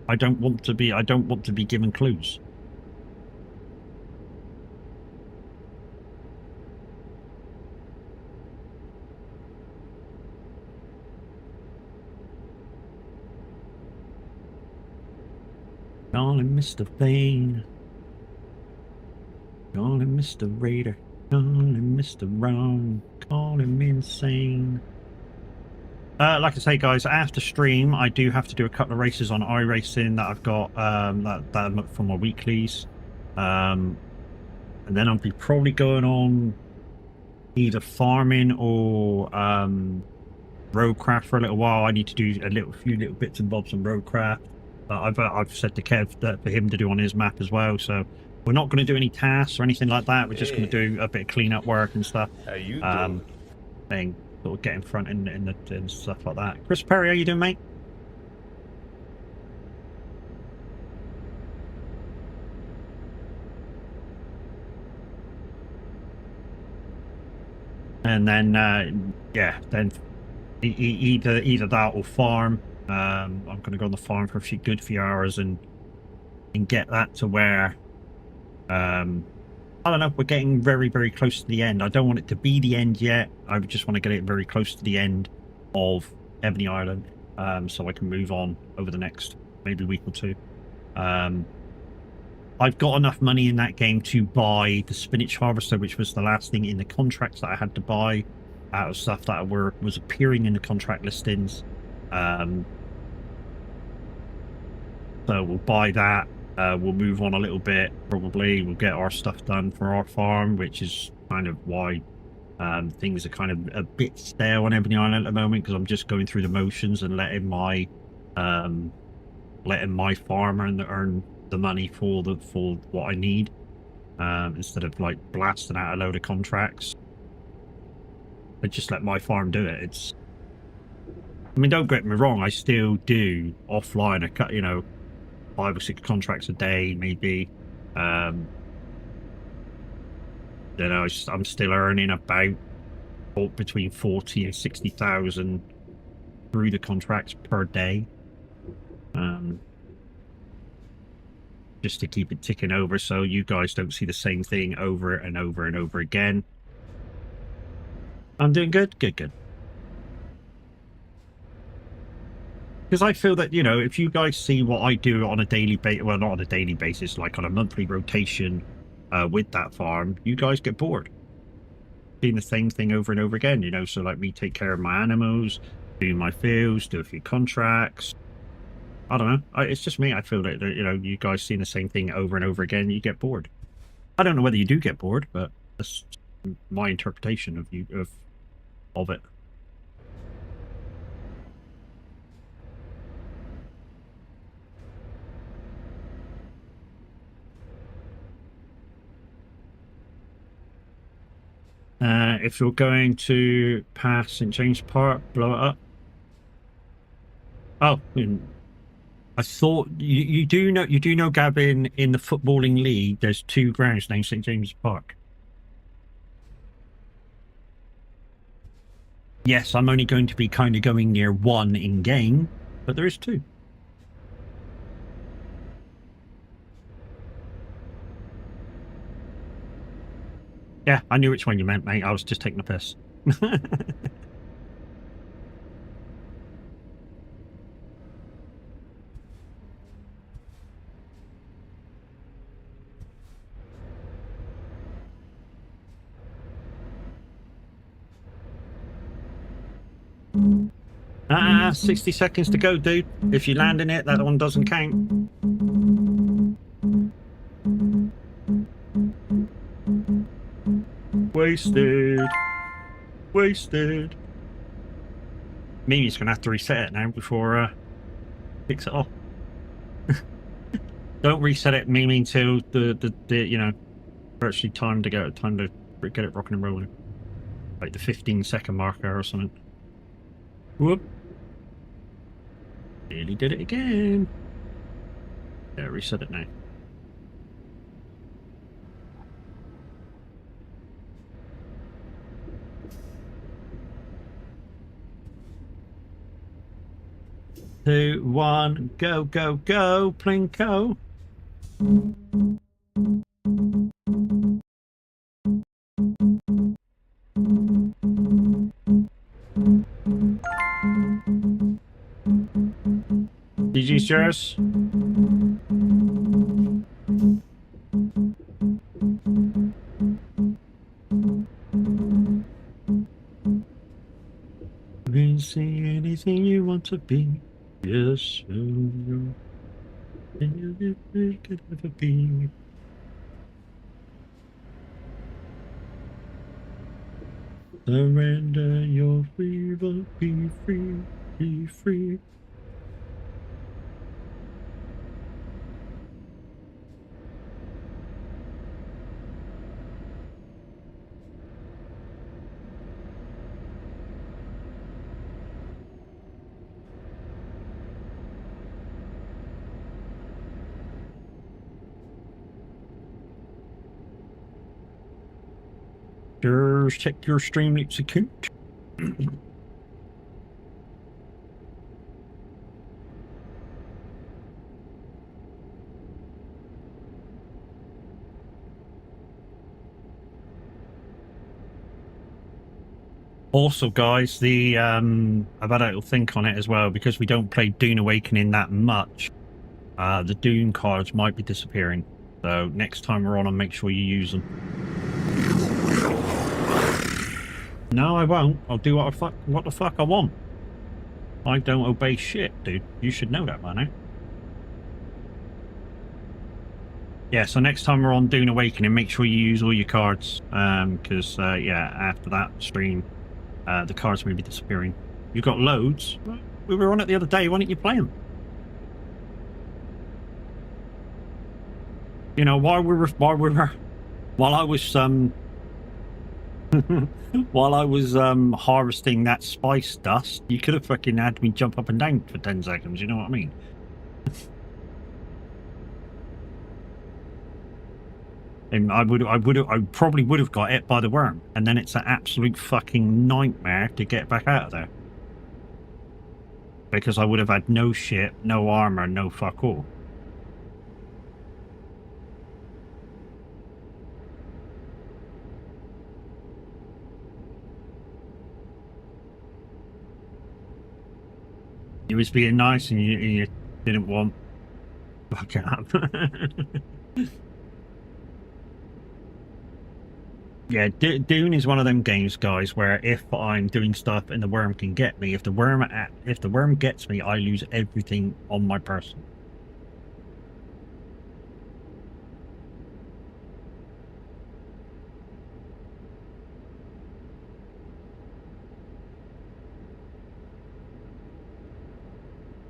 I don't want to be given clues. Calling Mr. Vane. Calling Mr. Raider. Calling Mr. Wrong. Calling him insane. Like I say, guys, after stream, I do have to do a couple of races on iRacing that I've got that from my weeklies. And then I'll be probably going on either farming or roadcraft for a little while. I need to do a few little bits and bobs on roadcraft. I've said to Kev that for him to do on his map as well. So we're not going to do any tasks or anything like that. We're just going to do a bit of cleanup work and stuff. How you doing? Sort of get in front and stuff like that. Chris Perry, how you doing, mate? And then yeah, then either that or farm. I'm going to go on the farm for a few hours and get that to where I don't know. We're getting very, very close to the end. I don't want it to be the end yet. I just want to get it very close to the end of Ebony Island, so I can move on over the next maybe week or two. I've got enough money in that game to buy the spinach harvester, which was the last thing in the contracts that I had to buy out of stuff that was appearing in the contract listings. So we'll buy that. We'll move on a little bit. Probably we'll get our stuff done for our farm, which is kind of why things are kind of a bit stale on Ebony Island at the moment, because I'm just going through the motions and letting my farmer earn the money for what I need, instead of like blasting out a load of contracts. I just let my farm do it. I mean, don't get me wrong, I still do offline you know, 5 or 6 contracts a day maybe. You know, I'm still earning about between 40 and 60,000 through the contracts per day, just to keep it ticking over, so you guys don't see the same thing over and over and over again. I'm doing good. Because I feel that, you know, if you guys see what I do on a daily basis, well, not on a daily basis, like on a monthly rotation with that farm, you guys get bored seeing the same thing over and over again, you know. So like me take care of my animals, do my fields, do a few contracts. I don't know. It's just me. I feel that, you know, you guys seeing the same thing over and over again, you get bored. I don't know whether you do get bored, but that's my interpretation of it. If you're going to pass St. James Park, blow it up. Oh, I thought you do know, Gavin, in the footballing league, there's 2 grounds named St. James Park. Yes, I'm only going to be kind of going near 1 in game, but there is 2. Yeah, I knew which one you meant, mate. I was just taking the piss. Ah, 60 seconds to go, dude. If you land in it, that one doesn't count. Wasted. Mimi's gonna have to reset it now before picks it off. Don't reset it, Mimi, until the you know, virtually time to get it rocking and rolling. Like the 15-second marker or something. Whoop. Nearly did it again. Yeah, reset it now. Two, one, go, Plinko. GG's yours. Be anything you want to be. Yes, so you could ever be. Surrender your free, but be free, be free. Just check your Streamlabs account. Also, guys, the I've had a little think on it as well, because we don't play Dune Awakening that much. The Dune cards might be disappearing. So next time we're on them, make sure you use them. No, I won't. I'll do what the fuck I want. I don't obey shit, dude. You should know that by now. Yeah, so next time we're on Dune Awakening, make sure you use all your cards. Because, yeah, after that stream, the cards may be disappearing. You've got loads. We were on it the other day. Why didn't you play them? You know, while I was while I was harvesting that spice dust, you could have fucking had me jump up and down for 10 seconds. You know what I mean? And I probably would have got it by the worm, and then it's an absolute fucking nightmare to get back out of there. Because I would have had no shit, no armor, no fuck all. You was being nice and you didn't want fuck up. Yeah, Dune is one of them games, guys, where if I'm doing stuff and the worm can get me, if the worm gets me, I lose everything on my person.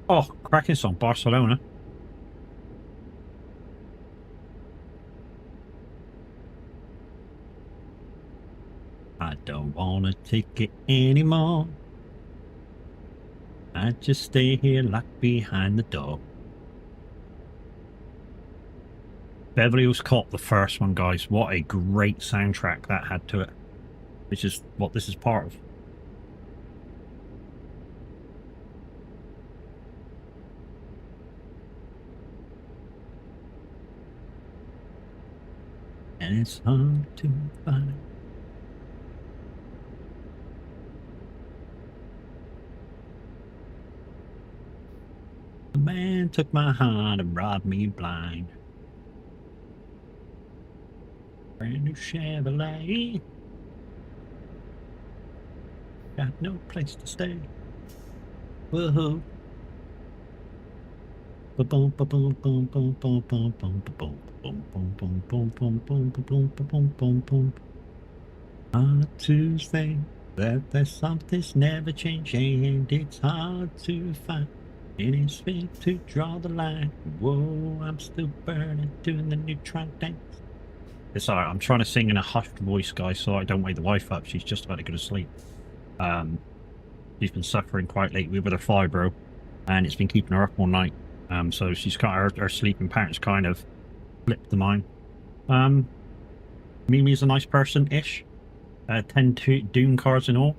Oh, cracking song, Barcelona. I don't wanna take it anymore. I just stay here locked behind the door. Beverly Hills Cop, the first one, guys. What a great soundtrack that had to it. Which is what this is part of. And it's hard to find. The man took my heart and robbed me blind. Brand new Chevrolet. Got no place to stay. Whoa. Boom boom boom boom boom boom boom boom boom boom boom boom boom boom boom boom boom boom boom. On a Tuesday, that there's something's never changing, and it's hard to find. It is fit to draw the line. Whoa, I'm still burning, doing the neutron dance. It's alright, I'm trying to sing in a hushed voice, guys, so I don't wake the wife up. She's just about to go to sleep. She's been suffering quite lately with her fibro, and it's been keeping her up all night. So she's got her sleeping patterns kind of flipped the mine. Mimi's a nice person-ish. 10 Dune cards in all,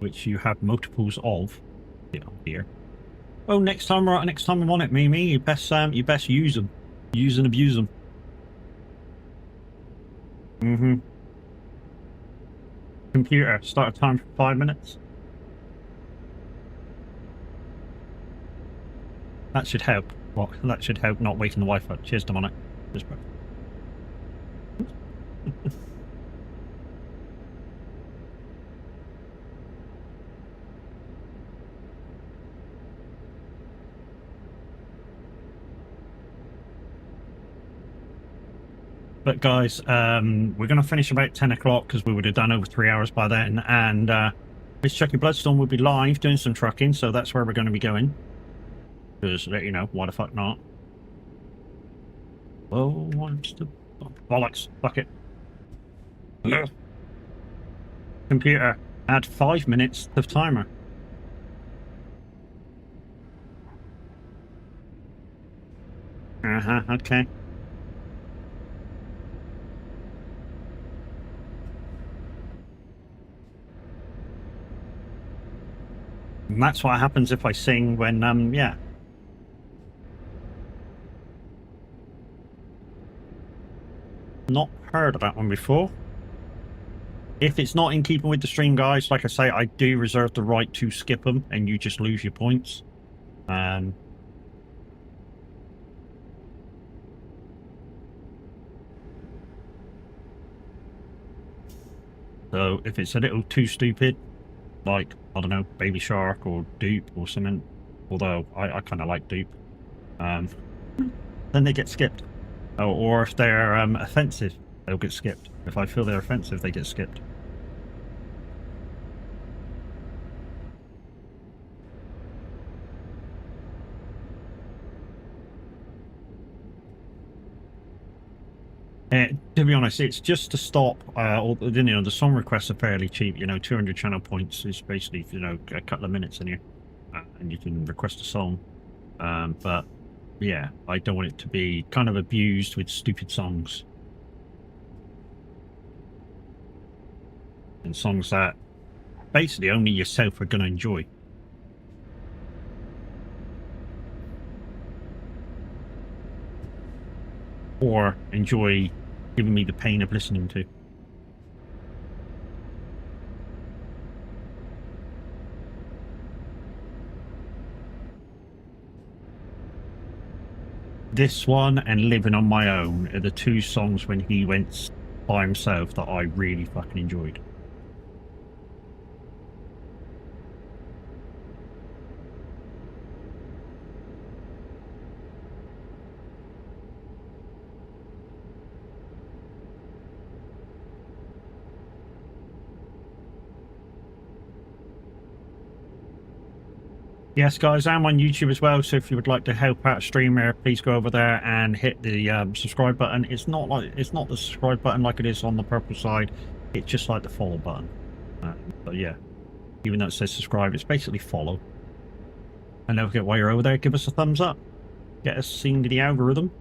which you have multiples of. Oh dear. Oh, next time I'm on it, Mimi, you best use them, use and abuse them. Computer, start a time for 5 minutes. That should help. What? That should help not waking the wife up. Cheers, Dominic. Cheers, bro. But guys, we're going to finish about 10 o'clock because we would have done over 3 hours by then. And Miss Chucky Bloodstone will be live doing some trucking, so that's where we're going to be going. Because, you know, why the fuck not? Oh, I'm still... Oh, bollocks. Fuck it. Ugh. Computer, add 5 minutes of timer. Okay. And that's what happens if I sing when, yeah. Not heard of that one before. If it's not in keeping with the stream, guys, like I say, I do reserve the right to skip them, and you just lose your points. So if it's a little too stupid, like, I don't know, Baby Shark or Dupe or something, although I kind of like Dupe, then they get skipped. Or if they're offensive, they'll get skipped. If I feel they're offensive, they get skipped. To be honest, it's just to stop. The song requests are fairly cheap. 200 channel points is basically a couple of minutes in here, and you can request a song. But yeah, I don't want it to be kind of abused with stupid songs and songs that basically only yourself are going to enjoy. Or enjoy giving me the pain of listening to. This one and Living on My Own are the two songs when he went by himself that I really fucking enjoyed. Yes, guys, I'm on YouTube as well, so if you would like to help out a streamer, please go over there and hit the subscribe button. It's not the subscribe button like it is on the purple side. It's just like the follow button. But yeah, even though it says subscribe, it's basically follow. And don't forget, while you're over there, give us a thumbs up. Get us seen to the algorithm.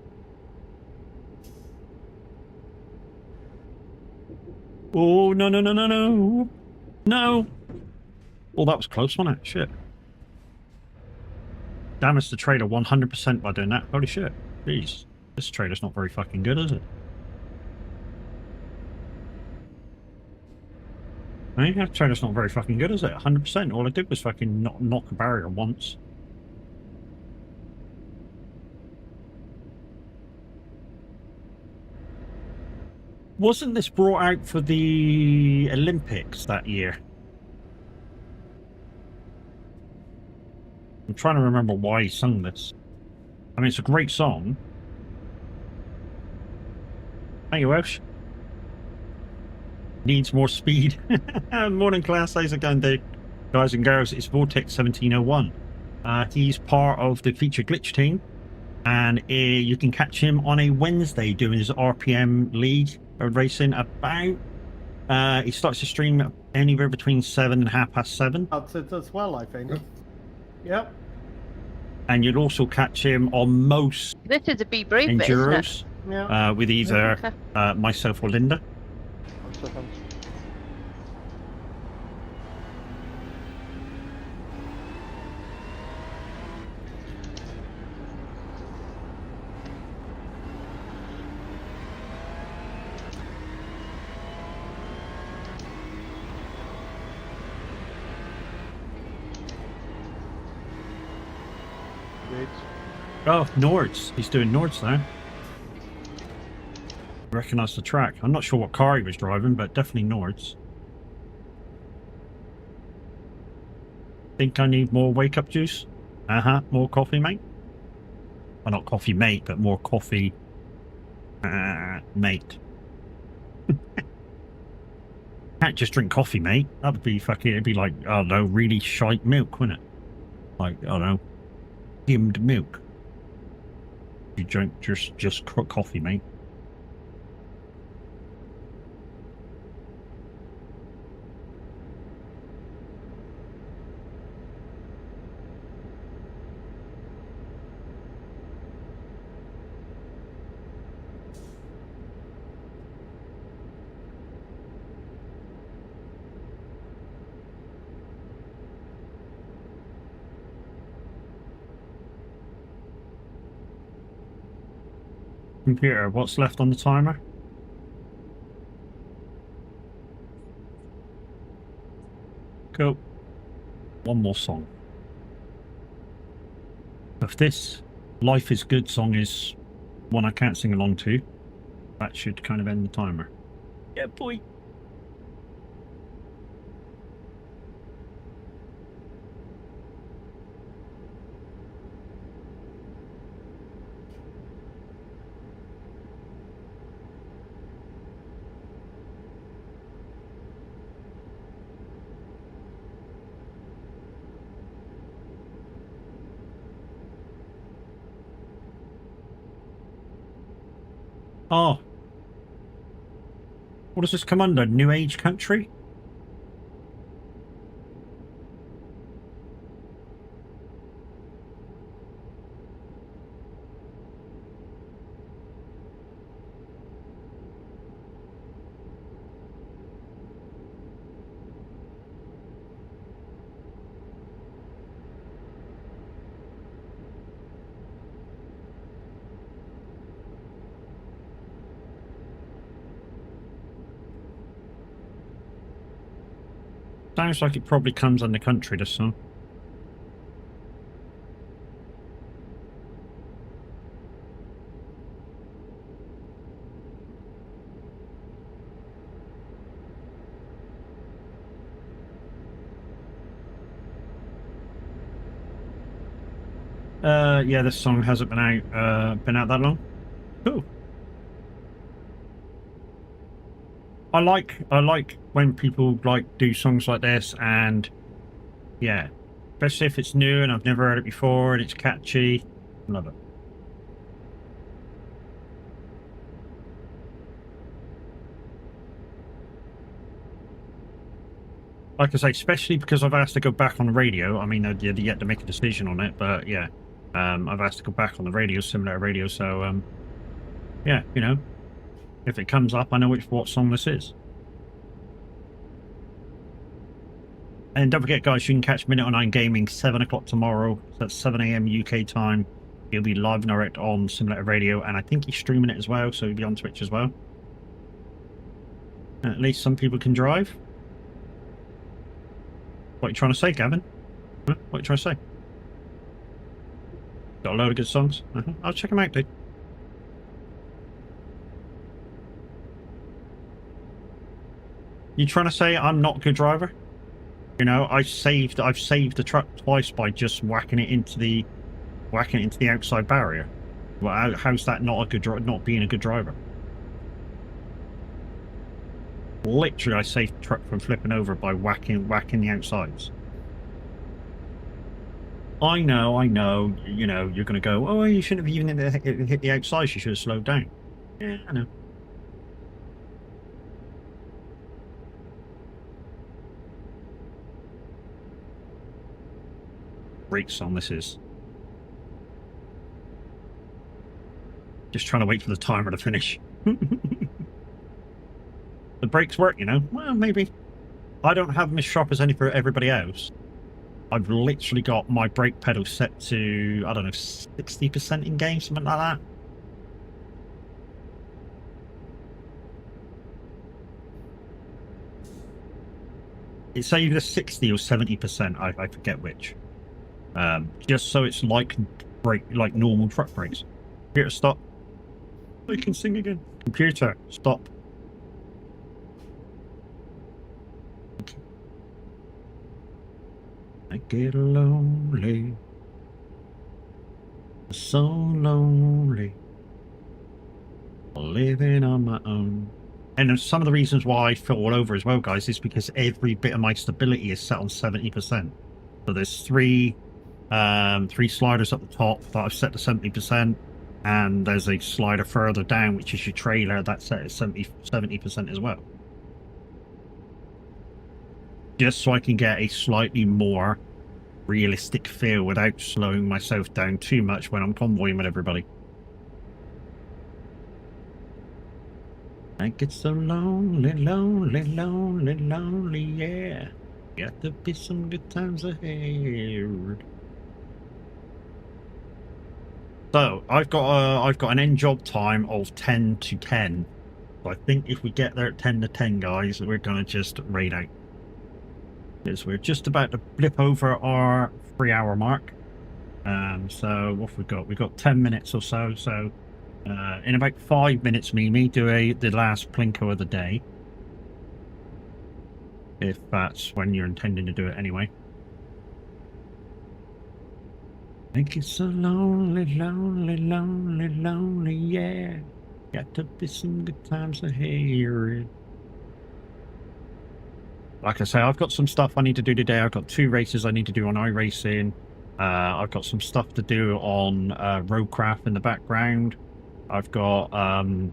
Oh, no, no, no, no, no. No. Oh, that was close, wasn't it? Shit. Damaged the trailer 100% by doing that. Holy shit. Jeez. This trailer's not very fucking good, is it? I mean, that trailer's not very fucking good, is it? 100%. All I did was fucking knock a barrier once. Wasn't this brought out for the Olympics that year? I'm trying to remember why he sung this. I mean, it's a great song. Thank you, Welsh. Needs more speed. Morning, class. How's it going, dude? Guys and girls, it's Vortex 1701. He's part of the feature glitch team. And you can catch him on a Wednesday doing his RPM league racing about. He starts to stream anywhere between 7 and 7:30. That's it as well, I think. Yep. And you'll also catch him on most This is a be brief bit, isn't it? Enduros with either myself or Linda. Oh, Nords. He's doing Nords now. Recognise the track. I'm not sure what car he was driving, but definitely Nords. Think I need more wake-up juice? More coffee, mate? Well, not coffee, mate, but more coffee... mate. Can't just drink coffee, mate. That would be fucking... It'd be like, I don't know, really shite milk, wouldn't it? Like, I don't know, skimmed milk. You drink just coffee, mate. Computer, what's left on the timer? Go. One more song. If this Life is Good song is one I can't sing along to, that should kind of end the timer. Yeah, boy. Oh. What does this come under? New Age country? Sounds like it probably comes under country, this song. Yeah, this song hasn't been out that long. Cool. I like when people like do songs like this, and yeah, especially if it's new and I've never heard it before and it's catchy. Love it. Like I say, especially because I've asked to go back on the radio. I mean, I've yet to make a decision on it, but yeah, I've asked to go back on the radio, similar to radio. So, yeah, you know, if it comes up, I know what song this is. And don't forget, guys, you can catch Minute on 9 Gaming 7 o'clock tomorrow. So that's 7 a.m. UK time. He'll be live and direct on Simulator Radio, and I think he's streaming it as well, so he'll be on Twitch as well. At least some people can drive. What are you trying to say, Gavin? Huh? What are you trying to say? Got a load of good songs. I'll check them out, dude. You trying to say I'm not a good driver? You know, I've saved the truck twice by just whacking it into the outside barrier. Well, how's that not being a good driver? Literally, I saved the truck from flipping over by whacking the outsides. I know. You know, you're going to go, oh, you shouldn't have even hit the outsides. You should have slowed down. Yeah, I know. Great song this is. Just trying to wait for the timer to finish. The brakes work, you know. Well, maybe. I don't have them as sharp as any for everybody else. I've literally got my brake pedal set to, I don't know, 60% in game, something like that. It's either 60 or 70%. I forget which. Just so it's like normal truck brakes. Computer, stop. I can sing again. Computer, stop. I get lonely, so lonely, living on my own. And some of the reasons why I feel all over as well, guys, is because every bit of my stability is set on 70%. So there's three sliders at the top that I've set to 70%, and there's a slider further down, which is your trailer, that's set at 70% as well. Just so I can get a slightly more realistic feel without slowing myself down too much when I'm convoying with everybody. I get so lonely, lonely, lonely, lonely, yeah. Got to be some good times ahead. So I've got an end job time of 10 to 10. So I think if we get there at 10 to 10, guys, we're gonna just raid out. Is we're just about to blip over our 3-hour mark. So what have we got? We've got 10 minutes or so. So in about 5 minutes, Mimi, do the last plinko of the day. If that's when you're intending to do it anyway. I think it's so lonely, lonely, lonely, lonely, yeah. Got to be some good times to hear it. Like I say, I've got some stuff I need to do today. I've got 2 races I need to do on iRacing. I've got some stuff to do on roadcraft in the background. I've got some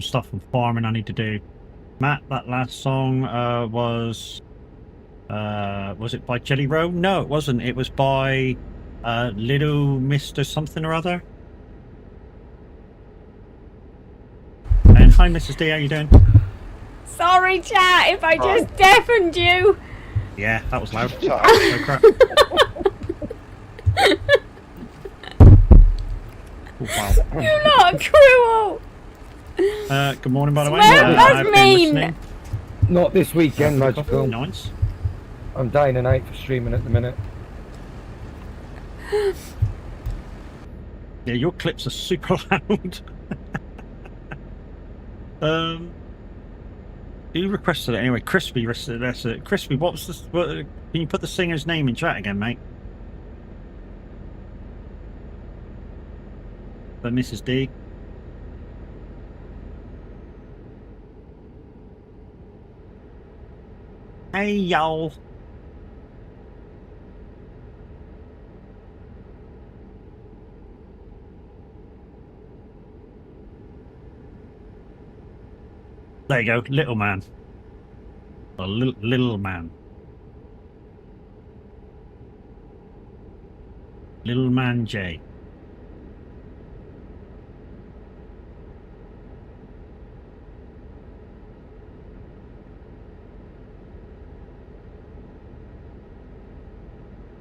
stuff on farming I need to do. Matt, that last song was it by Jelly Roll? No, it wasn't. It was by Little Mr. Something or other. And hi, Mrs. D, how you doing? Sorry, chat, if I just deafened you. Yeah, that was loud. Oh, crap. Oh, wow. You're not cruel. Good morning, by the way. Well, that's I've been mean. listening. Not this weekend, Magical. Nice. I'm dying tonight for streaming at the minute. Yeah, your clips are super loud. Who requested it anyway? Crispy requested it. Crispy, what's this? Can you put the singer's name in chat again, mate? But Mrs. D. Hey, y'all. There you go, little man. A little man. Little man J.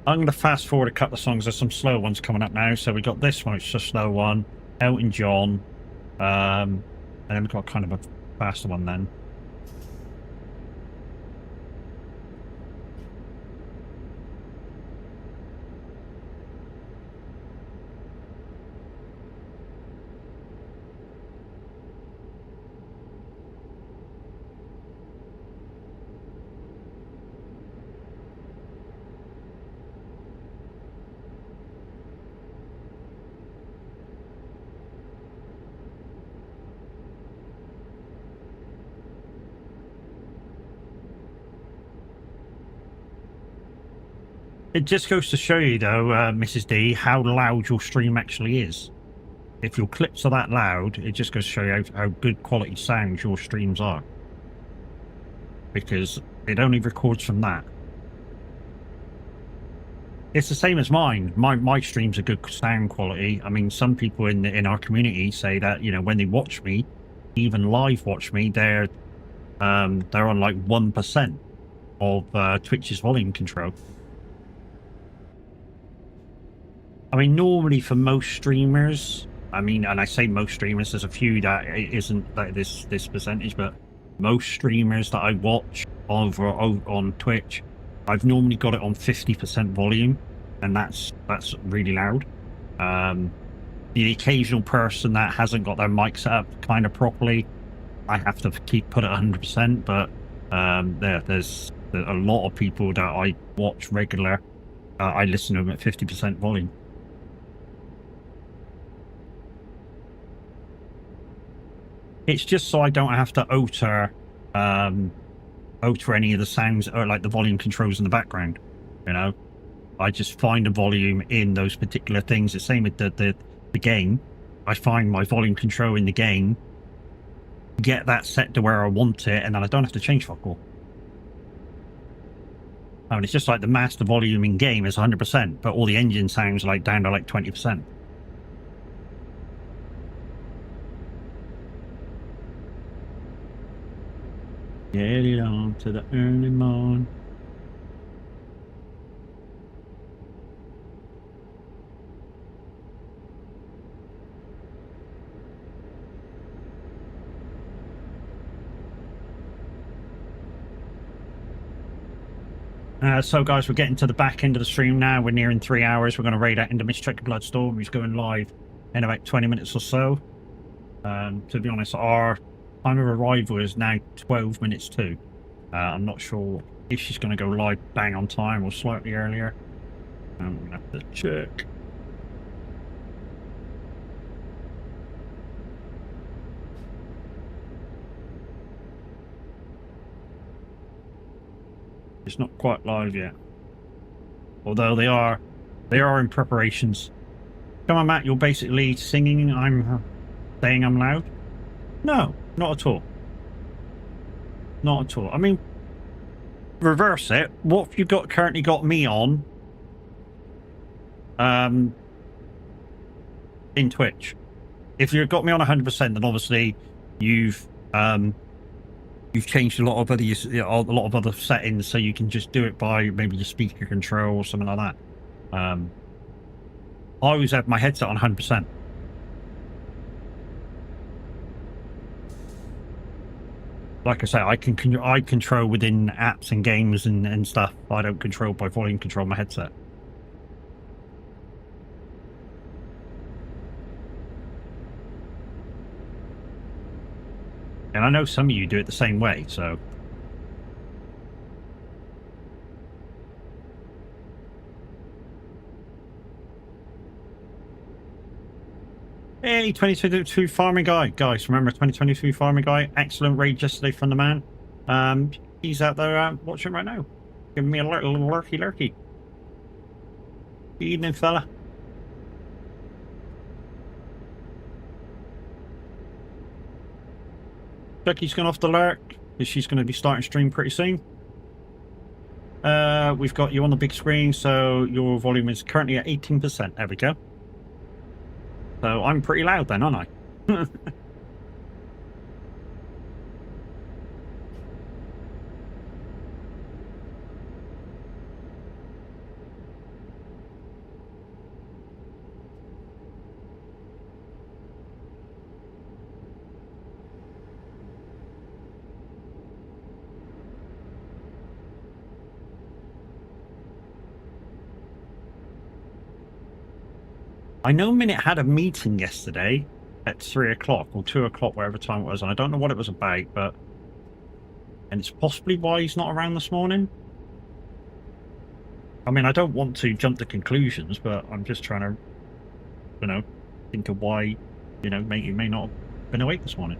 I'm going to fast forward a couple of songs. There's some slow ones coming up now. So we got this one, it's a slow one. Elton John. And then we've got kind of a faster one then. It just goes to show you, though, Mrs. D, how loud your stream actually is. If your clips are that loud, it just goes to show you how good quality sound your streams are. Because it only records from that. It's the same as mine. My streams are good sound quality. I mean, some people in our community say that, you know, when they watch me, even live watch me, they're on like 1% of Twitch's volume control. I mean, normally for most streamers, I mean, and I say most streamers, there's a few that it isn't like this percentage, but most streamers that I watch over on Twitch, I've normally got it on 50% volume, and that's really loud. The occasional person that hasn't got their mic set up kind of properly, I have to put it 100%, but there's a lot of people that I watch regular, I listen to them at 50% volume. It's just so I don't have to alter any of the sounds or like the volume controls in the background. You know, I just find a volume in those particular things. The same with the game. I find my volume control in the game, get that set to where I want it, and then I don't have to change fuck all. I mean, it's just like the master volume in game is 100%, but all the engine sounds like down to like 20%. Get it on to the early morn. So guys, we're getting to the back end of the stream now. We're nearing 3 hours. We're going to raid out into Mischeck Bloodstorm, who's going live in about 20 minutes or so. To be honest, our time of arrival is now 12 minutes to. I'm not sure if she's going to go live bang on time or slightly earlier. I'm going to have to check. It's not quite live yet. Although they are in preparations. Come on, Matt, you're basically singing I'm saying I'm loud? No, not at all. Not at all. I mean, reverse it. What have you currently got me on? In Twitch. If you've got me on 100%, then obviously you've changed a lot of other settings, so you can just do it by maybe your speaker control or something like that. I always have my headset on 100%. Like I say, I control within apps and games and stuff. I don't control by volume control my headset. And I know some of you do it the same way, so... Hey, 2022 Farming Guy. Guys, remember 2022 Farming Guy? Excellent raid yesterday from the man. He's out there watching right now. Giving me a little lurky. Good evening, fella. Becky's gone off the lurk, because she's going to be starting stream pretty soon. We've got you on the big screen, so your volume is currently at 18%. There we go. So I'm pretty loud then, aren't I? I know Minute had a meeting yesterday at 3 o'clock or 2 o'clock, whatever time it was, and I don't know what it was about, but... And it's possibly why he's not around this morning. I mean, I don't want to jump to conclusions, but I'm just trying to, you know, think of why, you know, he may not have been awake this morning.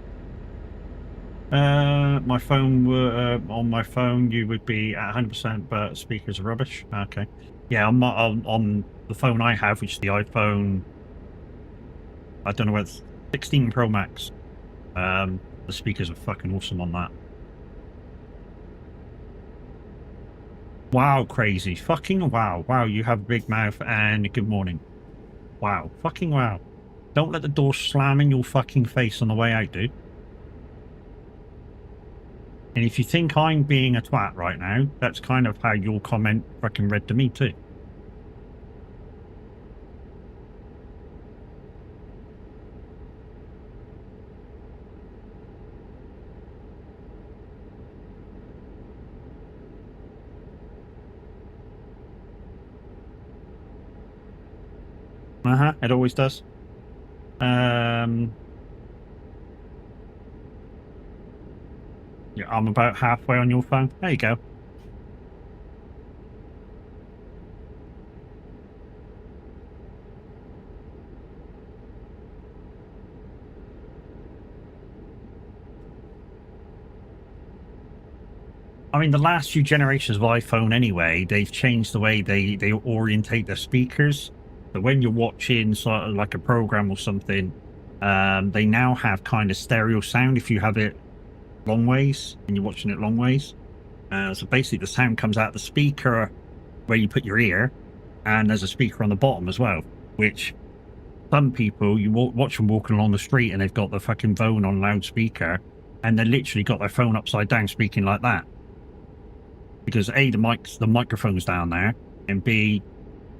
My phone, on my phone, you would be at 100%, but speakers are rubbish. Okay. Yeah, on the phone I have, which is the iPhone, I don't know whether it's 16 Pro Max. The speakers are fucking awesome on that. Wow, crazy. Fucking wow. Wow, you have a big mouth and good morning. Wow. Fucking wow. Don't let the door slam in your fucking face on the way out, dude. And if you think I'm being a twat right now, that's kind of how your comment fucking read to me too. It always does. Yeah, I'm about halfway on your phone. There you go. I mean, the last few generations of iPhone anyway, they've changed the way they orientate their speakers. So when you're watching sort of like a program or something, they now have kind of stereo sound if you have it long ways and you're watching it long ways. So basically the sound comes out the speaker where you put your ear, and there's a speaker on the bottom as well, which some people, you watch them walking along the street and they've got the fucking phone on loudspeaker and they literally got their phone upside down speaking like that. Because A, the microphone's down there, and B,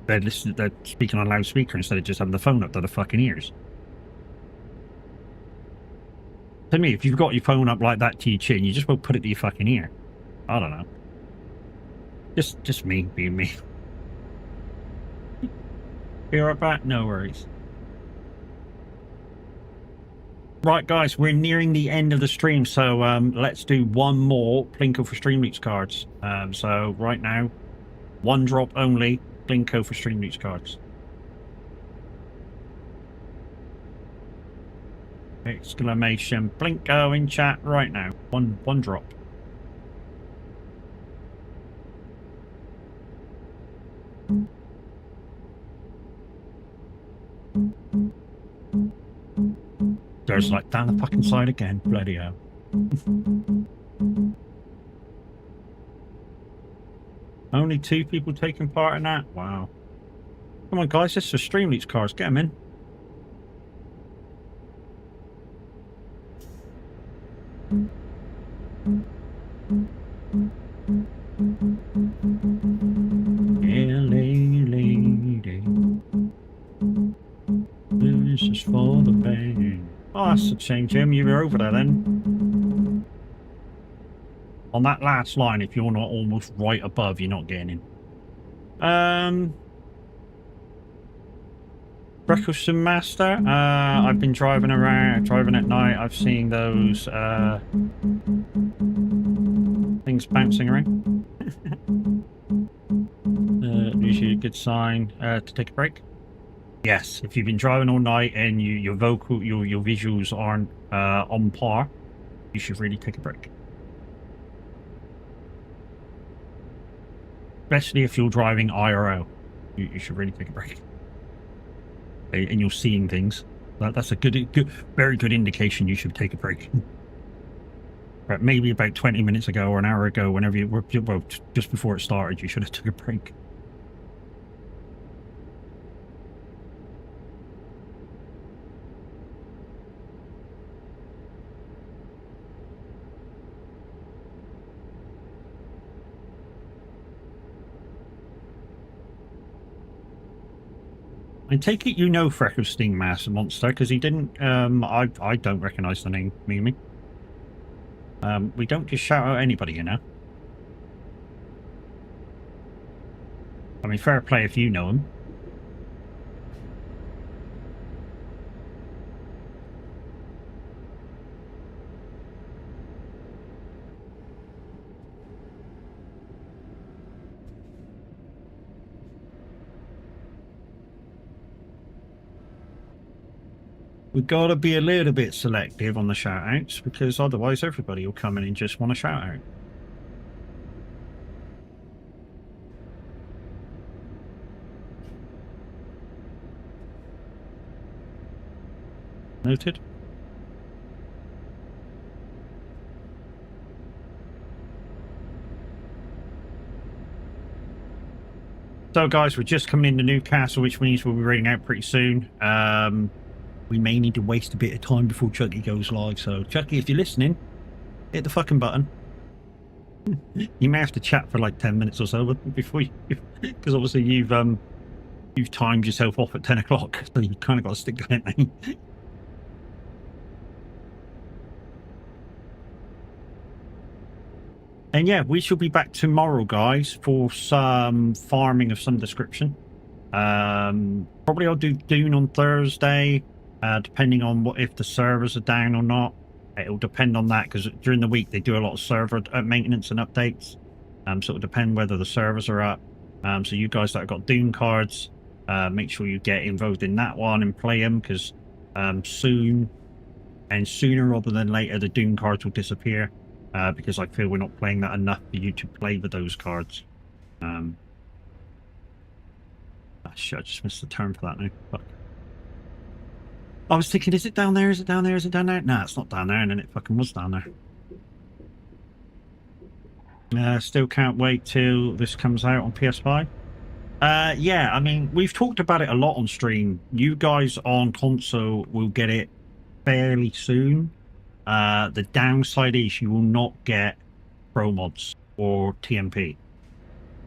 they're speaking on a loudspeaker instead of just having the phone up to the fucking ears. To me, if you've got your phone up like that to your chin, you just won't put it to your fucking ear. I don't know. Just me being me. Be right back. No worries. Right, guys, we're nearing the end of the stream, so let's do one more Plinko for Stream Leaks cards. So right now, one drop only, Plinko for Stream Leaks cards. Exclamation Plinko in chat right now. One drop. There's like down the fucking side again. Bloody hell. Only 2 people taking part in that? Wow. Come on, guys. This is for Stream Leaks cards. Get them in. LA lady. This is for the band. Oh, that's a shame, Jim. You were over there then. On that last line, if you're not almost right above, you're not getting in. Breckelson Master. I've been driving around, driving at night. I've seen those things bouncing around. Usually a good sign to take a break. Yes, if you've been driving all night and your visuals aren't on par, you should really take a break. Especially if you're driving IRL, you should really take a break. And you're seeing things. That's a very good indication you should take a break. But maybe about 20 minutes ago or an hour ago, whenever you were, well, just before it started, you should have took a break. I take it you know Freckle Sting Master Monster, because he didn't, I don't recognise the name, Mimi. We don't just shout out anybody, you know. I mean, fair play if you know him. We've got to be a little bit selective on the shout-outs, because otherwise everybody will come in and just want a shout-out. Noted. So guys, we're just coming into Newcastle, which means we'll be raiding out pretty soon. We may need to waste a bit of time before Chucky goes live. So Chucky, if you're listening, hit the fucking button. You may have to chat for like 10 minutes or so before you, because obviously you've timed yourself off at 10 o'clock, so you've kind of got to stick to it now. And yeah, we shall be back tomorrow, guys, for some farming of some description. Probably I'll do Dune on Thursday, depending on if the servers are down or not. It'll depend on that, because during the week they do a lot of server maintenance and updates. So it'll depend whether the servers are up. So you guys that have got Dune cards, make sure you get involved in that one and play them, because soon, and sooner rather than later, the Dune cards will disappear. Because I feel we're not playing that enough for you to play with those cards. Shit, I just missed the turn for that now. Fuck. I was thinking, is it down there? Is it down there? Is it down there? Nah, it's not down there, and then it fucking was down there. Still can't wait till this comes out on PS5. Yeah, I mean, we've talked about it a lot on stream. You guys on console will get it fairly soon. The downside is you will not get pro mods or TMP,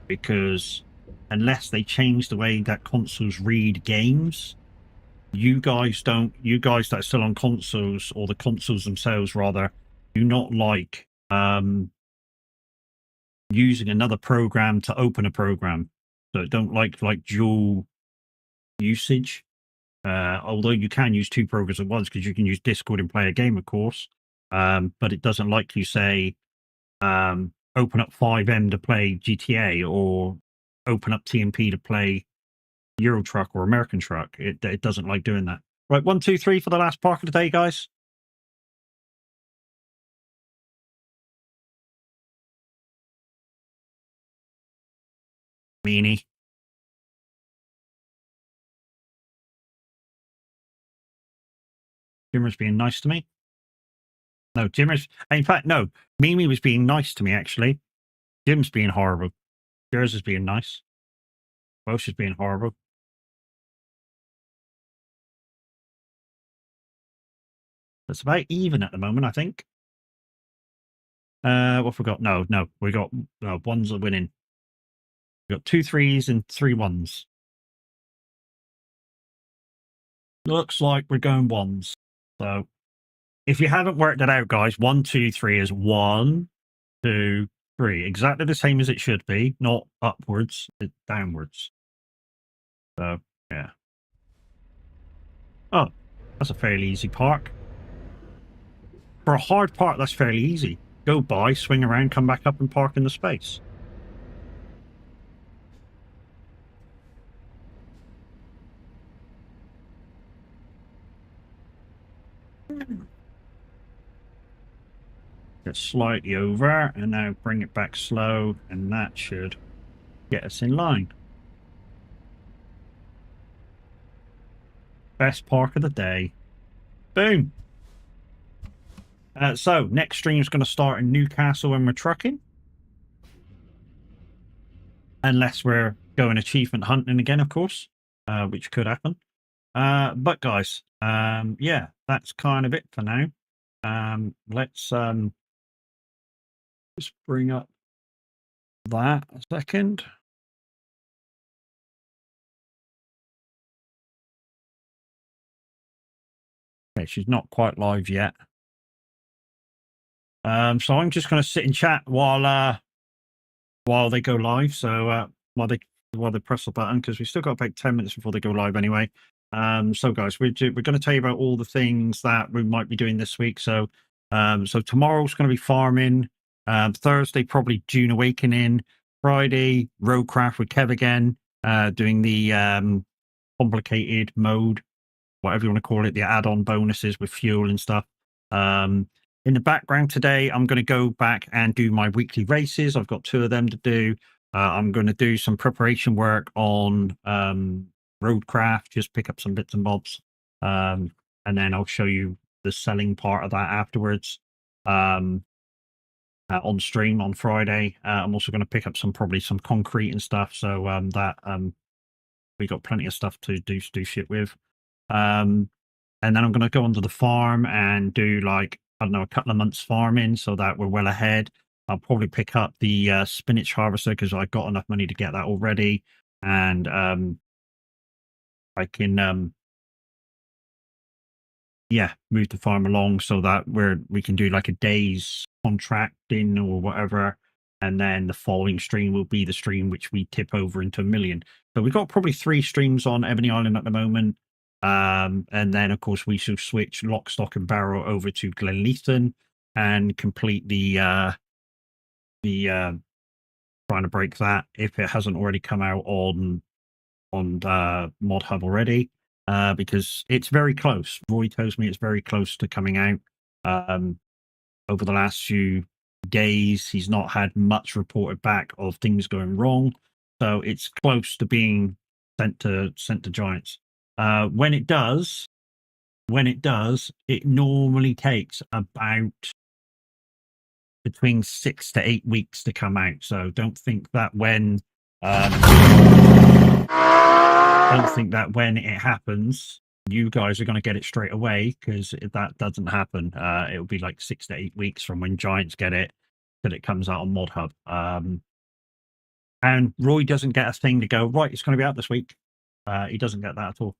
because unless they change the way that consoles read games, you guys that are still on consoles, or the consoles themselves rather, do not like using another program to open a program. So it don't like dual usage. Although you can use two programs at once because you can use Discord and play a game, of course. But it doesn't like you say open up 5M to play GTA or open up TMP to play Euro Truck or American Truck. It doesn't like doing that. Right, 1, 2, 3 for the last park of the day, guys. Meanie. Jimmer's being nice to me. No, Jimmer's... In fact, no. Mimi was being nice to me, actually. Jim's being horrible. Yours is being nice. Welsh is being horrible. It's about even at the moment, I think. What have we got? No. We got ones are winning. We got 2 3s and 3 1s. Looks like we're going ones. So if you haven't worked it out, guys, 1, 2, 3 is 1, 2, 3. Exactly the same as it should be, not upwards, it's downwards. So yeah. Oh, that's a fairly easy park. For a hard park, that's fairly easy. Go by, swing around, come back up and park in the space. Get slightly over, and now bring it back slow, and that should get us in line. Best park of the day. Boom! So, next stream is going to start in Newcastle when we're trucking. Unless we're going achievement hunting again, of course, which could happen. But guys, yeah, that's kind of it for now. Let's just bring up that a second. Okay, she's not quite live yet. So I'm just going to sit and chat while they go live. So while they press the button, because we still got about 10 minutes before they go live anyway. So guys, we're going to tell you about all the things that we might be doing this week. So so tomorrow's going to be farming. Thursday probably Dune Awakening. Friday Roadcraft with Kev again, doing the complicated mode, whatever you want to call it, the add-on bonuses with fuel and stuff. In the background today, I'm going to go back and do my weekly races. I've got 2 of them to do. I'm going to do some preparation work on Roadcraft, just pick up some bits and bobs. And then I'll show you the selling part of that afterwards on stream on Friday. I'm also going to pick up probably some concrete and stuff. So we got plenty of stuff to do shit with. And then I'm going to go onto the farm and do like, I don't know, a couple of months farming so that we're well ahead. I'll probably pick up the spinach harvester because I got enough money to get that already. And I can, yeah, move the farm along so that we can do like a day's contracting or whatever. And then the following stream will be the stream which we tip over into 1 million. So we've got probably 3 streams on Ebony Island at the moment. And then, of course, we shall switch lock, stock, and barrel over to Glenleason and complete the trying to break that if it hasn't already come out on Mod Hub already, because it's very close. Roy tells me it's very close to coming out. Over the last few days, he's not had much reported back of things going wrong, so it's close to being sent to Giants. When it does, it normally takes about between 6 to 8 weeks to come out. So don't think that when it happens, you guys are going to get it straight away, because if that doesn't happen, it'll be like 6 to 8 weeks from when Giants get it till it comes out on Mod Hub. And Roy doesn't get a thing to go, right, it's going to be out this week. He doesn't get that at all.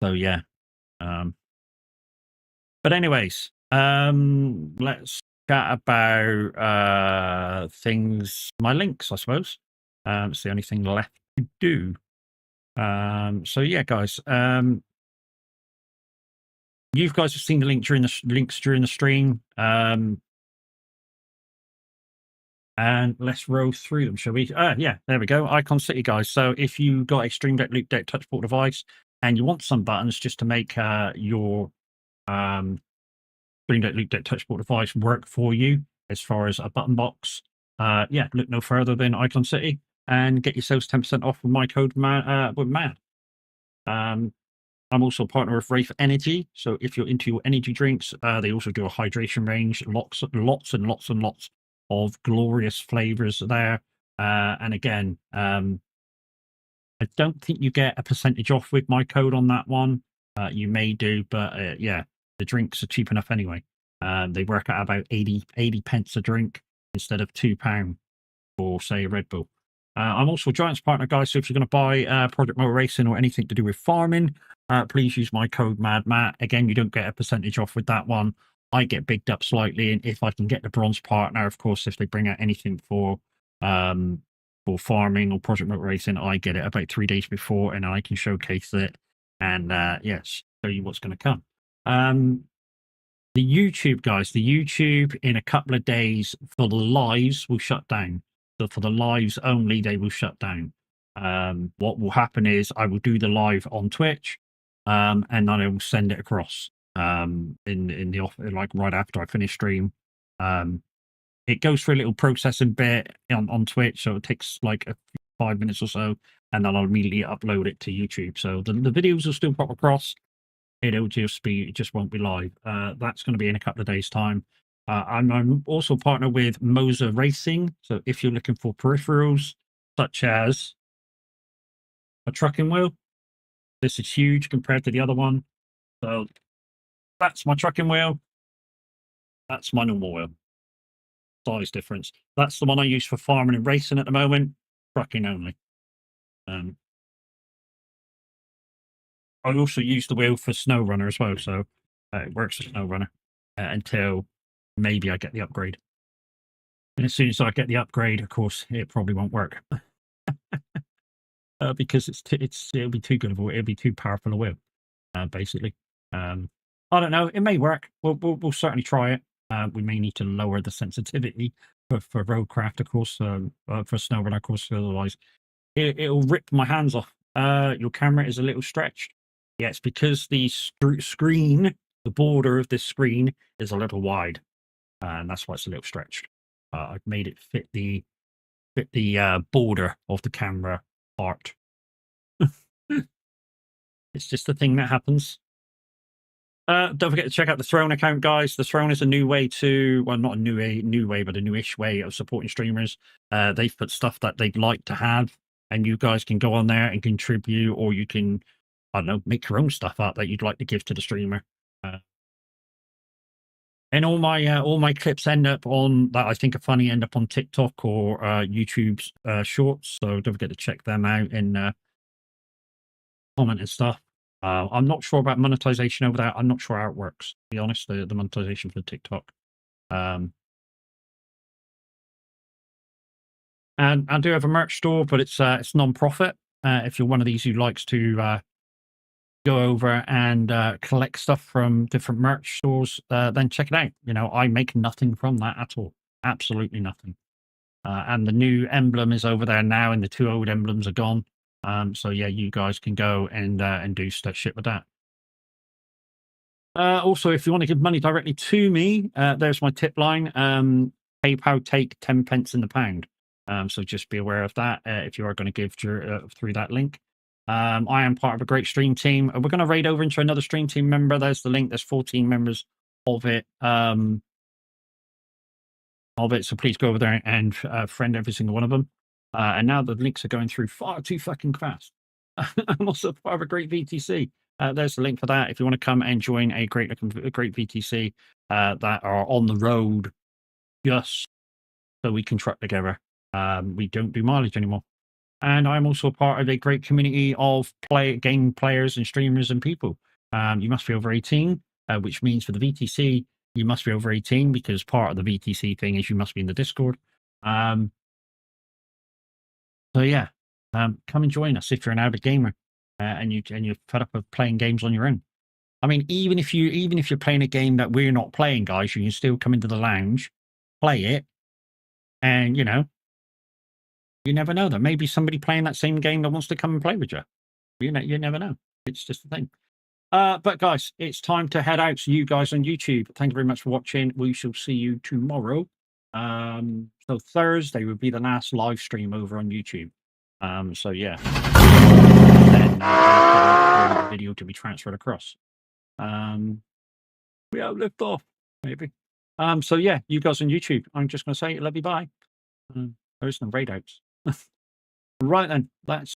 So yeah. But anyways, let's chat about things, my links, I suppose. It's the only thing left to do. So yeah, guys. You guys have seen the links during the stream. And let's roll through them, shall we? Yeah, there we go. Icon City, guys. So if you got a Stream Deck, Loop Deck, touchport device, and you want some buttons just to make your Stream Deck, Loop Deck, touchport device work for you as far as a button box, yeah, look no further than Icon City and get yourselves 10% off with my code with MAD. I'm also a partner of Wraith Energy, so if you're into your energy drinks, they also do a hydration range, lots and lots of glorious flavors there. And again, I don't think you get a percentage off with my code on that one. You may do, but yeah, the drinks are cheap enough anyway. They work at about 80 pence a drink instead of £2 for, say, a Red Bull. I'm also a Giants partner, guys, so if you're going to buy Project Motor Racing or anything to do with farming, please use my code MADMAT. Again, you don't get a percentage off with that one. I get bigged up slightly, and if I can get the bronze partner, of course, if they bring out anything for farming or Project Motor Racing, I get it about 3 days before, and I can showcase it and yes, show you what's going to come. The YouTube, guys, the YouTube in a couple of days for the lives will shut down. So for the lives only, they will shut down. What will happen is I will do the live on Twitch, and then I will send it across in the off, like right after I finish stream. It goes through a little processing bit on Twitch, so it takes like 5 minutes or so, and then I'll immediately upload it to YouTube. So the videos will still pop across. It just won't be live. That's going to be in a couple of days' time. I'm also partner with Moser Racing. So if you're looking for peripherals such as a trucking wheel, this is huge compared to the other one. So that's my trucking wheel. That's my normal wheel. Size difference. That's the one I use for farming and racing at the moment. Trucking only. I also use the wheel for Snow Runner as well, so it works for Snow Runner until maybe I get the upgrade. And as soon as I get the upgrade, of course, it probably won't work because it'll be too good of a wheel. It'll be too powerful a wheel, basically. I don't know. It may work. We'll certainly try it. We may need to lower the sensitivity for roadcraft, of course, for Snow Runner, of course. Otherwise, it'll rip my hands off. Your camera is a little stretched. Yeah, it's because the screen, the border of this screen is a little wide, and that's why it's a little stretched. I've made it fit the border of the camera part. It's just a thing that happens. Don't forget to check out the Throne account, guys. The Throne is a new way to, well, not a new way, but a newish way of supporting streamers. They've put stuff that they'd like to have, and you guys can go on there and contribute, or you can, I don't know, make your own stuff up that you'd like to give to the streamer. And all my clips end up on that I think are funny end up on TikTok or YouTube's shorts. So don't forget to check them out and comment and stuff. I'm not sure about monetization over there. I'm not sure how it works, to be honest, the monetization for TikTok. And I do have a merch store, but it's non-profit. If you're one of these who likes to go over and collect stuff from different merch stores, then check it out. You know, I make nothing from that at all. Absolutely nothing. And the new emblem is over there now, and the 2 old emblems are gone. So yeah, you guys can go and do shit with that. Also, if you want to give money directly to me, there's my tip line. PayPal take 10 pence in the pound. So just be aware of that if you are going to give through that link. I am part of a great stream team. We're going to raid over into another stream team member. There's the link. There's 14 members of it. So please go over there and friend every single one of them. And now the links are going through far too fucking fast. I'm also part of a great VTC. There's the link for that. If you want to come and join a great VTC that are on the road just so we can truck together. We don't do mileage anymore. And I'm also part of a great community of game players and streamers and people. You must be over 18, which means for the VTC, you must be over 18 because part of the VTC thing is you must be in the Discord. So yeah, come and join us if you're an avid gamer and you're fed up of playing games on your own. I mean, even if you're playing a game that we're not playing, guys, you can still come into the lounge, play it, and you never know. There may be somebody playing that same game that wants to come and play with you. You never know. It's just a thing. But guys, it's time to head out. So you guys on YouTube, thank you very much for watching. We shall see you tomorrow. So Thursday would be the last live stream over on YouTube. So yeah, then for the video to be transferred across. We have lift off maybe. So yeah, you guys on YouTube, I'm just going to say love you, bye. There's some raid outs. Right then, let's